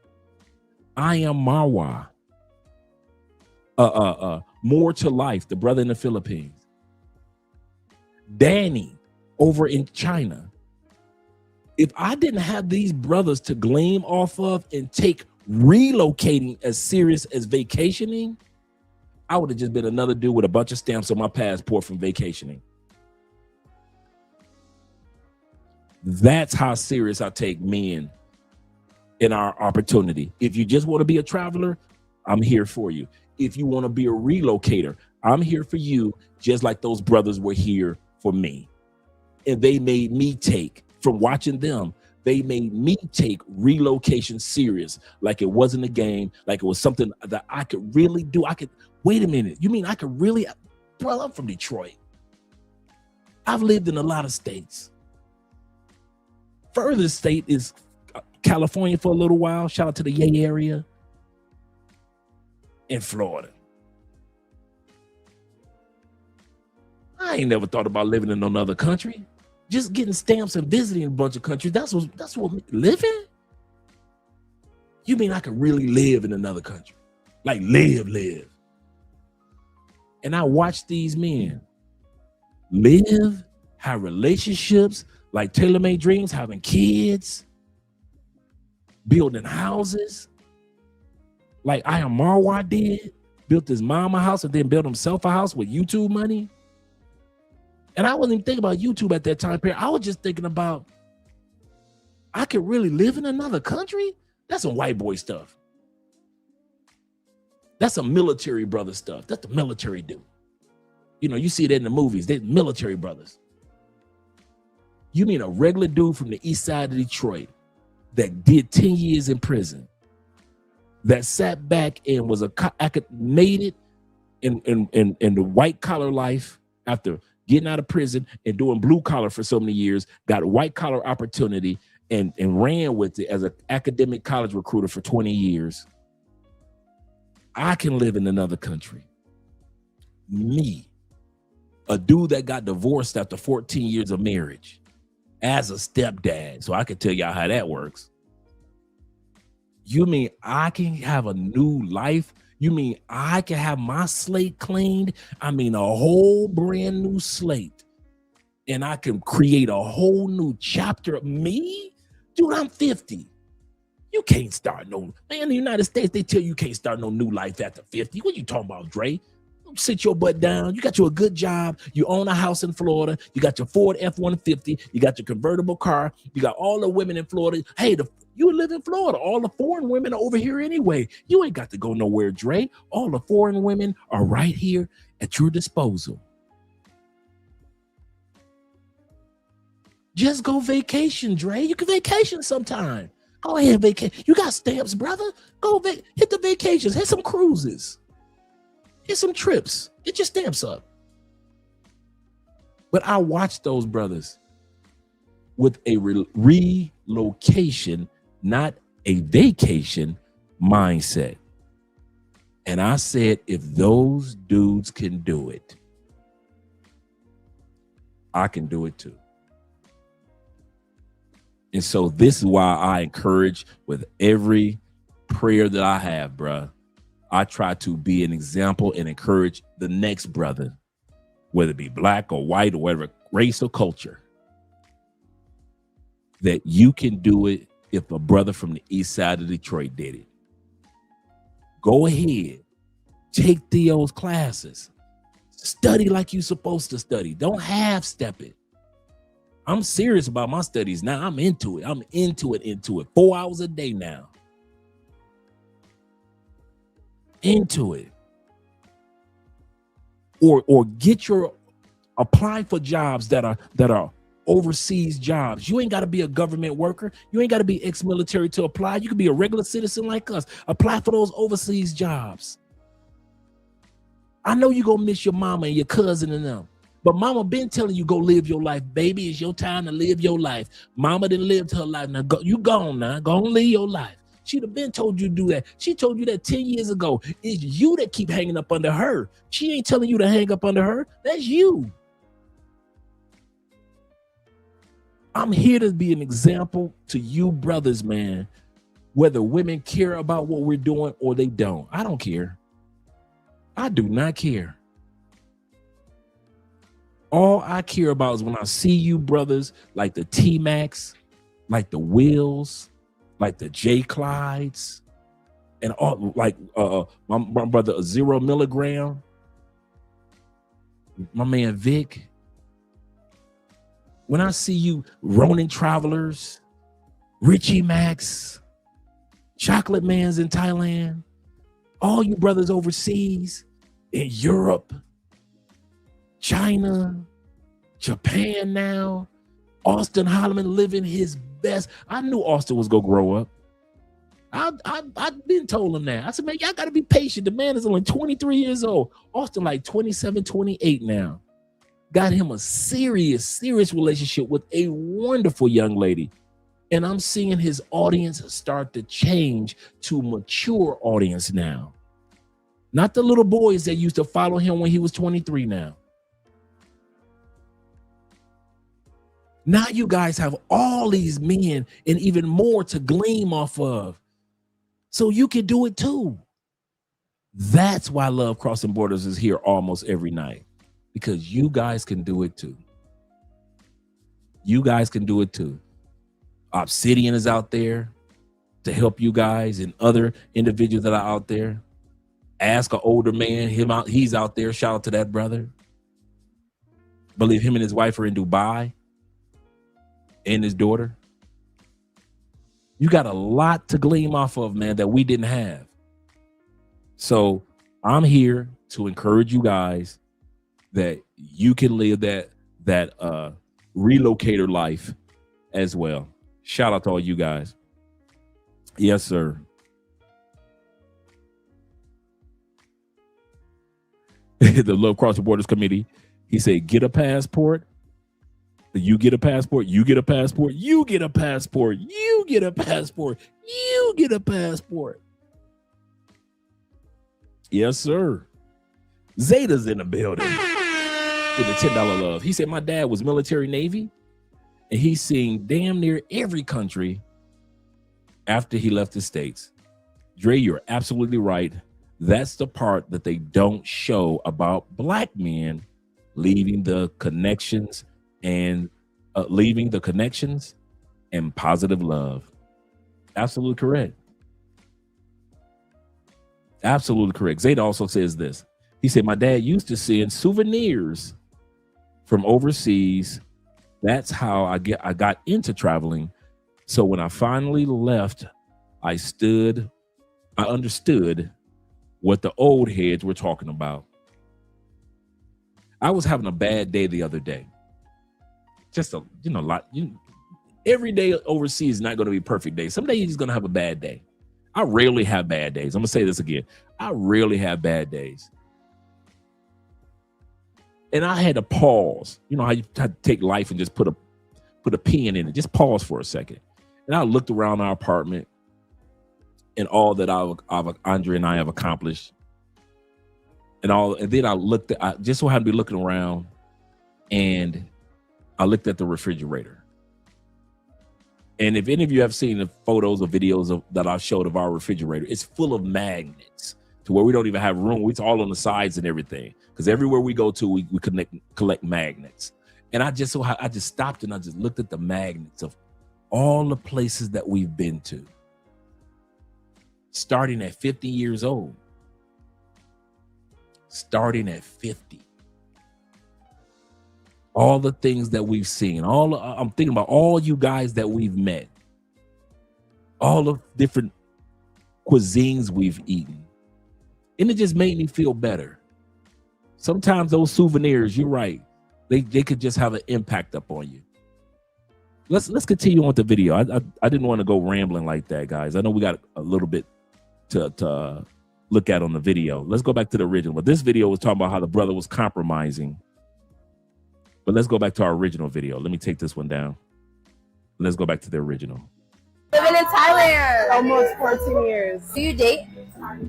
I Am Marwa, More to Life, the brother in the Philippines, Danny over in China. If I didn't have these brothers to glean off of and take relocating as serious as vacationing, I would have just been another dude with a bunch of stamps on my passport from vacationing. That's how serious I take men in our opportunity. If you just want to be a traveler, I'm here for you. If you want to be a relocator, I'm here for you, just like those brothers were here for me. And they made me take, from watching them, they made me take relocation serious, like it wasn't a game, like it was something that I could really do. I could, wait a minute, you mean I could really, bro, I'm from Detroit. I've lived in a lot of states. Furthest state is California for a little while. Shout out to the Yay area. In Florida. I ain't never thought about living in another country. Just getting stamps and visiting a bunch of countries. That's what living? You mean I could really live in another country? Like live. And I watch these men live, have relationships, like Tailor-Made Dreams, having kids, building houses. Like I Am Marwa did, built his mama house and then built himself a house with YouTube money. And I wasn't even thinking about YouTube at that time period. I was just thinking about, I could really live in another country? That's some white boy stuff. That's some military brother stuff. That's the military do. You know, you see that in the movies. They're military brothers. You mean a regular dude from the east side of Detroit that did 10 years in prison, that sat back and was made it in the white collar life after getting out of prison and doing blue collar for so many years, got a white collar opportunity and ran with it as an academic college recruiter for 20 years. I can live in another country. Me, a dude that got divorced after 14 years of marriage as a stepdad. So I can tell y'all how that works. You mean I can have a new life? You mean I can have my slate cleaned? I mean, a whole brand new slate. And I can create a whole new chapter of me? Dude, I'm 50. You can't start no, man, in the United States, they tell you can't start no new life after 50. What you talking about, Dre? Sit your butt down. You got you a good job. You own a house in Florida. You got your Ford F-150. You got your convertible car. You got all the women in Florida. Hey, you live in Florida. All the foreign women are over here anyway. You ain't got to go nowhere, Dre. All the foreign women are right here at your disposal. Just go vacation, Dre. You can vacation sometime. Go ahead, vacation. You got stamps, brother. Go hit the vacations. Hit some cruises. Hit some trips. Get your stamps up. But I watched those brothers with a relocation, not a vacation mindset. And I said, if those dudes can do it, I can do it too. And so this is why I encourage with every prayer that I have, bruh. I try to be an example and encourage the next brother, whether it be black or white or whatever race or culture, that you can do it if a brother from the east side of Detroit did it. Go ahead. Take Theo's classes. Study like you're supposed to study. Don't half-step it. I'm serious about my studies now. I'm into it. I'm into it. 4 hours a day now. Into it. Or apply for jobs that are overseas jobs. You ain't got to be a government worker. You ain't got to be ex-military to apply. You can be a regular citizen like us. Apply for those overseas jobs. I know you're gonna miss your mama and your cousin and them. But mama been telling you go live your life, baby. It's your time to live your life. Mama done lived her life. Now go, you gone now. Go on, live your life. She'd have been told you to do that. She told you that 10 years ago. It's you that keep hanging up under her. She ain't telling you to hang up under her. That's you. I'm here to be an example to you brothers, man. Whether women care about what we're doing or they don't. I don't care. I do not care. All I care about is when I see you brothers like the T-Max, like the Wills, like the J. Clydes, and all like my brother 0 milligram, my man Vic. When I see you Ronin Travelers, Richie Max, Chocolate Man's in Thailand, all you brothers overseas in Europe, China, Japan now, Austin Holloman living his best. I knew Austin was gonna grow up. I've been told him that. I said, man, y'all gotta be patient. The man is only 23 years old. Austin like 27, 28 now. Got him a serious relationship with a wonderful young lady. And I'm seeing his audience start to change to mature audience now. Not the little boys that used to follow him when he was 23 now. Now you guys have all these men and even more to gleam off of. So you can do it too. That's why Love Crossing Borders is here almost every night. Because you guys can do it too. You guys can do it too. Obsidian is out there to help you guys and other individuals that are out there. Ask an older man, he's out there. Shout out to that brother. Believe him and his wife are in Dubai. And his daughter. You got a lot to glean off of, man, that we didn't have. So I'm here to encourage you guys that you can live that relocator life as well. Shout out to all you guys. Yes, sir. The Love Crossing Borders Committee, he said, get a passport. You get a passport, you get a passport, you get a passport, you get a passport, you get a passport. Yes, sir. Zeta's in the building with the $10 love. He said, my dad was military Navy, and he's seen damn near every country after he left the States. Dre, you're absolutely right. That's the part that they don't show about Black men leaving the connections and positive love. Absolutely correct. Absolutely correct. Zeta also says this. He said, my dad used to send souvenirs from overseas. That's how I got into traveling. So when I finally left, I understood what the old heads were talking about. I was having a bad day the other day. Just every day overseas is not going to be a perfect day. Some days you're just going to have a bad day. I rarely have bad days. I'm going to say this again. I rarely have bad days. And I had to pause. You know how you have to take life and just put a pin in it. Just pause for a second. And I looked around our apartment and all that Andre and I have accomplished. And then I just so happened to be looking around, and I looked at the refrigerator. And if any of you have seen the photos or videos that I showed of our refrigerator, it's full of magnets to where we don't even have room. It's all on the sides and everything. Because everywhere we go to, we collect magnets. And I just stopped and I just looked at the magnets of all the places that we've been to. Starting at 50 years old. Starting at 50. all the things that we've seen, I'm thinking about all you guys that we've met, all the different cuisines we've eaten, and it just made me feel better. Sometimes those souvenirs, you're right, they could just have an impact up on you. Let's continue on with the video. I didn't want to go rambling like that, guys. I know we got a little bit to look at on the video. Let's go back to the original. But this video was talking about how the brother was compromising. But let's go back to our original video. Let me take this one down. Let's go back to the original. Living in Thailand. Almost 14 years. Do you date?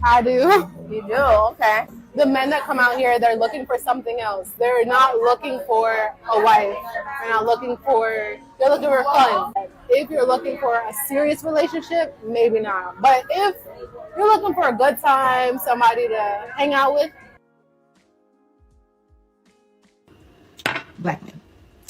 I do. You do? Okay. The men that come out here, they're looking for something else. They're not looking for a wife. They're looking for fun. If you're looking for a serious relationship, maybe not. But if you're looking for a good time, somebody to hang out with. Black men.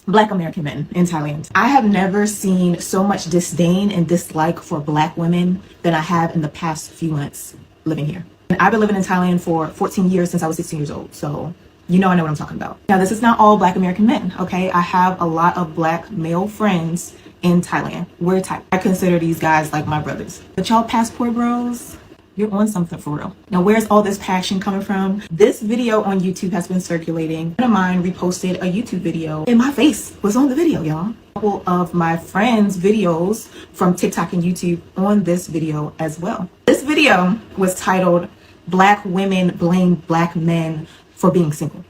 Black American men in Thailand. I have never seen so much disdain and dislike for Black women than I have in the past few months living here. And I've been living in Thailand for 14 years since I was 16 years old. So I know what I'm talking about. Now, this is not all Black American men, okay? I have a lot of Black male friends in Thailand. We're Thai. I consider these guys like my brothers. But y'all passport bros, you're on something for real. Now, where's all this passion coming from? This video on YouTube has been circulating. A friend of mine reposted a YouTube video and my face was on the video, y'all. A couple of my friends' videos from TikTok and YouTube on this video as well. This video was titled, "Black Women Blame Black Men for Being Single."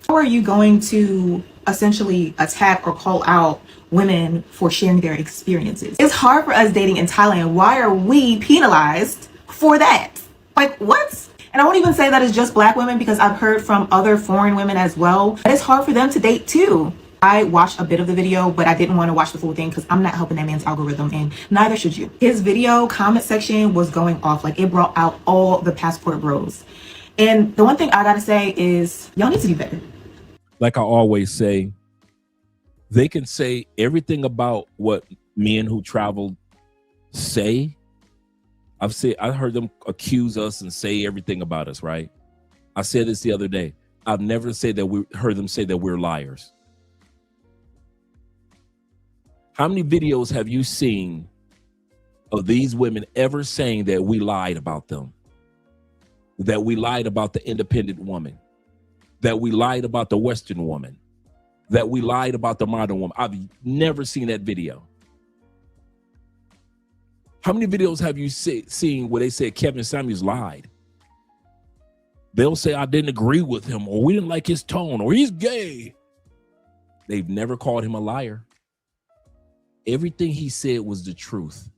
How are you going to essentially attack or call out women for sharing their experiences? It's hard for us dating in Thailand. Why are we penalized for that? Like, what? And I won't even say that it's just Black women, because I've heard from other foreign women as well that it's hard for them to date too. I watched a bit of the video, but I didn't want to watch the full thing because I'm not helping that man's algorithm, and neither should you. His video comment section was going off. Like, it brought out all the passport bros. And the one thing I gotta say is y'all need to do better. Like I always say, they can say everything about what men who travel say. I heard them accuse us and say everything about us, right? I said this the other day. I've never said that heard them say that we're liars. How many videos have you seen of these women ever saying that we lied about them? That we lied about the independent woman? That we lied about the Western woman? That we lied about the modern woman? I've never seen that video. How many videos have you seen where they said Kevin Samuels lied? They'll say, I didn't agree with him, or we didn't like his tone, or he's gay. They've never called him a liar. Everything he said was the truth.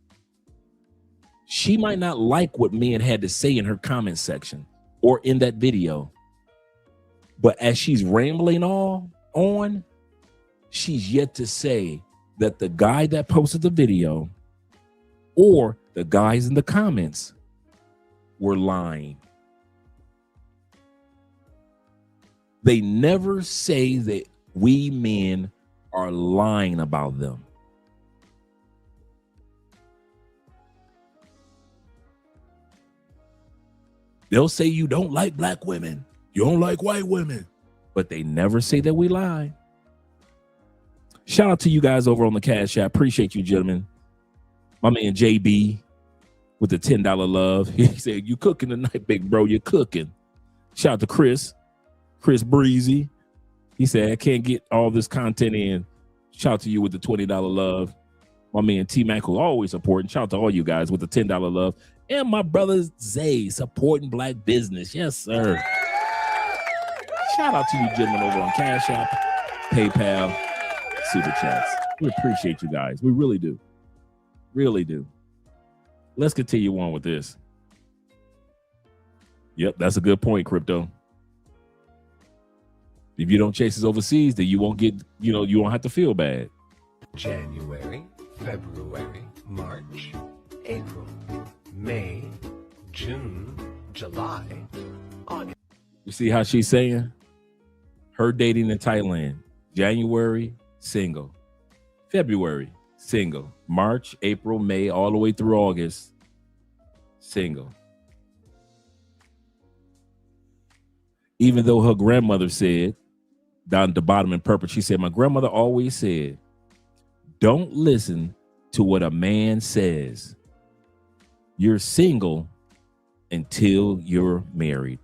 She might not like what men had to say in her comment section or in that video, but as she's rambling on, she's yet to say that the guy that posted the video or the guys in the comments were lying. They never say that we men are lying about them. They'll say you don't like Black women, you don't like white women, but they never say that we lie. Shout out to you guys over on the Cash App. Appreciate you, gentlemen. My man JB with the $10 love. He said, you cooking tonight, big bro, you're cooking. Shout out to Chris Breezy. He said, I can't get all this content in. Shout out to you with the $20 love. My man T-Mac, who always supporting. Shout out to all you guys with the $10 love. And my brother Zay supporting Black business. Yes, sir. Shout out to you gentlemen over on Cash App, PayPal, Super Chats. We appreciate you guys. We really do. Really do. Let's continue on with this. Yep, that's a good point, Crypto. If you don't chase us overseas, then you won't get, you won't have to feel bad. January, February, March, April, May, June, July, August. You see how she's saying? Her dating in Thailand. January, single. February, single. March, April, May, all the way through August, single. Even though her grandmother said down at the bottom in purple. She said, my grandmother always said, don't listen to what a man says. You're single until you're married.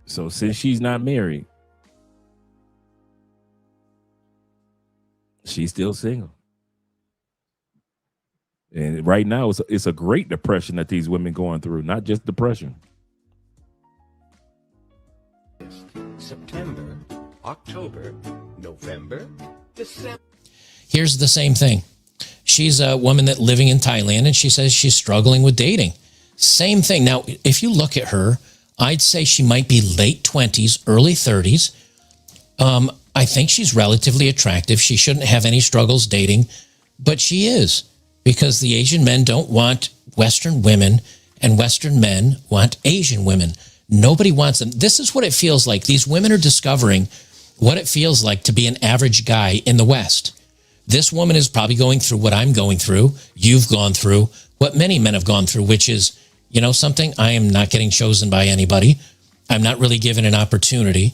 So since she's not married, she's still single. And right now, it's a great depression that these women going through, not just depression. September, October, November, December. Here's the same thing. She's a woman that living in Thailand, and she says she's struggling with dating. Same thing. Now, if you look at her, I'd say she might be late 20s, early 30s. I think she's relatively attractive. She shouldn't have any struggles dating, but she is, because the Asian men don't want Western women, and Western men want Asian women. Nobody wants them. This is what it feels like. These women are discovering what it feels like to be an average guy in the West. This woman is probably going through what I'm going through. You've gone through what many men have gone through, which is, you know something? I am not getting chosen by anybody. I'm not really given an opportunity.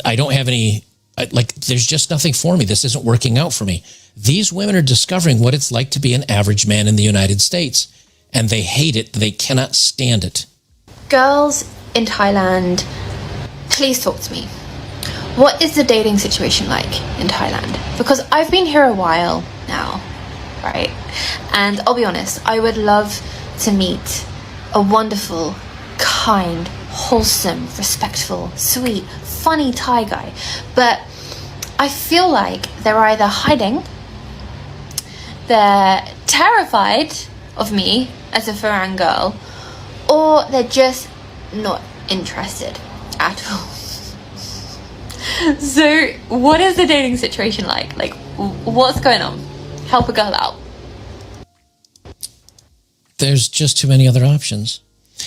I don't have any, there's just nothing for me. This isn't working out for me. These women are discovering what it's like to be an average man in the United States, and they hate it. They cannot stand it. Girls in Thailand, please talk to me. What is the dating situation like in Thailand? Because I've been here a while now, right? And I'll be honest, I would love to meet a wonderful, kind, wholesome, respectful, sweet, funny Thai guy. But I feel like they're either hiding, they're terrified of me as a Farang girl, or they're just not interested at all. So what is the dating situation like? Like, what's going on? Help a girl out. There's just too many other options.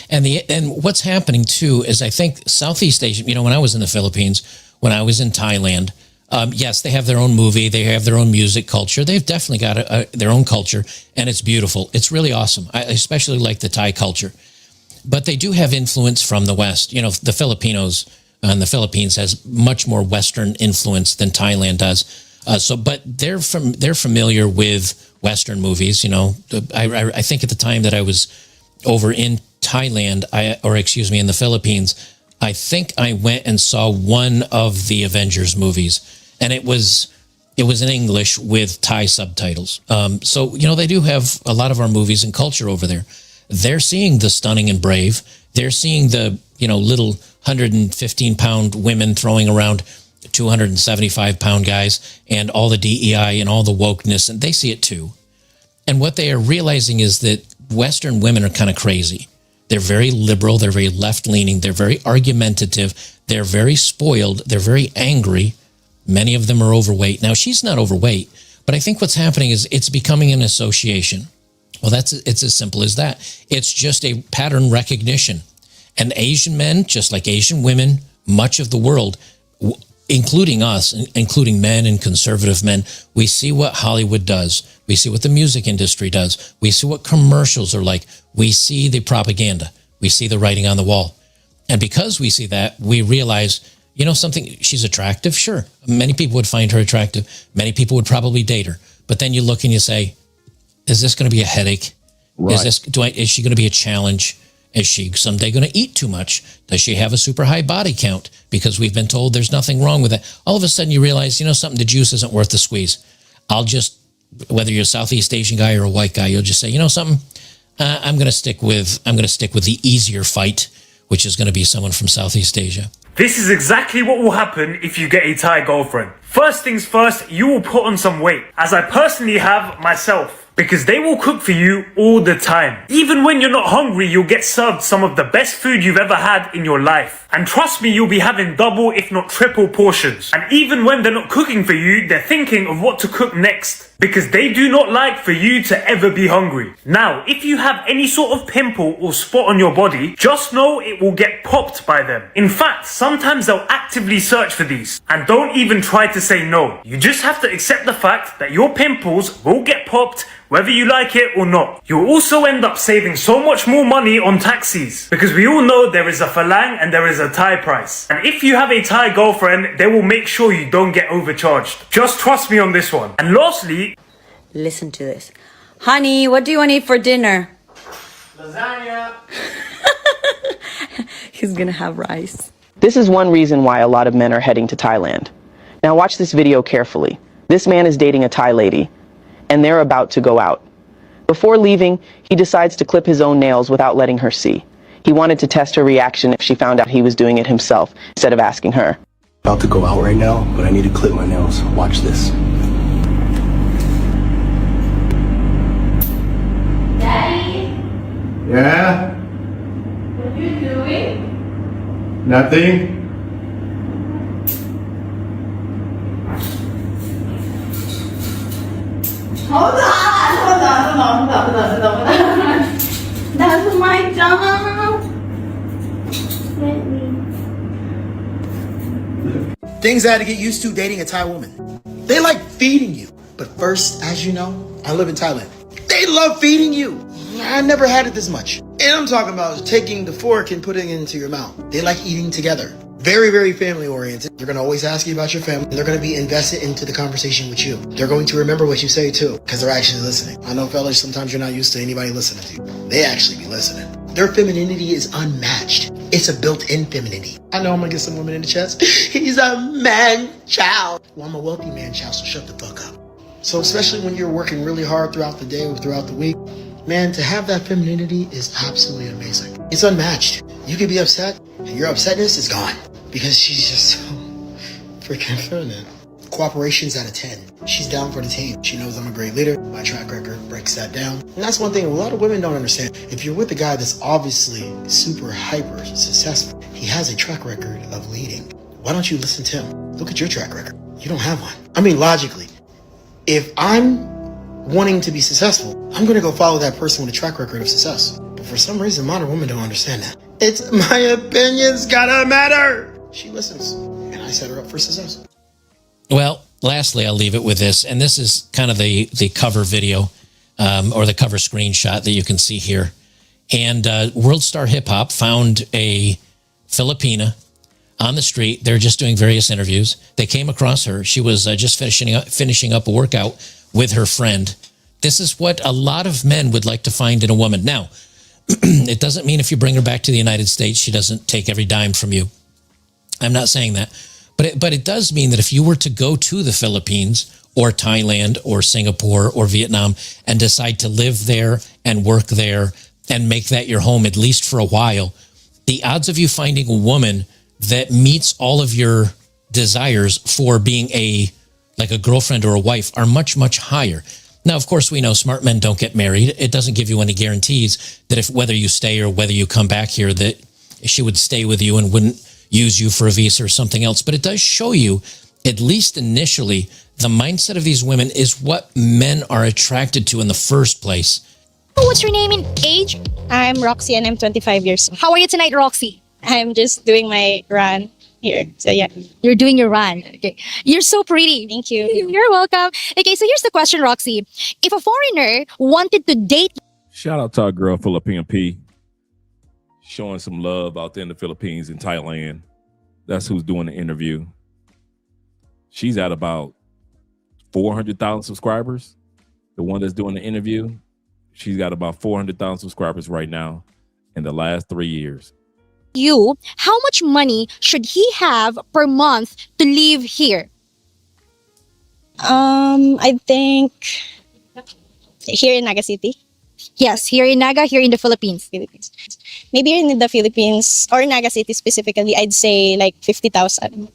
And what's happening too is, I think Southeast Asia, you know, when I was in the Philippines, when I was in Thailand, yes, they have their own movie, they have their own music culture. They've definitely got their own culture, and it's beautiful. It's really awesome. I especially like the Thai culture. But they do have influence from the West. You know, the Filipinos and the Philippines has much more Western influence than Thailand does. But they're familiar with Western movies. You know, I think at the time that I was over in Thailand, in the Philippines, I think I went and saw one of the Avengers movies, and it was in English with Thai subtitles. So, you know, they do have a lot of our movies and culture over there. They're seeing the stunning and brave. They're seeing the, you know, little 115-pound women throwing around 275-pound guys, and all the DEI and all the wokeness, and they see it too. And what they are realizing is that Western women are kind of crazy. They're very liberal. They're very left-leaning. They're very argumentative. They're very spoiled. They're very angry. Many of them are overweight. Now, she's not overweight, but I think what's happening is it's becoming an association. Well, it's as simple as that. It's just a pattern recognition. And Asian men, just like Asian women, much of the world, including us, including men and conservative men, we see what Hollywood does. We see what the music industry does. We see what commercials are like. We see the propaganda. We see the writing on the wall. And because we see that, we realize, you know something, she's attractive, sure. Many people would find her attractive. Many people would probably date her. But then you look and you say, is this going to be a headache? Right. Is she going to be a challenge? Is she someday going to eat too much? Does she have a super high body count? Because we've been told there's nothing wrong with it. All of a sudden you realize, you know something, the juice isn't worth the squeeze. Whether you're a Southeast Asian guy or a white guy, you'll just say, you know something, I'm going to stick with the easier fight, which is going to be someone from Southeast Asia. This is exactly what will happen if you get a Thai girlfriend. First things first, you will put on some weight, as I personally have myself. Because they will cook for you all the time. Even when you're not hungry, you'll get served some of the best food you've ever had in your life. And trust me, you'll be having double, if not triple portions. And even when they're not cooking for you, they're thinking of what to cook next. because they do not like for you to ever be hungry. Now, if you have any sort of pimple or spot on your body, just know it will get popped by them. In fact, sometimes they'll actively search for these, and don't even try to say no. You just have to accept the fact that your pimples will get popped whether you like it or not. You'll also end up saving so much more money on taxis, because we all know there is a Falang and there is a Thai price. And if you have a Thai girlfriend, they will make sure you don't get overcharged. Just trust me on this one. And lastly, listen to this. Honey, what do you want to eat for dinner? Lasagna. He's gonna have rice. This is one reason why a lot of men are heading to Thailand. Now watch this video carefully. This man is dating a Thai lady, and they're about to go out. Before leaving, he decides to clip his own nails without letting her see. He wanted to test her reaction if she found out he was doing it himself, instead of asking her. About to go out right now, but I need to clip my nails. Watch this. Daddy, Yeah? what are you doing? Nothing? Hold on. That's my job. Let me. Things I had to get used to dating a Thai woman. They like feeding you. But first, as you know, I live in Thailand. They love feeding you. I never had it this much. And I'm talking about taking the fork and putting it into your mouth. They like eating together. Very, very family oriented. They're going to always ask you about your family. They're going to be invested into the conversation with you. They're going to remember what you say too, because they're actually listening. I know, fellas, sometimes you're not used to anybody listening to you. They actually be listening. Their femininity is unmatched. It's a built-in femininity. I know I'm going to get some women in the chest. He's a man-child. Well, I'm a wealthy man-child, so shut the fuck up. So especially when you're working really hard throughout the day or throughout the week, man, to have that femininity is absolutely amazing. It's unmatched. You could be upset, and your upsetness is gone because she's just so freaking feminine. Cooperation's at a 10. She's down for the team. She knows I'm a great leader. My track record breaks that down. And that's one thing a lot of women don't understand. If you're with a guy that's obviously super hyper successful, he has a track record of leading. Why don't you listen to him? Look at your track record. You don't have one. I mean, logically, if I'm wanting to be successful, I'm going to go follow that person with a track record of success. But for some reason, modern women don't understand that. It's my opinion's gotta matter. She listens, and I set her up for success. Well, lastly, I'll leave it with this, and this is kind of the cover video or the cover screenshot that you can see here. And World Star Hip Hop found a Filipina on the street. They're just doing various interviews. They came across her. She was just finishing up a workout with her friend. This is what a lot of men would like to find in a woman. Now, it doesn't mean if you bring her back to the United States, she doesn't take every dime from you. I'm not saying that. But it does mean that if you were to go to the Philippines or Thailand or Singapore or Vietnam and decide to live there and work there and make that your home, at least for a while, the odds of you finding a woman that meets all of your desires for being a girlfriend or a wife are much, much higher. Now, of course, we know smart men don't get married. It doesn't give you any guarantees that if whether you stay or whether you come back here, that she would stay with you and wouldn't use you for a visa or something else. But it does show you, at least initially, the mindset of these women is what men are attracted to in the first place. What's your name and age? I'm Roxy and I'm 25 years old. How are you tonight, Roxy? I'm just doing my run here. So yeah. You're doing your run. Okay. You're so pretty. Thank you. You're welcome. Okay, so here's the question, Roxy. If a foreigner wanted to date... Shout out to our girl, Philippine P. Showing some love out there in the Philippines and Thailand. That's who's doing the interview. She's at about 400,000 subscribers. The one that's doing the interview, she's got about 400,000 subscribers right now in the last 3 years. How much money should he have per month to live here? I think here in Naga City. Yes, here in Naga, here in the Philippines. Maybe in the Philippines or Naga City specifically, I'd say like 50,000.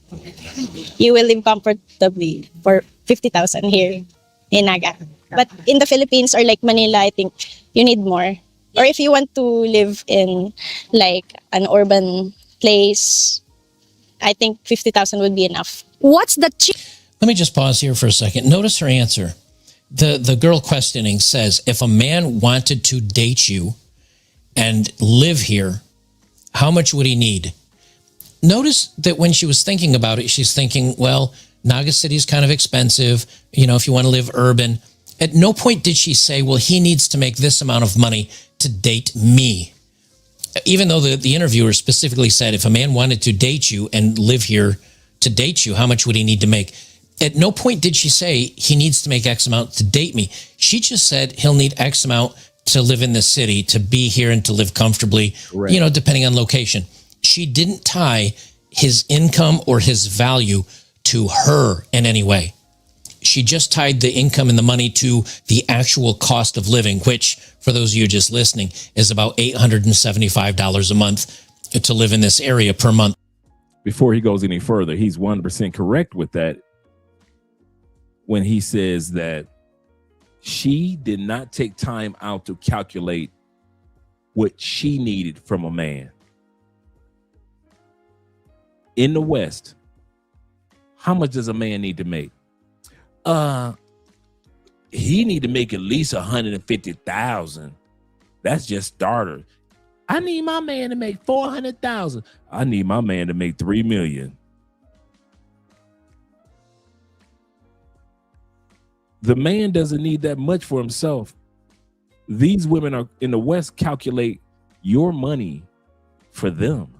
You will live comfortably for 50,000 here in Naga. But in the Philippines or like Manila, I think you need more. Or if you want to live in like an urban place, I think 50,000 would be enough. What's the Let me just pause here for a second. Notice her answer. The girl questioning says, if a man wanted to date you and live here, how much would he need? Notice that when she was thinking about it, she's thinking, well, Naga City is kind of expensive. You know, if you want to live urban. At no point did she say, well, he needs to make this amount of money to date me. Even though the interviewer specifically said, if a man wanted to date you and live here to date you, how much would he need to make? At no point did she say he needs to make X amount to date me. She just said he'll need X amount to live in the city, to be here and to live comfortably, you know, depending on location. She didn't tie his income or his value to her in any way. She just tied the income and the money to the actual cost of living, which, for those of you just listening, is about $875 a month to live in this area per month. Before he goes any further, he's 100% correct with that when he says that she did not take time out to calculate what she needed from a man. In the West, how much does a man need to make? He need to make at least 150,000. That's just starter. I need my man to make 400,000. I need my man to make 3 million. The man doesn't need that much for himself. These women are in the West calculate your money for them.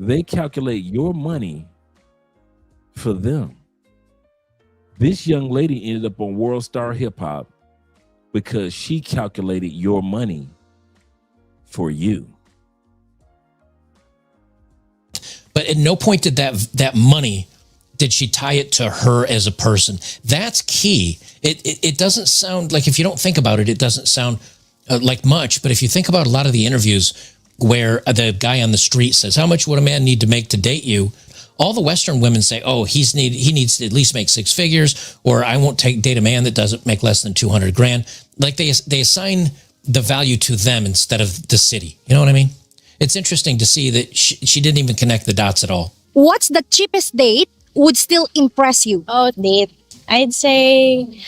They calculate your money for them. This young lady ended up on World Star Hip Hop because she calculated your money for you. But at no point did that money, did she tie it to her as a person? That's key. It doesn't sound like, if you don't think about it, it doesn't sound like much. But if you think about a lot of the interviews where the guy on the street says, how much would a man need to make to date you? All the Western women say, oh, he needs to at least make 6 figures, or I won't date a man that doesn't make less than 200 grand. Like they assign the value to them instead of the city. You know what I mean? It's interesting to see that she didn't even connect the dots at all. What's the cheapest date would still impress you? Oh, date. I'd say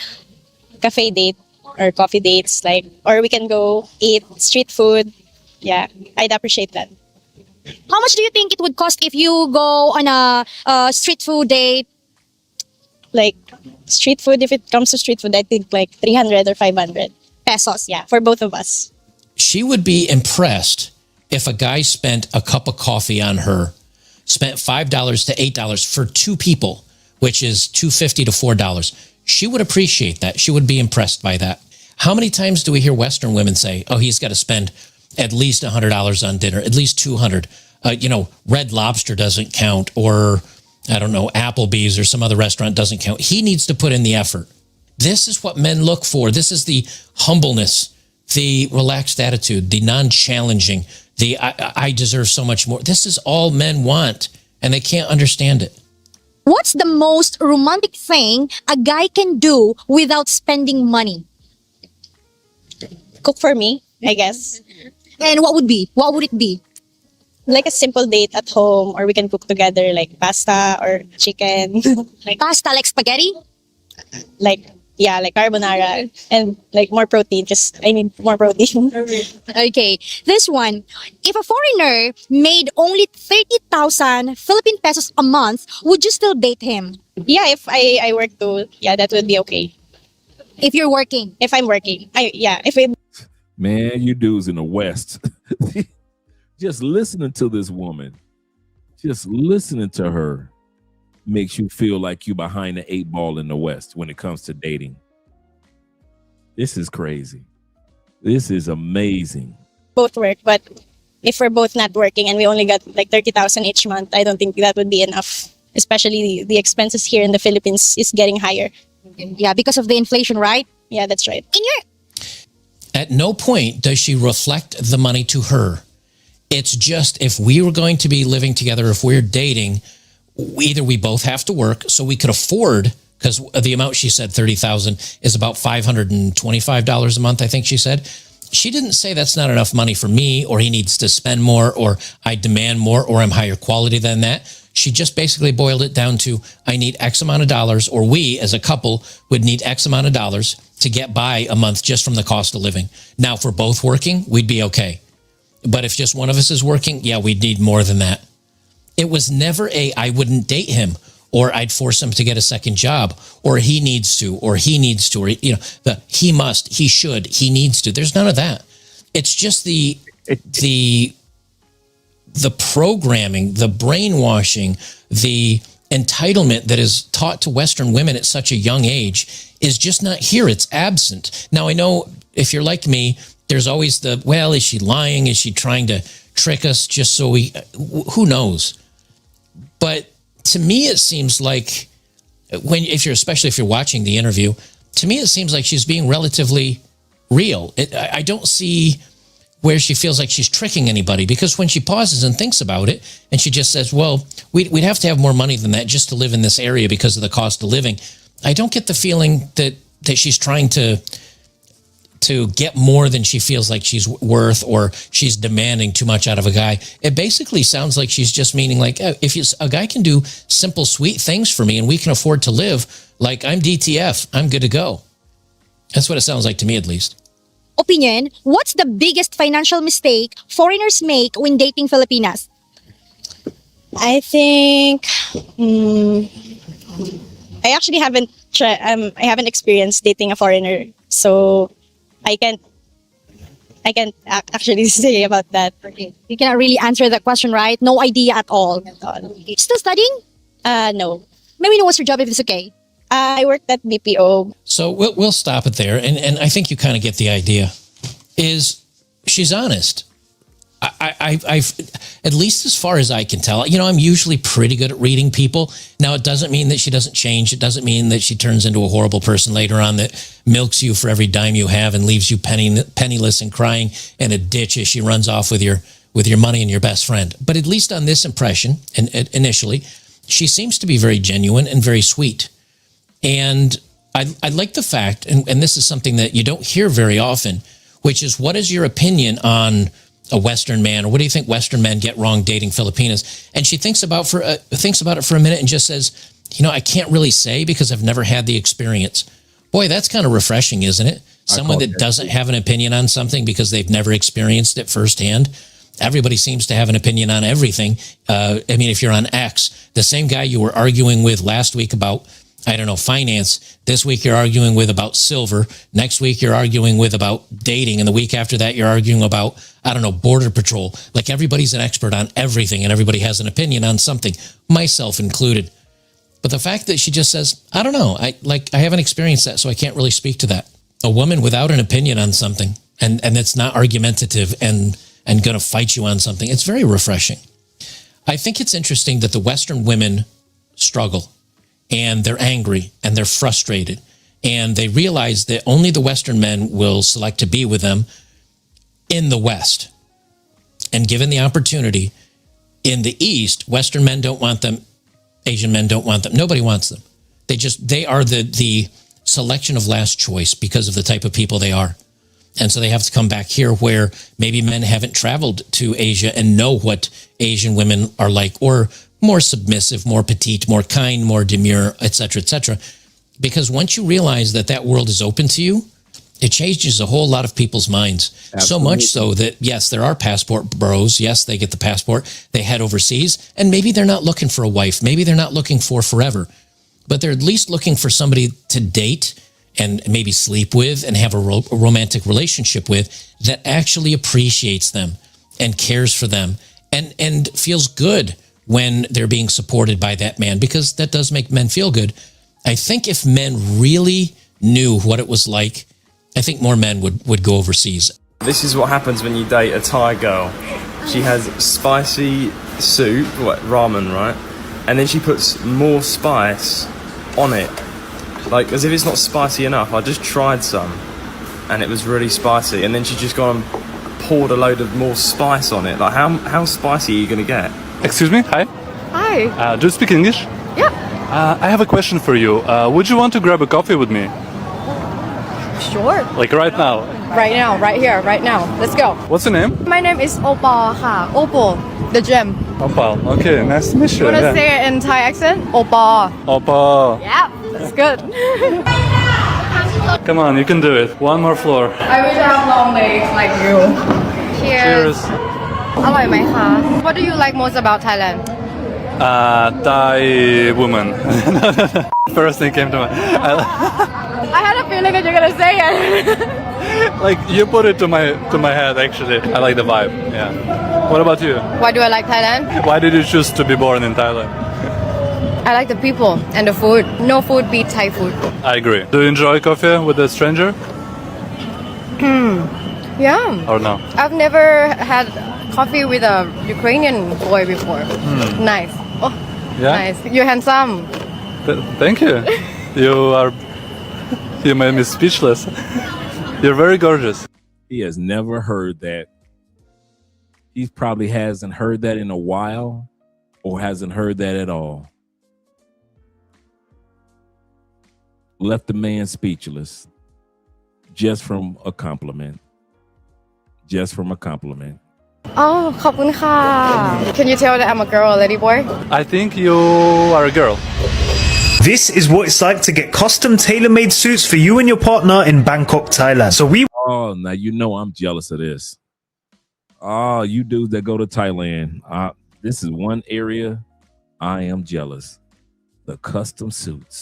cafe date or coffee dates, or we can go eat street food. Yeah, I'd appreciate that. How much do you think it would cost if you go on a street food date? Like street food, if it comes to street food, I think like 300 or 500 pesos. Yeah, for both of us. She would be impressed if a guy spent a cup of coffee on her, spent $5 to $8 for 2 people, which is $2.50 to $4. She would appreciate that. She would be impressed by that. How many times do we hear Western women say, oh, he's got to spend at least $100 on dinner, at least 200. Red Lobster doesn't count, or I don't know, Applebee's or some other restaurant doesn't count. He needs to put in the effort. This is what men look for. This is the humbleness, the relaxed attitude, the non-challenging, the I deserve so much more. This is all men want, and they can't understand it. What's the most romantic thing a guy can do without spending money? Cook for me, I guess. And what would it be? Like a simple date at home, or we can cook together like pasta or chicken. Pasta, like spaghetti? Like carbonara, and like more protein. I need more protein. Okay, this one. If a foreigner made only 30,000 Philippine pesos a month, would you still date him? Yeah, if I work too, yeah, that would be okay. If you're working? If I'm working. Man, you dudes in the West, just listening to this woman, just listening to her makes you feel like you behind the 8 ball in the West when it comes to dating. This is crazy. This is amazing. Both work, but if we're both not working and we only got like 30,000 each month, I don't think that would be enough. Especially the expenses here in the Philippines is getting higher. Yeah, because of the inflation, right? Yeah, that's right. At no point does she reflect the money to her. It's just, if we were going to be living together, if we're dating, either we both have to work so we could afford, because the amount she said, 30,000, is about $525 a month, I think she said. She didn't say that's not enough money for me, or he needs to spend more, or I demand more, or I'm higher quality than that. She just basically boiled it down to, I need X amount of dollars, or we as a couple would need X amount of dollars to get by a month just from the cost of living. Now, if we're both working, we'd be okay. But if just one of us is working, yeah, we'd need more than that. It was never I wouldn't date him, or I'd force him to get a second job, or he needs to, or he must, he should, he needs to. There's none of that. It's just the programming, the brainwashing, the entitlement that is taught to Western women at such a young age is just not here. It's absent. Now, I know if you're like me, there's always is she lying? Is she trying to trick us just so who knows? But to me, it seems like especially if you're watching the interview, to me, it seems like she's being relatively real. I don't see where she feels like she's tricking anybody, because when she pauses and thinks about it and she just says, well, we'd have to have more money than that just to live in this area because of the cost of living. I don't get the feeling that she's trying to get more than she feels like she's worth, or she's demanding too much out of a guy. It basically sounds like she's just meaning like, if a guy can do simple, sweet things for me and we can afford to live, like I'm DTF, I'm good to go. That's what it sounds like to me, at least. Opinion, what's the biggest financial mistake foreigners make when dating Filipinas? I think I actually haven't I haven't experienced dating a foreigner, so I can't actually say about that. You cannot really answer that question, right? No idea at all. Still studying? No. Maybe know what's your job if it's okay. I worked at BPO. So we'll stop it there, and I think you kind of get the idea. Is she's honest? I've at least as far as I can tell, I'm usually pretty good at reading people. Now, it doesn't mean that she doesn't change. It doesn't mean that she turns into a horrible person later on that milks you for every dime you have and leaves you penniless and crying in a ditch as she runs off with your money and your best friend. But at least on this impression, and initially, she seems to be very genuine and very sweet. And I like the fact, and this is something that you don't hear very often, which is, what is your opinion on a Western man, or what do you think Western men get wrong dating Filipinas? And she thinks about it for a minute and just says, I can't really say because I've never had the experience. Boy, that's kind of refreshing, isn't it? Someone that doesn't have an opinion on something because they've never experienced it firsthand. Everybody seems to have an opinion on everything. If you're on X, the same guy you were arguing with last week about, finance. This week you're arguing with about silver. Next week you're arguing with about dating. And the week after that, you're arguing about, border patrol. Like, everybody's an expert on everything and everybody has an opinion on something, myself included. But the fact that she just says, I don't know, I haven't experienced that, so I can't really speak to that. A woman without an opinion on something and it's not argumentative and going to fight you on something. It's very refreshing. I think it's interesting that the Western women struggle. And they're angry and they're frustrated. And they realize that only the Western men will select to be with them in the West. And given the opportunity, in the East, Western men don't want them. Asian men don't want them. Nobody wants them. They are the selection of last choice because of the type of people they are. And so they have to come back here where maybe men haven't traveled to Asia and know what Asian women are like, or more submissive, more petite, more kind, more demure, etc., etc. Because once you realize that world is open to you, it changes a whole lot of people's minds. Absolutely. So much so that, yes, there are passport bros. Yes, they get the passport. They head overseas, and maybe they're not looking for a wife. Maybe they're not looking for forever, but they're at least looking for somebody to date and maybe sleep with and have a romantic relationship with that actually appreciates them and cares for them and feels good when they're being supported by that man, because that does make men feel good. I think if men really knew what it was like, I think more men would go overseas. This is what happens when you date a Thai girl. She has spicy soup, ramen, right? And then she puts more spice on it. Like, as if it's not spicy enough. I just tried some, and it was really spicy. And then she just gone and poured a load of more spice on it. Like, how spicy are you going to get? Excuse me, hi. Hi. Do you speak English? Yeah. I have a question for you. Would you want to grab a coffee with me? Sure. Like right now? Right now, right here, right now. Let's go. What's your name? My name is Opal, Opal, the gem. Opal. Okay, nice to meet you. You wanna Yeah. say it in Thai accent? Oppa. Opal. Yeah, that's good. Come on, you can do it. One more floor. I wish I have long legs like you. Cheers. Cheers. อร่อยไหมคะ What do you like most about Thailand? Thai woman. First thing came to mind. I had a feeling that you're gonna say it. Like you put it to my head. Actually, I like the vibe. Yeah. What about you? Why do I like Thailand? Why did you choose to be born in Thailand? I like the people and the food. No food beats Thai food. I agree. Do you enjoy coffee with a stranger Yeah. or no? I've never had coffee with a Ukrainian boy before. Nice. Oh, Yeah. nice. You're handsome. Thank you. You made me speechless. You're very gorgeous. He has never heard that. He probably hasn't heard that in a while or hasn't heard that at all. Left the man speechless just from a compliment. Just from a compliment. Oh, ขอบคุณค่ะ Can you tell that I'm a girl or a lady boy? I think you are a girl. This is what it's like to get custom tailor-made suits for you and your partner in Bangkok, Thailand. So we Oh, now you know I'm jealous of this. Oh, you dudes that go to Thailand. This is one area I am jealous. The custom suits.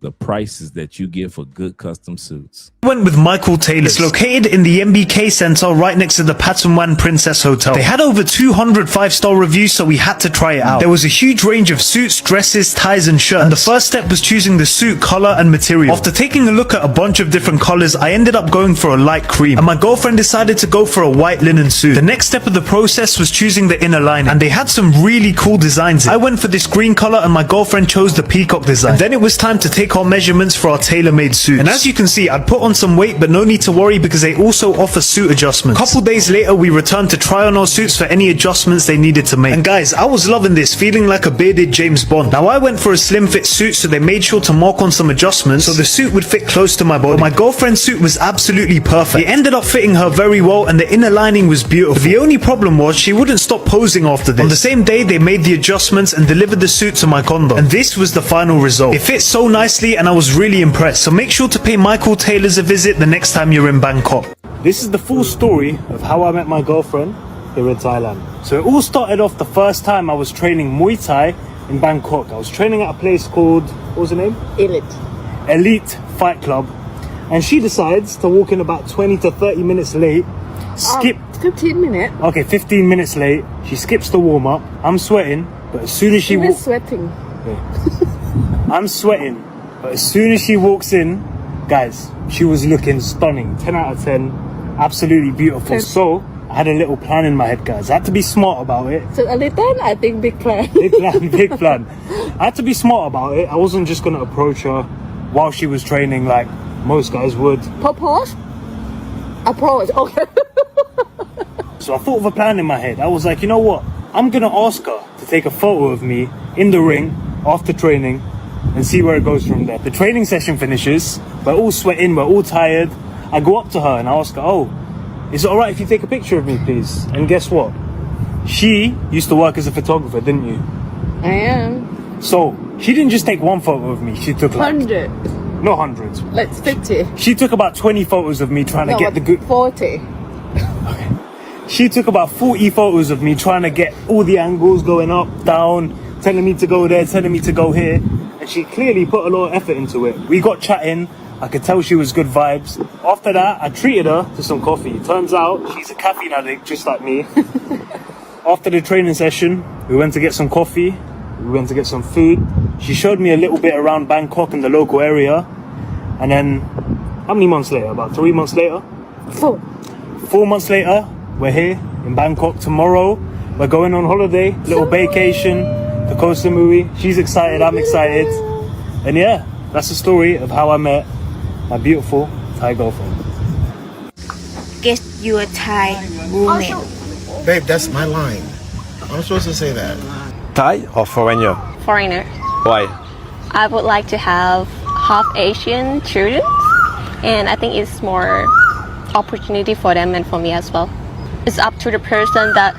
The prices that you get for good custom suits. went with Michael Taylor. It's located in the MBK Center right next to the Patumwan Princess Hotel. They had over 200 5-star reviews, so we had to try it out. There was a huge range of suits, dresses, ties, and shirts. And the first step was choosing the suit color and material. After taking a look at a bunch of different colors, I ended up going for a light cream. And my girlfriend decided to go for a white linen suit. The next step of the process was choosing the inner lining. And they had some really cool designs. I went for this green color and my girlfriend chose the peacock design. And then it was time to take our measurements for our tailor-made suit. And as you can see, I'd put on some weight, but no need to worry because they also offer suit adjustments. Couple days later, we returned to try on our suits for any adjustments they needed to make. And guys, I was loving this, feeling like a bearded James Bond. Now I went for a slim fit suit, so they made sure to mark on some adjustments so the suit would fit close to my body. But my girlfriend's suit was absolutely perfect. It ended up fitting her very well and the inner lining was beautiful. But the only problem was she wouldn't stop posing after this. On the same day, they made the adjustments and delivered the suit to my condo. And this was the final result. It fit so nicely and I was really impressed. So make sure to pay Michael Taylor's a visit the next time you're in Bangkok. This is the full story of how I met my girlfriend here in Thailand. So it all started off the first time I was training Muay Thai in Bangkok. I was training at a place called, what was the name? Elite Fight Club. And she decides to walk in about 20 to 30 minutes late. 15 minutes. Okay, 15 minutes late. She skips the warm-up. I'm sweating, but as soon as she walks... sweating. I'm sweating, but as soon as she walks in, guys, she was looking stunning. 10 out of 10. Absolutely beautiful. So, I had a little plan in my head, guys. I had to be smart about it. So a little, I think big plan. Big plan, big plan. I had to be smart about it. I wasn't just going to approach her while she was training like most guys would. Propose? Approach, okay. So I thought of a plan in my head. I was like, you know what? I'm going to ask her to take a photo of me in the ring after training and see where it goes from there. The training session finishes. We're all sweating. We're all tired. I go up to her and I ask her, oh, is it all right if you take a picture of me, please? And guess what? She used to work as a photographer, didn't you? I am. So she didn't just take one photo of me. She took like... 100. No hundreds. Let's 50. She took about 20 photos of me trying to get the good... 40. She took about 40 photos of me trying to get all the angles going up, down, telling me to go there, telling me to go here. And she clearly put a lot of effort into it. We got chatting. I could tell she was good vibes. After that, I treated her to some coffee. Turns out she's a caffeine addict, just like me. After the training session, we went to get some coffee. We went to get some food. She showed me a little bit around Bangkok in the local area. And then, how many months later? About 3 months later? 4. 4 months later, we're here in Bangkok. Tomorrow, we're going on holiday, little vacation to Koh Samui. She's excited, I'm excited. And yeah, that's the story of how I met my beautiful Thai girlfriend. Get you a Thai woman. Babe, that's my line. I'm supposed to say that. Thai or foreigner? Foreigner. Why? I would like to have half Asian children, and I think it's more opportunity for them and for me as well. It's up to the person that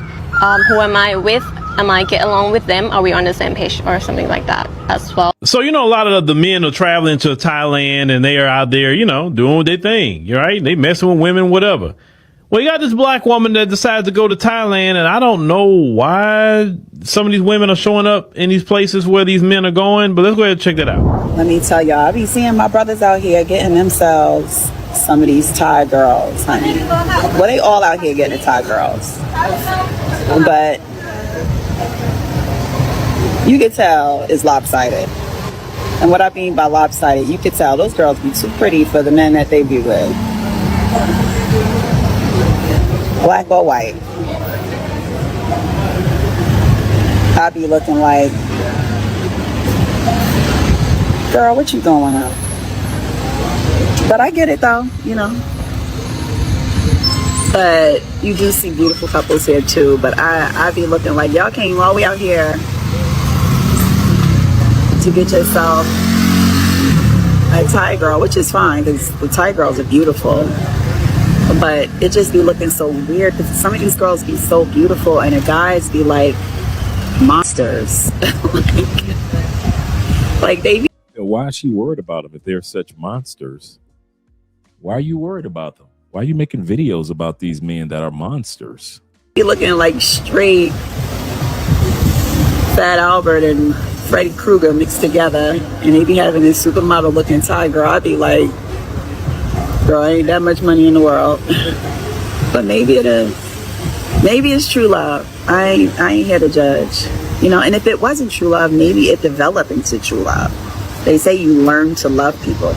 who am I with? Am I get along with them? Are we on the same page or something like that as well? So, you know, a lot of the men are traveling to Thailand and they are out there, you know, doing their thing. You're right. They messing with women, whatever. Well, you got this black woman that decides to go to Thailand, and I don't know why some of these women are showing up in these places where these men are going, but let's go ahead and check that out. Let me tell y'all, I be seeing my brothers out here getting themselves some of these Thai girls, honey. Well, they all out here getting the Thai girls. But you can tell it's lopsided. And what I mean by lopsided, you can tell those girls be too pretty for the men that they be with. Black or white. I be looking like, girl, what you doing up? But I get it though, you know. But you do see beautiful couples here too. But I be looking like y'all came all the way out here to get yourself a Thai girl, which is fine because the Thai girls are beautiful. But it just be looking so weird because some of these girls be so beautiful and the guys be like monsters. like they be. Why is she worried about them if they're such monsters? Why are you worried about them? Why are you making videos about these men that are monsters? Be looking like straight Fat Albert and Freddy Krueger mixed together, and they be having this supermodel looking Thai girl. I'd be like, girl, ain't that much money in the world. But maybe it is. Maybe it's true love. I ain't here to judge. You know, and if it wasn't true love, maybe it developed into true love. They say you learn to love people.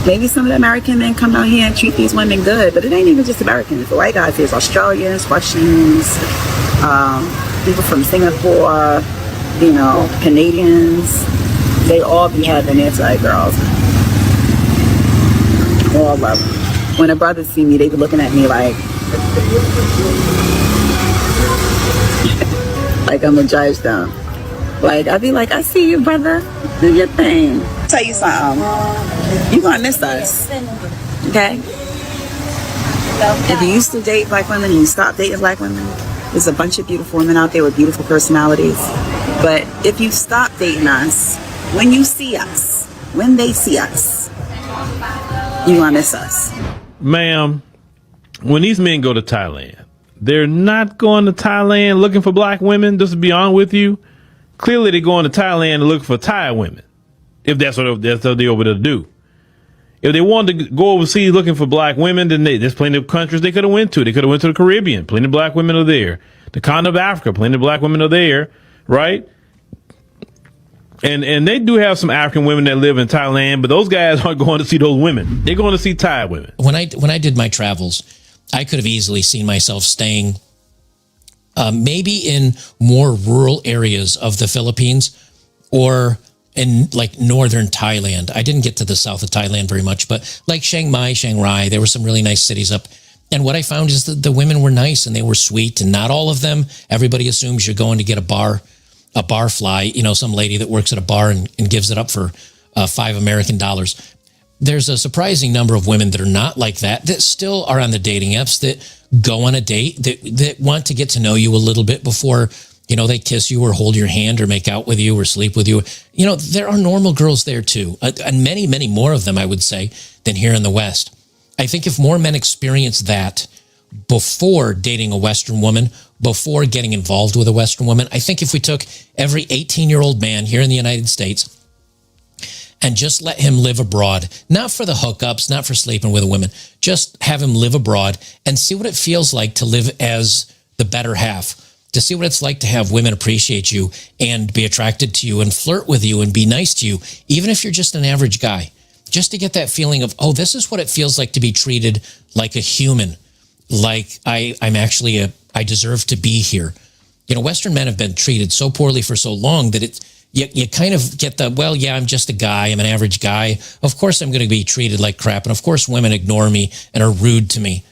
Maybe some of the American men come out here and treat these women good, but it ain't even just Americans. The white guys, there's Australians, Russians, people from Singapore, you know, Canadians. They all be having their Thai girls. All love them. When the brothers see me, they be looking at me like like I'm a judge them. Like I be like, I see you, brother. Do your thing. Tell you something. You gonna miss us, okay? If you used to date black women and you stop dating black women, there's a bunch of beautiful women out there with beautiful personalities. But if you stop dating us, when you see us, when they see us, you gonna miss us. Ma'am, when these men go to Thailand, they're not going to Thailand looking for black women, just to be honest with you. Clearly they're going to Thailand to look for Thai women, if that's what they're over there to do. If they wanted to go overseas looking for black women, then there's plenty of countries they could have went to. They could have went to the Caribbean. Plenty of black women are there. The continent of Africa, plenty of black women are there, right? And they do have some African women that live in Thailand, but those guys aren't going to see those women. They're going to see Thai women. When I did my travels, I could have easily seen myself staying maybe in more rural areas of the Philippines or in like northern Thailand. I didn't get to the south of Thailand very much, but like Chiang Mai, Chiang Rai, there were some really nice cities up. And what I found is that the women were nice and they were sweet, and not all of them. Everybody assumes you're going to get a bar fly, you know, some lady that works at a bar and gives it up for $5 American. There's a surprising number of women that are not like that still are on the dating apps, that go on a date, that want to get to know you a little bit before, you know, they kiss you or hold your hand or make out with you or sleep with you. You know, there are normal girls there too. And many, many more of them, I would say, than here in the West. I think if more men experience that before dating a Western woman, before getting involved with a Western woman, I think if we took every 18-year-old man here in the United States and just let him live abroad, not for the hookups, not for sleeping with a woman, just have him live abroad and see what it feels like to live as the better half, to see what it's like to have women appreciate you and be attracted to you and flirt with you and be nice to you, even if you're just an average guy, just to get that feeling of, oh, this is what it feels like to be treated like a human, like I'm actually I deserve to be here. You know, Western men have been treated so poorly for so long that you kind of get the, well, yeah, I'm just a guy. I'm an average guy. Of course I'm going to be treated like crap. And of course women ignore me and are rude to me.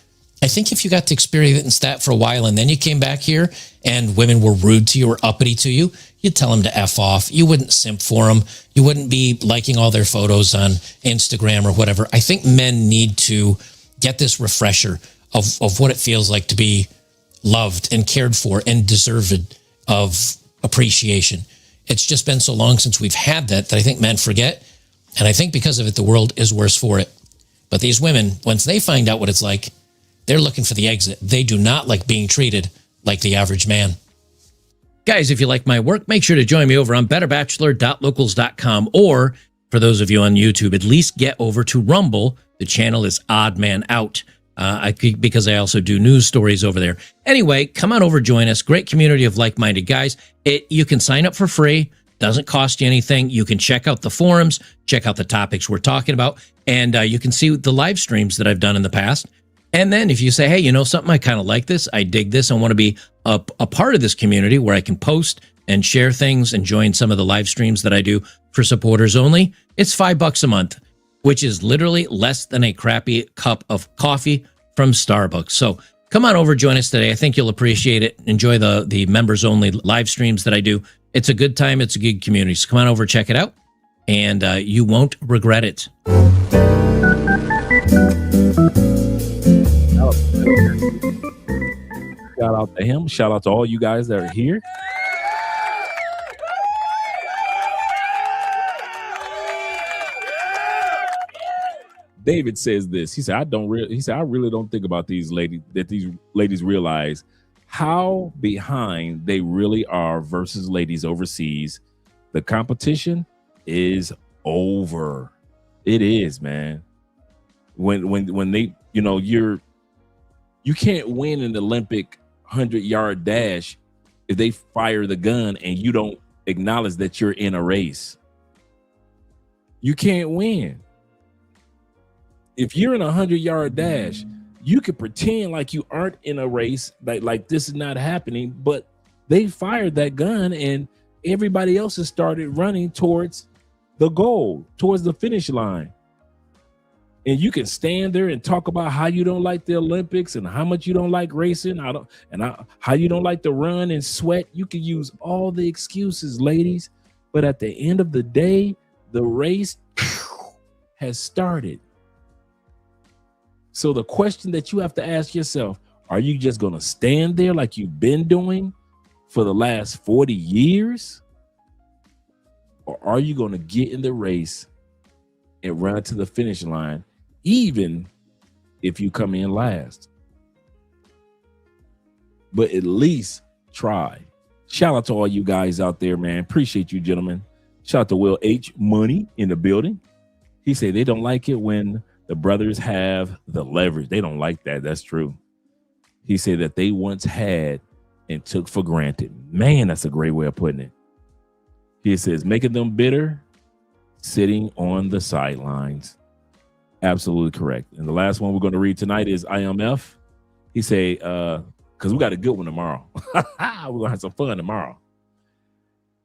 I think if you got to experience that for a while and then you came back here and women were rude to you or uppity to you, you'd tell them to F off. You wouldn't simp for them. You wouldn't be liking all their photos on Instagram or whatever. I think men need to get this refresher of what it feels like to be loved and cared for and deserved of appreciation. It's just been so long since we've had that I think men forget. And I think because of it, the world is worse for it. But these women, once they find out what it's like, they're looking for the exit. They do not like being treated like the average man. Guys, if you like my work, make sure to join me over on betterbachelor.locals.com, or for those of you on YouTube, at least get over to Rumble. The channel is Odd Man Out, because I also do news stories over there. Anyway, come on over, join us. Great community of like-minded guys. You can sign up for free. Doesn't cost you anything. You can check out the forums, check out the topics we're talking about, and you can see the live streams that I've done in the past. And then if you say, hey, you know something, I kind of like this, I dig this, I want to be a part of this community where I can post and share things and join some of the live streams that I do for supporters only, it's $5 a month, which is literally less than a crappy cup of coffee from Starbucks. So come on over, join us today. I think you'll appreciate it. Enjoy the members only live streams that I do. It's a good time. It's a good community. So come on over, check it out, and you won't regret it. Shout out to him. Shout out to all you guys that are here. David says this. He said, I really don't think about these ladies, that these ladies realize how behind they really are versus ladies overseas. The competition is over. It is, man. When they, you can't win an Olympic 100-yard dash if they fire the gun and you don't acknowledge that you're in a race. You can't win. If you're in a 100-yard dash, you can pretend like you aren't in a race, like this is not happening, but they fired that gun and everybody else has started running towards the goal, towards the finish line. And you can stand there and talk about how you don't like the Olympics and how much you don't like racing, how you don't like to run and sweat. You can use all the excuses, ladies, but at the end of the day, the race has started. So the question that you have to ask yourself, are you just going to stand there like you've been doing for the last 40 years? Or are you going to get in the race and run to the finish line, even if you come in last? But at least try. Shout out to all you guys out there, man. Appreciate you, gentlemen. Shout out to Will H. Money in the building. He said they don't like it when the brothers have the leverage. They don't like that. That's true. He said that they once had and took for granted. Man, that's a great way of putting it. He says making them bitter, sitting on the sidelines. Absolutely correct. And the last one we're going to read tonight is IMF. He say, because we got a good one tomorrow. We're going to have some fun tomorrow.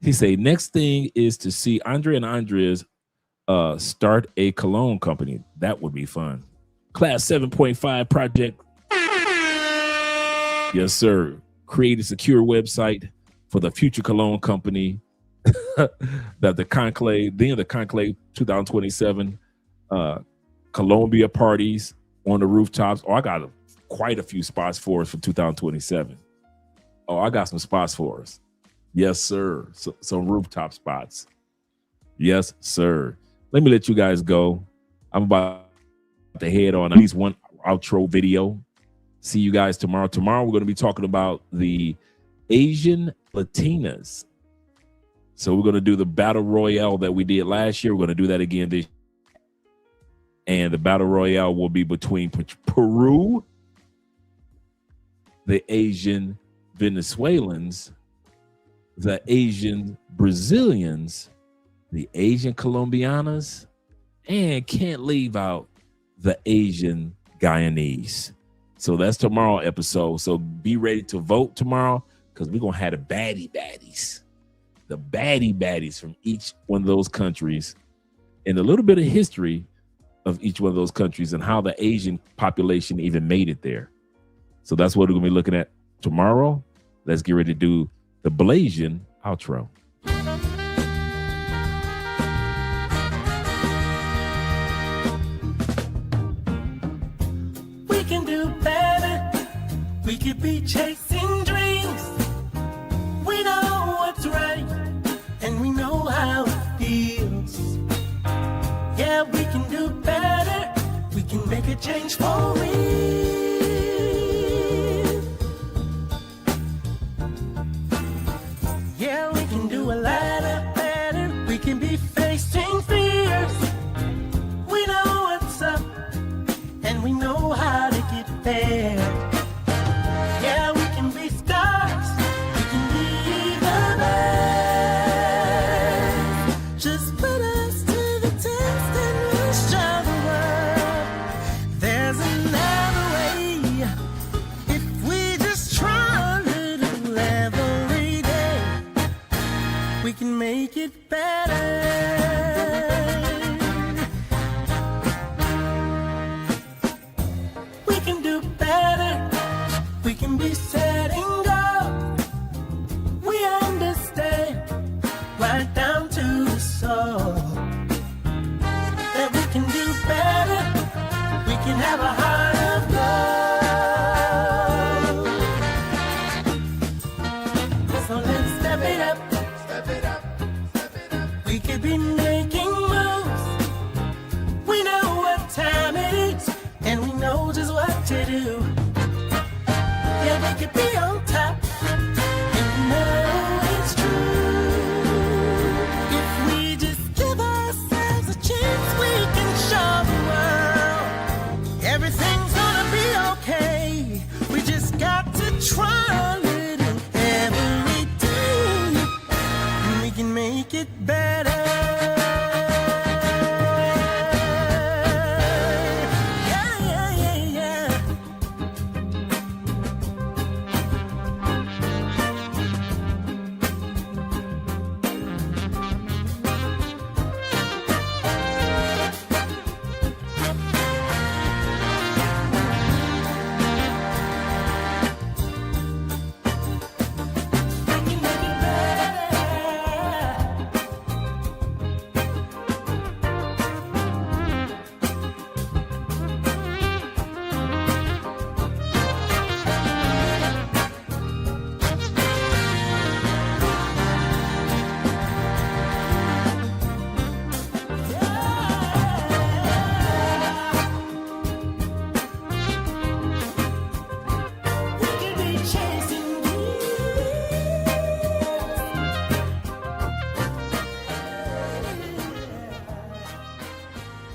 He say, next thing is to see Andre and Andrea's start a cologne company. That would be fun. Class 7.5 project. Yes, sir. Create a secure website for the future cologne company that the Conclave 2027 Colombia parties on the rooftops. Oh, I got quite a few spots for us for 2027. Oh, I got some spots for us. Yes, sir. Some rooftop spots. Yes, sir. Let me let you guys go. I'm about to head on at least one outro video. See you guys tomorrow. Tomorrow we're going to be talking about the Asian Latinas. So we're going to do the battle royale that we did last year. We're going to do that again this year. And the battle royale will be between Peru, the Asian Venezuelans, the Asian Brazilians, the Asian Colombianas, and can't leave out the Asian Guyanese. So that's tomorrow episode. So be ready to vote tomorrow because we're going to have the baddie baddies. The baddie baddies from each one of those countries and a little bit of history of each one of those countries and how the Asian population even made it there. So that's what we're going to be looking at tomorrow. Let's get ready to do the Blasian outro. We can do better. We could be chasing dreams. We know what's right, and we know how it feels. Yeah, we can do better. We can make a change for real. Yeah, we can do a lot better. We can be facing fears. We know what's up, and we know how to get there. Yeah, we can be stars. We can be the best. Just put us to the test and we'll show the world there's another way. If we just try a little every day, we can make it better. We can do better. We can be setting goals. We understand right down to the soul that we can do better. We can have a heart of gold. So let's step it up. Step it up. Step it up. We could be making moves. We know what time it is, and we know just what to do. Yeah, we could be